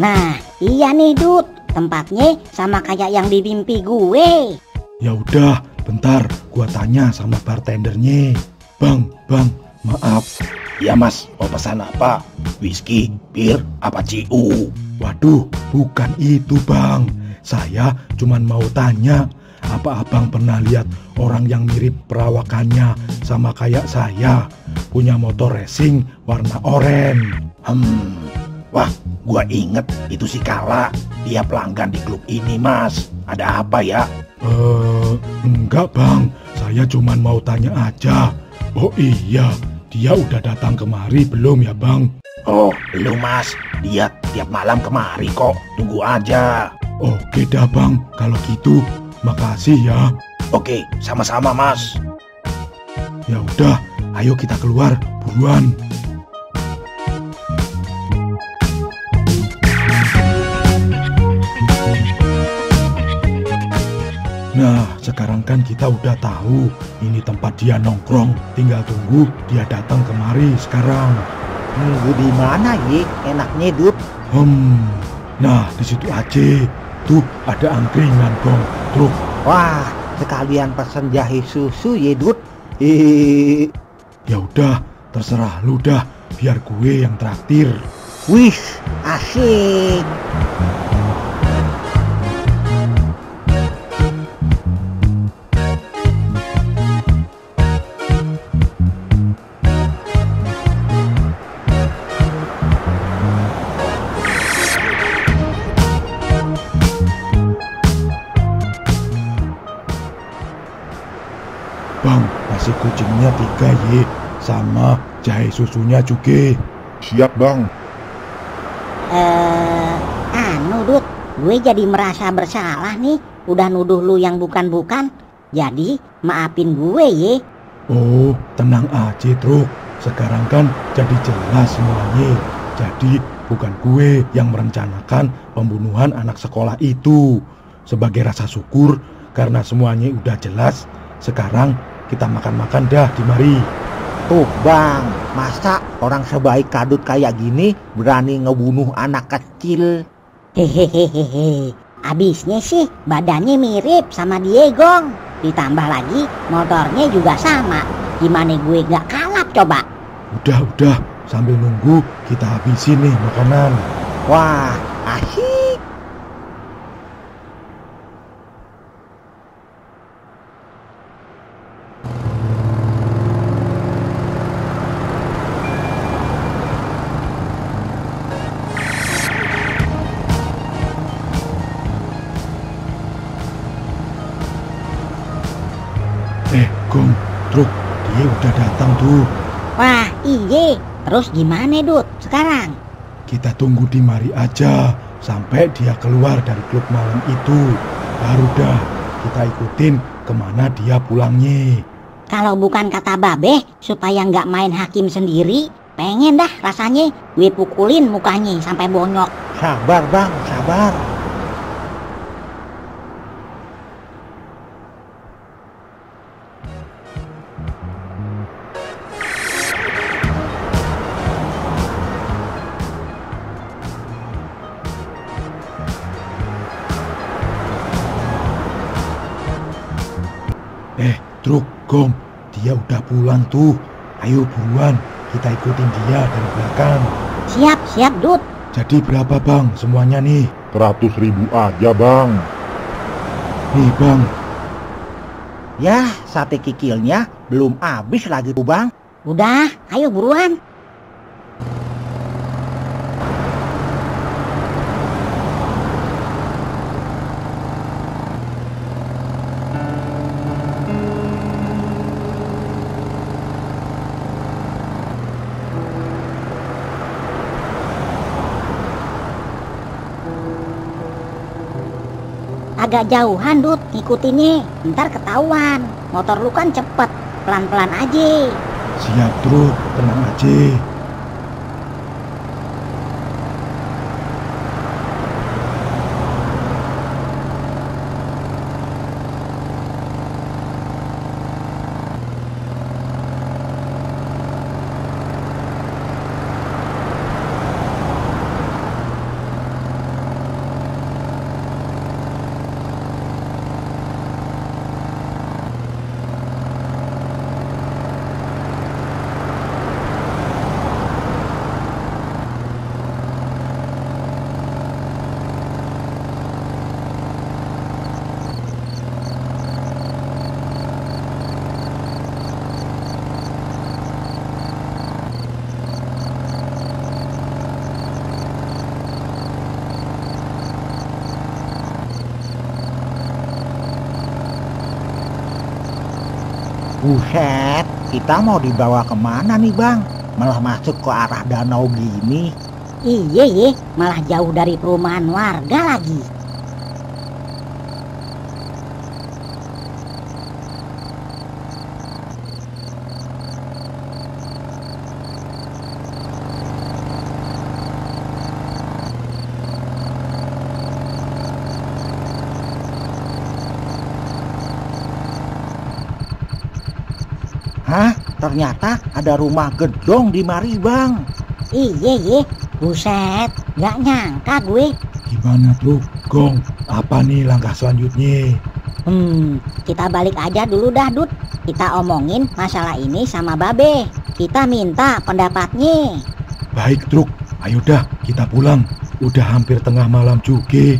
Nah, iya nih Dut, tempatnya sama kayak yang di mimpi gue. Ya udah, bentar gua tanya sama bartendernya. Bang, maaf. Ya mas, mau pesan apa? Whisky, bir, apa ciu? Waduh, bukan itu bang. Saya cuman mau tanya, apa abang pernah lihat orang yang mirip perawakannya sama kayak saya? Punya motor racing warna oranye. Wah, gua inget itu si Kala. Dia pelanggan di klub ini mas. Ada apa ya? Enggak bang, saya cuman mau tanya aja. Oh iya, dia udah datang kemari belum ya bang? Oh, belum mas. Dia tiap malam kemari kok. Tunggu aja. Oke dah bang, kalau gitu makasih ya. Oke, sama-sama mas. Ya udah, ayo kita keluar buruan. Nah, sekarang kan kita udah tahu ini tempat dia nongkrong. Tinggal tunggu dia datang kemari sekarang. Nunggu di mana ye? Enaknya Dut. Nah di situ aja. Tuh ada angkringan Gong, Truk. Wah, sekalian pesen jahe susu ye Dut. Ya udah, terserah lu dah. Biar gue yang traktir. Wih, asik. Bang, nasi kucingnya 3 ye. Sama jahe susunya juga. Siap bang. Dut, gue jadi merasa bersalah nih. Udah nuduh lu yang bukan-bukan. Jadi maafin gue ye. Oh, tenang aja Truk. Sekarang kan jadi jelas semuanya. Jadi bukan gue yang merencanakan pembunuhan anak sekolah itu. Sebagai rasa syukur karena semuanya udah jelas, sekarang kita makan-makan dah di mari. Tuh bang, masa orang sebaik Kadut kayak gini berani ngebunuh anak kecil? Hehehehe, abisnya sih badannya mirip sama Diegong. Ditambah lagi motornya juga sama. Gimana gue gak kalap coba? Udah, sambil nunggu kita habisin nih makanan. Wah, asyik. Gong, Truk, dia udah datang tuh. Wah, iye. Terus gimana Dut sekarang? Kita tunggu di mari aja sampai dia keluar dari klub malam itu. Baru dah kita ikutin kemana dia pulangnya. Kalau bukan kata Babeh supaya nggak main hakim sendiri, pengen dah rasanya gue pukulin mukanya sampai bonyok. Sabar bang, sabar. Gong, dia udah pulang tuh. Ayo buruan, kita ikutin dia dari belakang. Siap, Dut. Jadi berapa bang semuanya nih? 100.000 aja bang. Nih bang. Ya, sate kikilnya belum habis lagi tuh bang. Udah, ayo buruan. Agak jauhan, Dut, ngikutinnya. Ntar ketahuan. Motor lu kan cepet. Pelan-pelan aja. Siap Truk, tenang aja. Buset, kita mau dibawa kemana nih bang? Malah masuk ke arah danau gini. Iya, malah jauh dari perumahan warga lagi. Hah? Ternyata ada rumah gedong di mari bang. Iya, buset, gak nyangka gue. Gimana Truk, Gong? Apa nih langkah selanjutnya? Kita balik aja dulu dah, Dut. Kita omongin masalah ini sama Babe. Kita minta pendapatnya. Baik Truk, ayo dah kita pulang. Udah hampir tengah malam juga.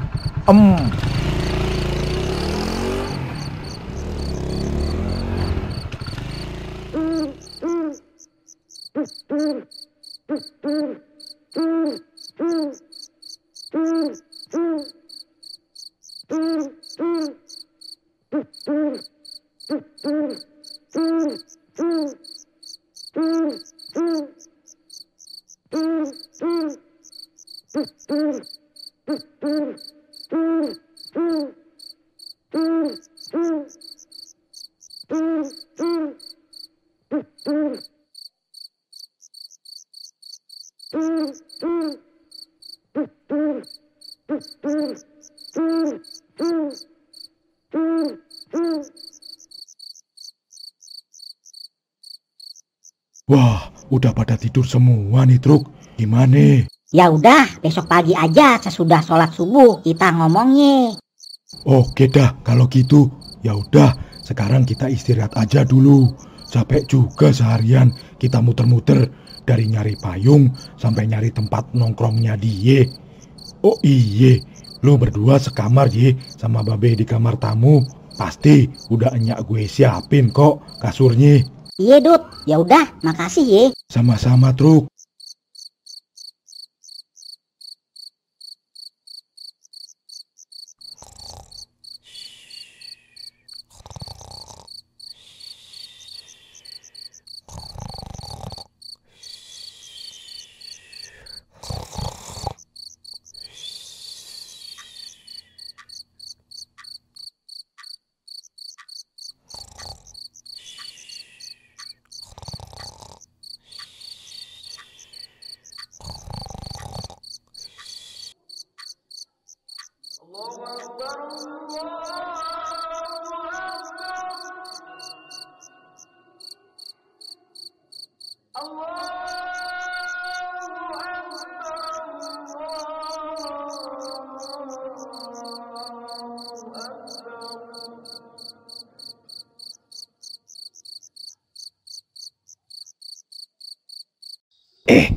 Wah, udah pada tidur semua nih Truk. Gimana? Ya udah, besok pagi aja sesudah sholat subuh kita ngomongnya. Oke dah, kalau gitu. Ya udah, sekarang kita istirahat aja dulu. Capek juga seharian kita muter-muter dari nyari payung sampai nyari tempat nongkrongnya dia. Oh iye, lu berdua sekamar ye sama Babe di kamar tamu. Pasti udah enyak gue siapin kok kasurnya. Iya Dut, ya udah, makasih ye. Sama-sama Truk.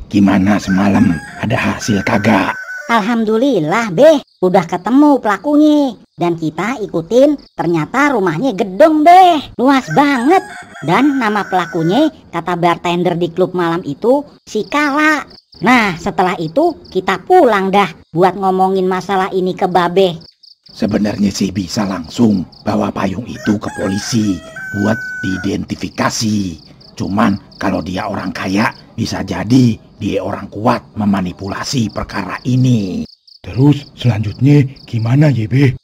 Gimana semalam? Ada hasil kagak? Alhamdulillah Beh, udah ketemu pelakunya. Dan kita ikutin, ternyata rumahnya gedung Beh, luas banget. Dan nama pelakunya, kata bartender di klub malam itu, si Kala. Nah setelah itu kita pulang dah buat ngomongin masalah ini ke Babe. Sebenarnya sih bisa langsung bawa payung itu ke polisi buat diidentifikasi. Cuman kalau dia orang kaya, bisa jadi dia orang kuat memanipulasi perkara ini. Terus selanjutnya gimana ya Be?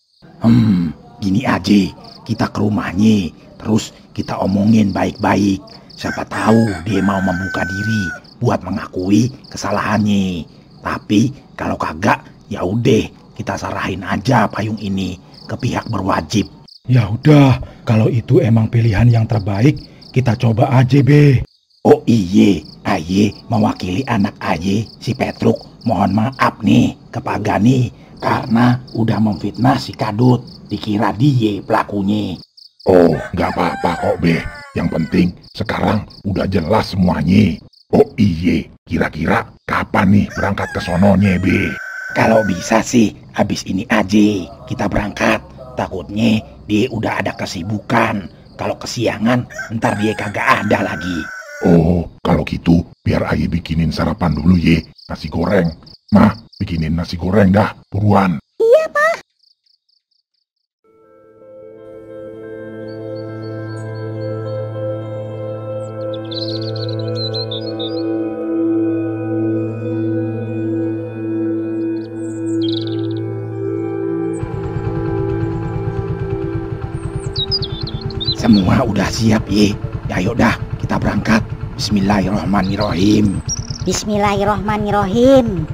Gini aja, kita ke rumahnya, terus kita omongin baik-baik. Siapa tahu dia mau membuka diri buat mengakui kesalahannya. Tapi kalau kagak, ya udah kita serahin aja payung ini ke pihak berwajib. Ya udah, kalau itu emang pilihan yang terbaik, kita coba aja Be. Oh iye, aye mewakili anak aye si Petruk mohon maaf nih ke Pak Gani karena udah memfitnah si Kadut, dikira dia pelakunya. Oh, nggak apa-apa kok Be. Yang penting sekarang udah jelas semuanya. Oh iye, kira-kira kapan nih berangkat ke sononya Be? Kalau bisa sih habis ini aja kita berangkat. Takutnya dia udah ada kesibukan. Kalau kesiangan ntar dia kagak ada lagi. Oh, kalau gitu biar Aye bikinin sarapan dulu ye, nasi goreng. Mah, bikinin nasi goreng dah, buruan. Iya, Pak. Semua udah siap ye. Ayo dah kita berangkat. Bismillahirrahmanirrahim. Bismillahirrahmanirrahim.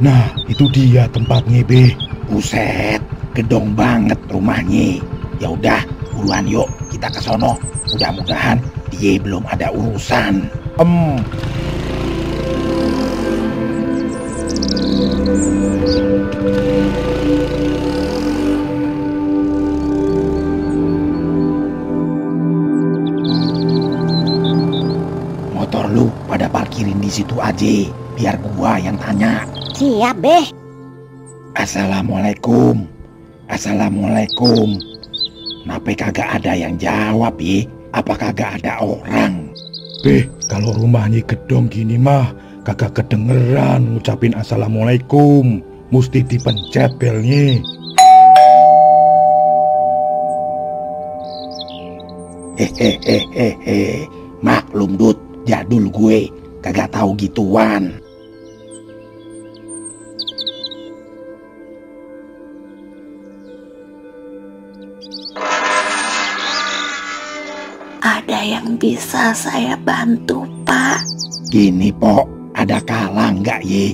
Nah, itu dia tempatnya Be. Buset, gedong banget rumahnya. Ya udah, buruan yuk kita ke sono. Mudah-mudahan dia belum ada urusan. Motor lu pada parkirin di situ aja, biar gua yang tanya. Siap, Beh. Assalamualaikum. Assalamualaikum. Kenapa kagak ada yang jawab ya? Apa kagak ada orang? Be, kalau rumahnya gedong gini mah kagak kedengeran ngucapin assalamualaikum. Mesti dipencet belnya. Hehehehe. Maklum Dut, jadul gue kagak tahu gituan. Ada yang bisa saya bantu, Pak? Gini, Pok, ada Kala nggak ye?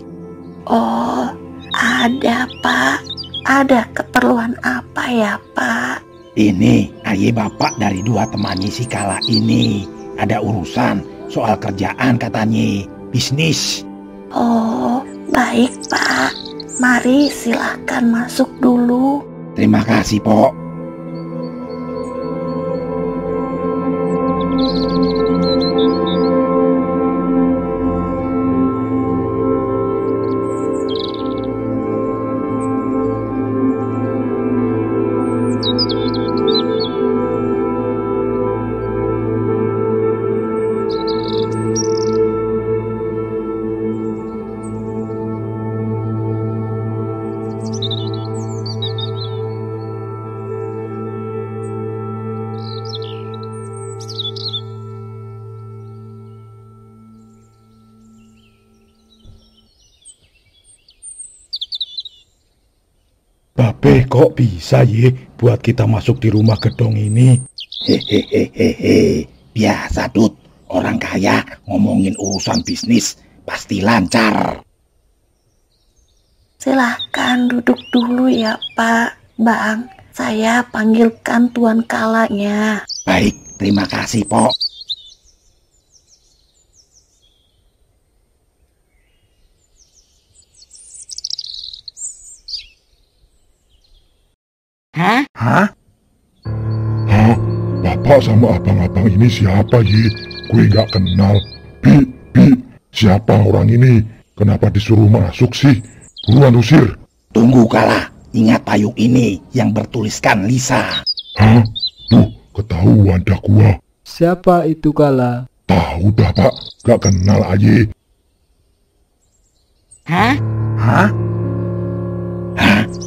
Oh, ada, Pak. Ada keperluan apa ya, Pak? Ini aye bapak dari dua temannya si Kala ini. Ada urusan soal kerjaan katanya, bisnis. Oh, baik, Pak. Mari silahkan masuk dulu. Terima kasih, Pok. Babe, kok bisa ye buat kita masuk di rumah gedong ini? Hehehehe. Biasa Dut, Orang kaya ngomongin urusan bisnis pasti lancar. Silahkan duduk dulu ya Pak. Bang, saya panggilkan Tuan Kalanya. Baik, terima kasih, Pok. Hah? Hah? Bapak sama abang-abang ini siapa, Yi? Gue nggak kenal. Bi, siapa orang ini? Kenapa disuruh masuk sih? Buruan usir. Tunggu Kala, ingat payung ini yang bertuliskan Lisa. Hah? Tuh, ketahuan dah gua. Siapa itu Kala? Tahu dah, Pak. Gak kenal aja. Hah? Hah?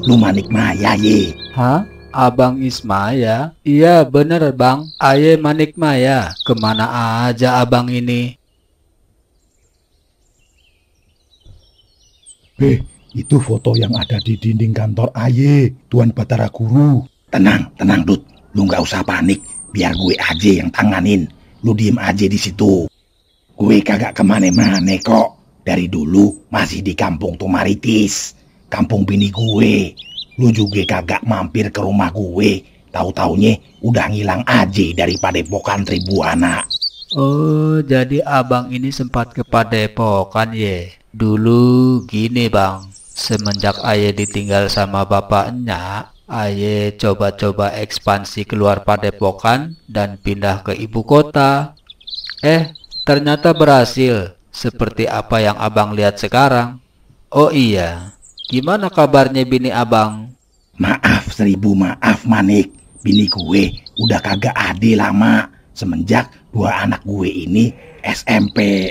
Lu Manik Maya, Ye? Hah? Abang Ismaya? Iya bener bang, Aye Manik Maya. Kemana aja abang ini? Itu foto yang ada di dinding kantor Aye, Tuan Batara Guru. Tenang, Dut. Lu nggak usah panik, biar gue aja yang tanganin. Lu diem aja di situ. Gue kagak kemana-mana kok. Dari dulu masih di kampung Tumaritis, kampung bini gue. Lu juga kagak mampir ke rumah gue. Tahu-taunya udah ngilang aja dari Padepokan Tribuana. Oh, jadi abang ini sempat ke Padepokan ye. Dulu gini bang, semenjak Aye ditinggal sama bapaknya, Aye coba-coba ekspansi keluar Padepokan dan pindah ke ibu kota. Ternyata berhasil, seperti apa yang abang lihat sekarang. Oh iya, gimana kabarnya bini abang? Maaf, 1000 maaf Manik. Bini gue udah kagak ada lama semenjak 2 anak gue ini SMP.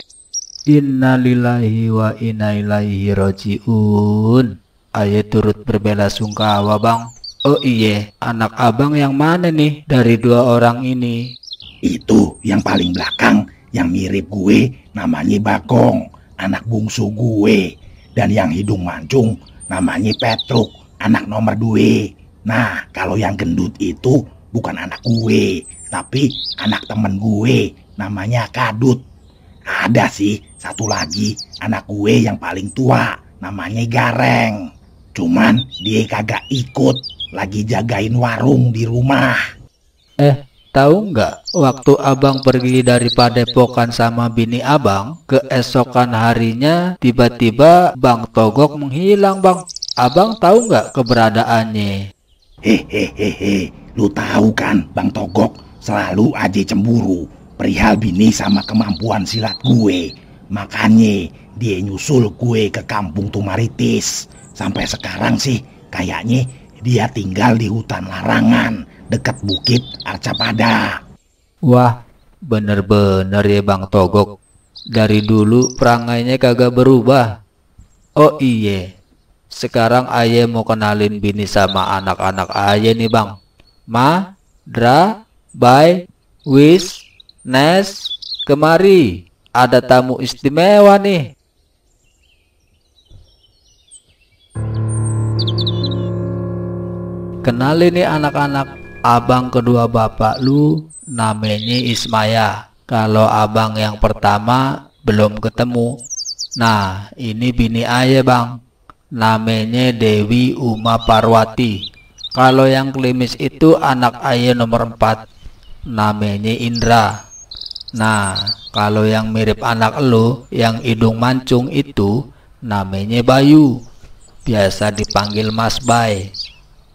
Innalillahi wa inna ilaihi roji'un. Aye turut berbelasungkawa bang. Oh iya, anak abang yang mana nih dari 2 orang ini? Itu yang paling belakang, yang mirip gue namanya Bagong, anak bungsu gue. Dan yang hidung mancung namanya Petruk, anak nomor 2. Nah, kalau yang gendut itu bukan anak gue, tapi anak temen gue, namanya Kadut. Ada sih satu lagi anak gue yang paling tua, namanya Gareng. Cuman dia kagak ikut, lagi jagain warung di rumah. Tahu nggak, waktu abang pergi dari Padepokan sama bini abang, keesokan harinya tiba-tiba Bang Togok menghilang bang. Abang tahu nggak keberadaannya? Hehehe, lu tahu kan Bang Togok selalu aja cemburu perihal bini sama kemampuan silat gue. Makanya dia nyusul gue ke kampung Tumaritis. Sampai sekarang sih kayaknya dia tinggal di hutan larangan dekat Bukit Arcapada. Wah, bener-bener ya Bang Togok. Dari dulu perangainya kagak berubah. Oh iye, sekarang Aye mau kenalin bini sama anak-anak Aye nih bang. Ma, Dra, Bay, Wis, Nes, kemari. Ada tamu istimewa nih. Kenalin nih anak-anak. Abang kedua bapak lu namanya Ismaya. Kalau abang yang pertama belum ketemu. Nah, ini bini Aye bang. Namanya Dewi Uma Parwati. Kalau yang klimis itu anak Aye nomor 4. Namanya Indra. Nah, kalau yang mirip anak lu, yang hidung mancung itu namanya Bayu. Biasa dipanggil Mas Bay.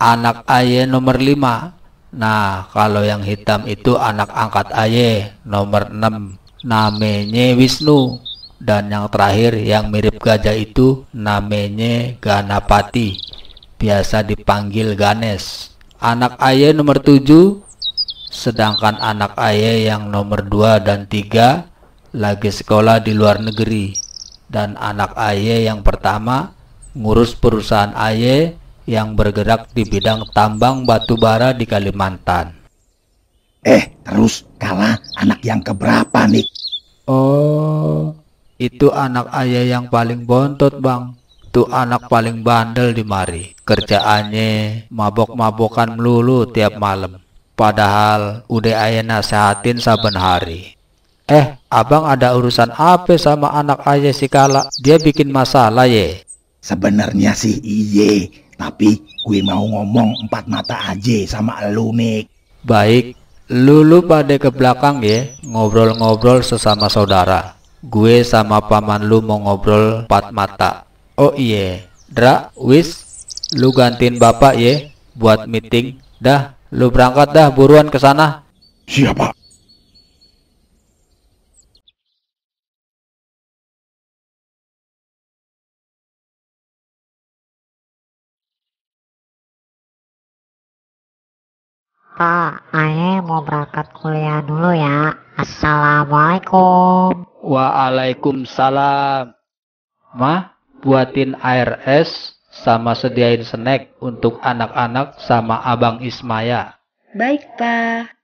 Anak Aye nomor 5. Nah, kalau yang hitam itu anak angkat Aye nomor 6. Namanya Wisnu. Dan yang terakhir yang mirip gajah itu namanya Ganapati. Biasa dipanggil Ganes. Anak Aye nomor 7. Sedangkan anak Aye yang nomor 2 dan 3 lagi sekolah di luar negeri. Dan anak Aye yang pertama ngurus perusahaan Aye yang bergerak di bidang tambang batu bara di Kalimantan. Terus Kala anak yang keberapa nih? Oh, itu anak Aye yang paling bontot bang. Tuh anak paling bandel di mari. Kerjaannya mabok-mabokan melulu tiap malam. Padahal udah Aye nasehatin saben hari. Abang ada urusan apa sama anak ayah si Kala? Dia bikin masalah ye? Sebenarnya sih iye, tapi gue mau ngomong empat mata aja sama elu Nik. Baik, lu pada ke belakang ya, ngobrol-ngobrol sesama saudara. Gue sama paman lu mau ngobrol empat mata. Oh iya, Dra, Wis, lu gantiin bapak ya buat meeting. Dah, lu berangkat dah buruan ke sana. Siapa? Pak, Aye mau berangkat kuliah dulu ya. Assalamualaikum. Waalaikumsalam. Mah, buatin air es sama sediain snack untuk anak-anak sama Abang Ismaya. Baik, Pak.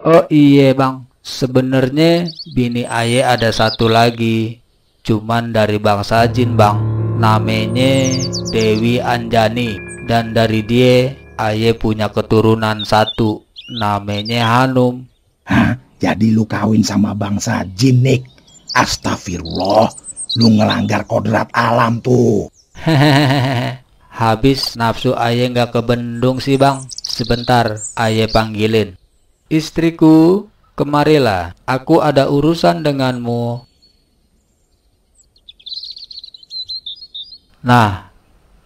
Oh iya bang, sebenarnya bini Aye ada satu lagi, cuman dari bangsa jin bang, namanya Dewi Anjani, dan dari dia Aye punya keturunan satu, namanya Hanum. Hah? Jadi lu kawin sama bangsa jin Nik? Astagfirullah, lu ngelanggar kodrat alam tuh. Hehehe. Habis nafsu Aye nggak kebendung sih bang, sebentar Aye panggilin. Istriku, kemarilah, aku ada urusan denganmu. Nah,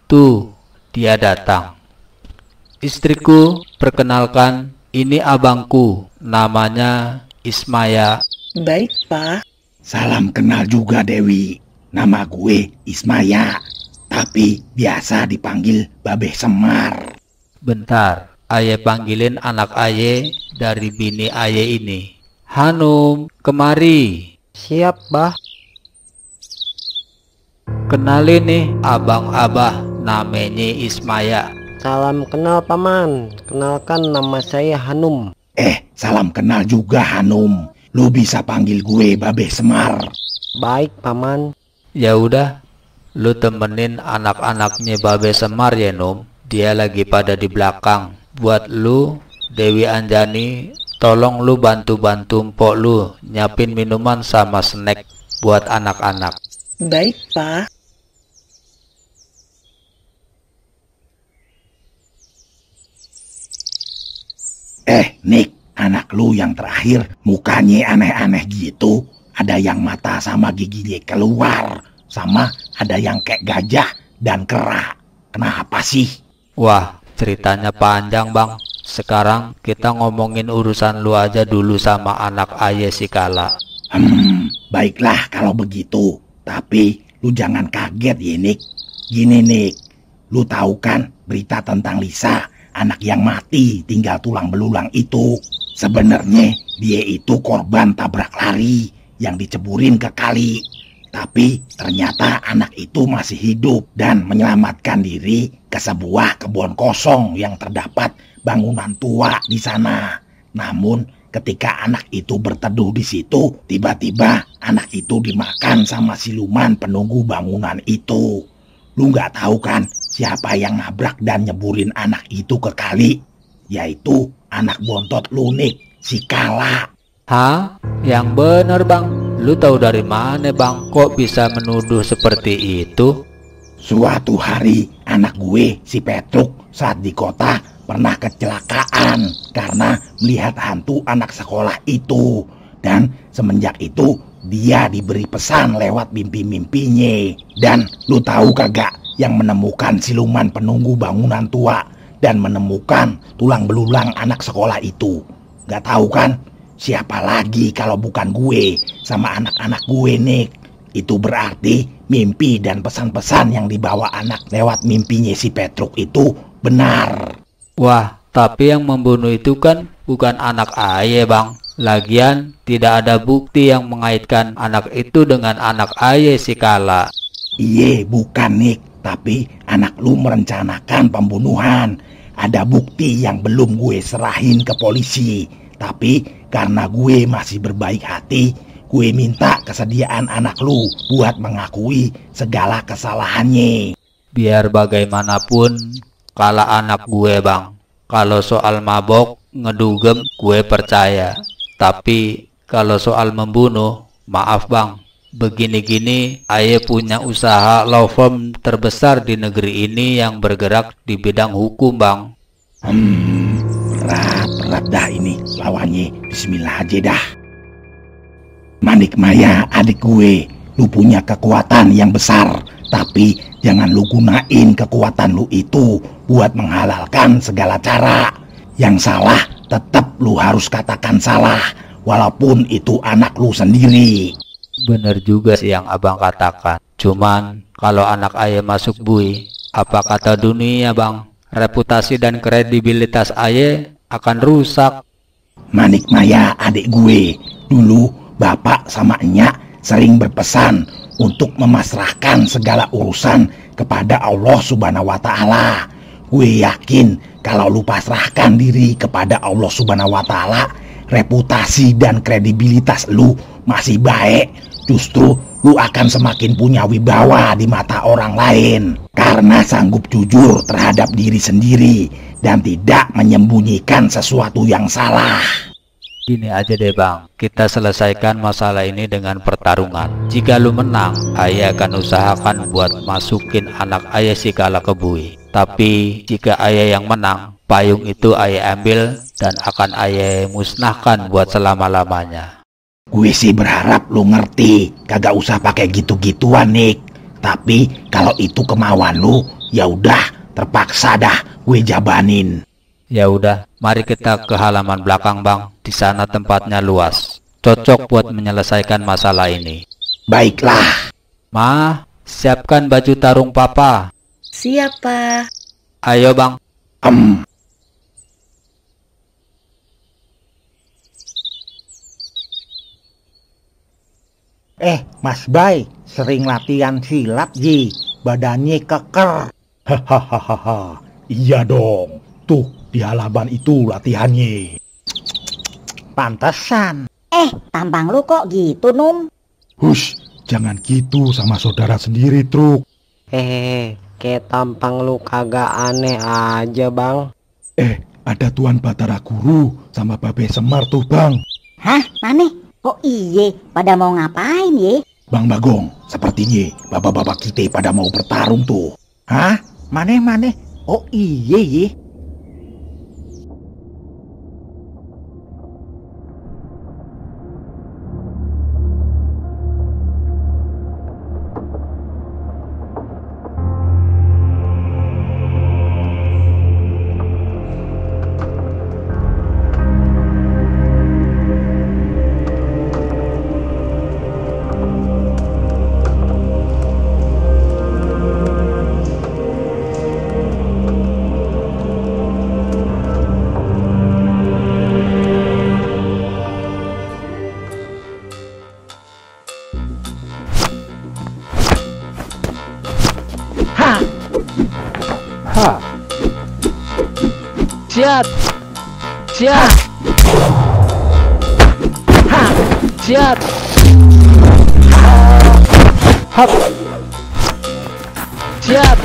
tuh dia datang. Istriku, perkenalkan, ini abangku, namanya Ismaya. Baik, Pak. Salam kenal juga Dewi. Nama gue Ismaya, tapi biasa dipanggil Babeh Semar. Bentar, Aye panggilin anak Aye dari bini Aye ini. Hanum, kemari. Siap, Bah. Kenalin nih abang Abah, namanya Ismaya. Salam kenal Paman. Kenalkan nama saya Hanum. Salam kenal juga Hanum. Lu bisa panggil gue Babeh Semar. Baik, Paman. Ya udah, lu temenin anak-anaknya Babeh Semar ya, Num. Dia lagi pada di belakang. Buat lu, Dewi Anjani, tolong lu bantu-bantu mpok lu nyiapin minuman sama snack buat anak-anak. Baik, Pak. Nik, anak lu yang terakhir mukanya aneh-aneh gitu. Ada yang mata sama giginya keluar, sama ada yang kayak gajah dan kera. Kenapa sih? Wah, ceritanya panjang bang. Sekarang kita ngomongin urusan lu aja dulu sama anak Aye si Kala. Baiklah kalau begitu. Tapi lu jangan kaget ya Nik. Gini Nik, lu tahu kan berita tentang Lisa, anak yang mati tinggal tulang belulang itu. Sebenarnya dia itu korban tabrak lari yang diceburin ke kali. Tapi ternyata anak itu masih hidup dan menyelamatkan diri ke sebuah kebun kosong yang terdapat bangunan tua di sana. Namun ketika anak itu berteduh di situ, tiba-tiba anak itu dimakan sama siluman penunggu bangunan itu. Lu nggak tahu kan siapa yang nabrak dan nyeburin anak itu ke kali? Yaitu anak bontot lu Nik, si Kala. Hah? Yang bener bang. Lu tahu dari mana bang? Kok bisa menuduh seperti itu? Suatu hari anak gue si Petruk saat di kota pernah kecelakaan karena melihat hantu anak sekolah itu. Dan semenjak itu dia diberi pesan lewat mimpi-mimpinya. Dan lu tahu kagak yang menemukan siluman penunggu bangunan tua dan menemukan tulang belulang anak sekolah itu? Gak tahu kan? Siapa lagi kalau bukan gue sama anak-anak gue Nik. Itu berarti mimpi dan pesan-pesan yang dibawa anak lewat mimpinya si Petruk itu benar. Wah, tapi yang membunuh itu kan bukan anak Aye bang. Lagian tidak ada bukti yang mengaitkan anak itu dengan anak Aye si Kala. Iye, bukan Nik. Tapi anak lu merencanakan pembunuhan. Ada bukti yang belum gue serahin ke polisi. Tapi karena gue masih berbaik hati, gue minta kesediaan anak lu buat mengakui segala kesalahannya. Biar bagaimanapun, kala anak gue bang. Kalau soal mabok, ngedugem, gue percaya. Tapi kalau soal membunuh, maaf bang. Begini-gini, Aye punya usaha law firm terbesar di negeri ini yang bergerak di bidang hukum bang. Berat dah ini lawannya. Bismillah aja dah. Manik Maya, adik gue, lu punya kekuatan yang besar. Tapi jangan lu gunain kekuatan lu itu buat menghalalkan segala cara. Yang salah tetap lu harus katakan salah, walaupun itu anak lu sendiri. Bener juga sih yang abang katakan. Cuman kalau anak Aye masuk bui, apa kata dunia bang? Reputasi dan kredibilitas Aye akan rusak. Manik Maya, adik gue, dulu bapak sama enyak sering berpesan untuk memasrahkan segala urusan kepada Allah Subhanahu wa Ta'ala. Gue yakin kalau lu pasrahkan diri kepada Allah Subhanahu wa Ta'ala, reputasi dan kredibilitas lu masih baik. Justru lu akan semakin punya wibawa di mata orang lain karena sanggup jujur terhadap diri sendiri dan tidak menyembunyikan sesuatu yang salah. Gini aja deh bang, kita selesaikan masalah ini dengan pertarungan. Jika lu menang, Aye akan usahakan buat masukin anak Aye si Kala ke bui. Tapi jika Aye yang menang, payung itu Aye ambil dan akan Aye musnahkan buat selama-lamanya. Gue sih berharap lu ngerti, kagak usah pakai gitu-gituan Nick. Tapi kalau itu kemauan lu, ya udah, terpaksa dah gue jabanin. Ya udah, mari kita ke halaman belakang bang. Di sana tempatnya luas, cocok buat menyelesaikan masalah ini. Baiklah. Ma, siapkan baju tarung papa. Siapa? Ayo bang. Mas Bay, sering latihan silat Ji, badannya keker. Hahaha, iya dong. Tuh, di halaman itu latihannya. Pantesan. Tampang lu kok gitu, Num? Hush, jangan gitu sama saudara sendiri, Truk. Kayak tampang lu kagak aneh aja, Bang. Ada Tuan Batara Guru sama Babe Semar tuh, Bang. Hah? Mana? Oh iye, pada mau ngapain ye? Bang Bagong, sepertinya bapak-bapak kita pada mau bertarung tuh. Hah? Mana? Oh iye ye. Siap. Siap. Hap. Siap. Siap.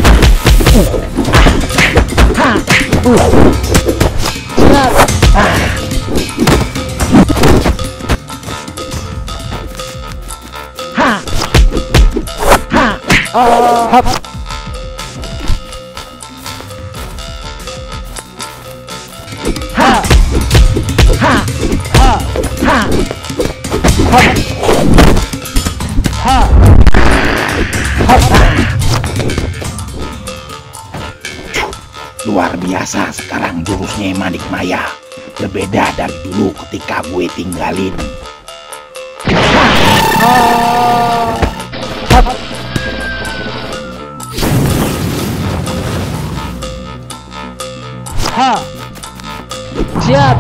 Hap. Luar biasa sekarang jurusnya Manik Maya. Berbeda dari dulu ketika gue tinggalin. Siap.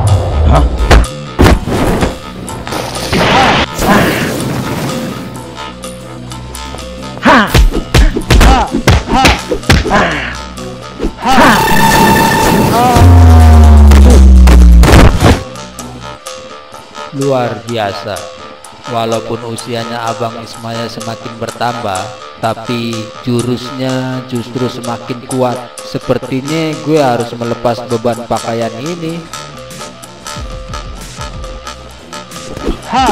Luar biasa. Walaupun usianya Abang Ismaya semakin bertambah, tapi jurusnya justru semakin kuat. Sepertinya gue harus melepas beban pakaian ini. Ha!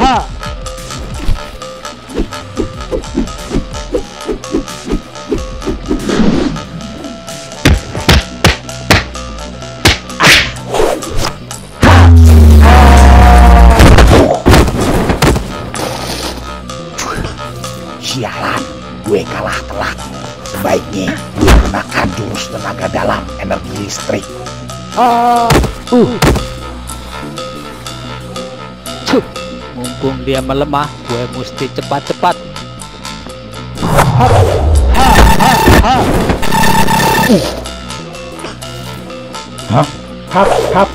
Ha! Sialan, gue kalah telak. Sebaiknya gue gunakan jurus tenaga dalam energi listrik. Mumpung dia melemah, gue mesti cepat-cepat. Hap, hap.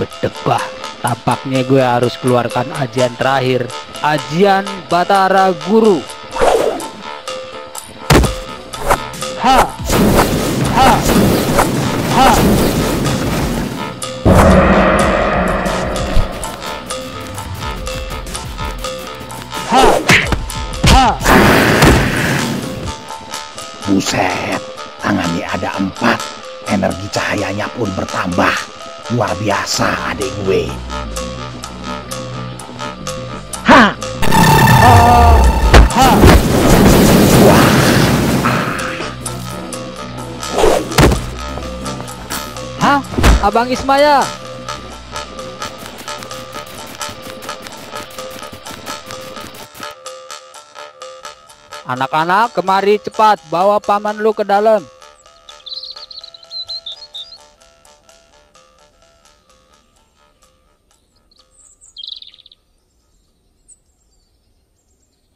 Bedebah, tampaknya gue harus keluarkan ajian terakhir, ajian Batara Guru. Ha! Ha! Ha! Ha! Ha! Buset, tangannya ada 4. Energi cahayanya pun bertambah. Luar biasa adik gue. Ha! Ha! Wah. Hah? Abang Ismaya? Anak-anak, kemari cepat, bawa paman lu ke dalam.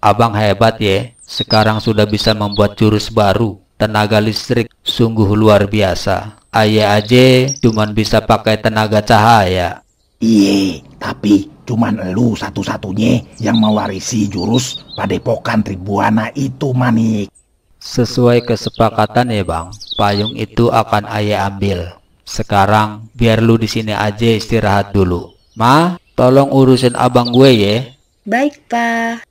Abang hebat ya, sekarang sudah bisa membuat jurus baru, tenaga listrik, sungguh luar biasa. Ayah aja cuman bisa pakai tenaga cahaya. Iye, tapi cuman elu satu-satunya yang mewarisi jurus Padepokan Tribuana itu, Manik. Sesuai kesepakatan ya bang, payung itu akan ayah ambil. Sekarang biar lu di sini aja istirahat dulu. Ma, tolong urusin abang gue ya. Baik, Pak.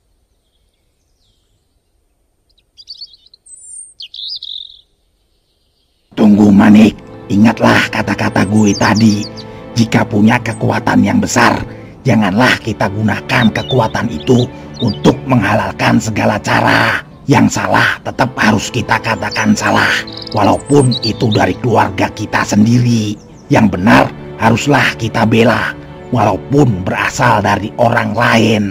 Tunggu, Manik. Ingatlah kata-kata gue tadi. Jika punya kekuatan yang besar, janganlah kita gunakan kekuatan itu untuk menghalalkan segala cara. Yang salah tetap harus kita katakan salah, walaupun itu dari keluarga kita sendiri. Yang benar haruslah kita bela, walaupun berasal dari orang lain.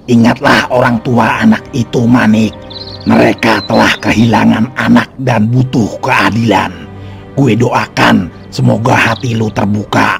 Ingatlah orang tua anak itu, Manik. Mereka telah kehilangan anak dan butuh keadilan. Gue doakan semoga hati lu terbuka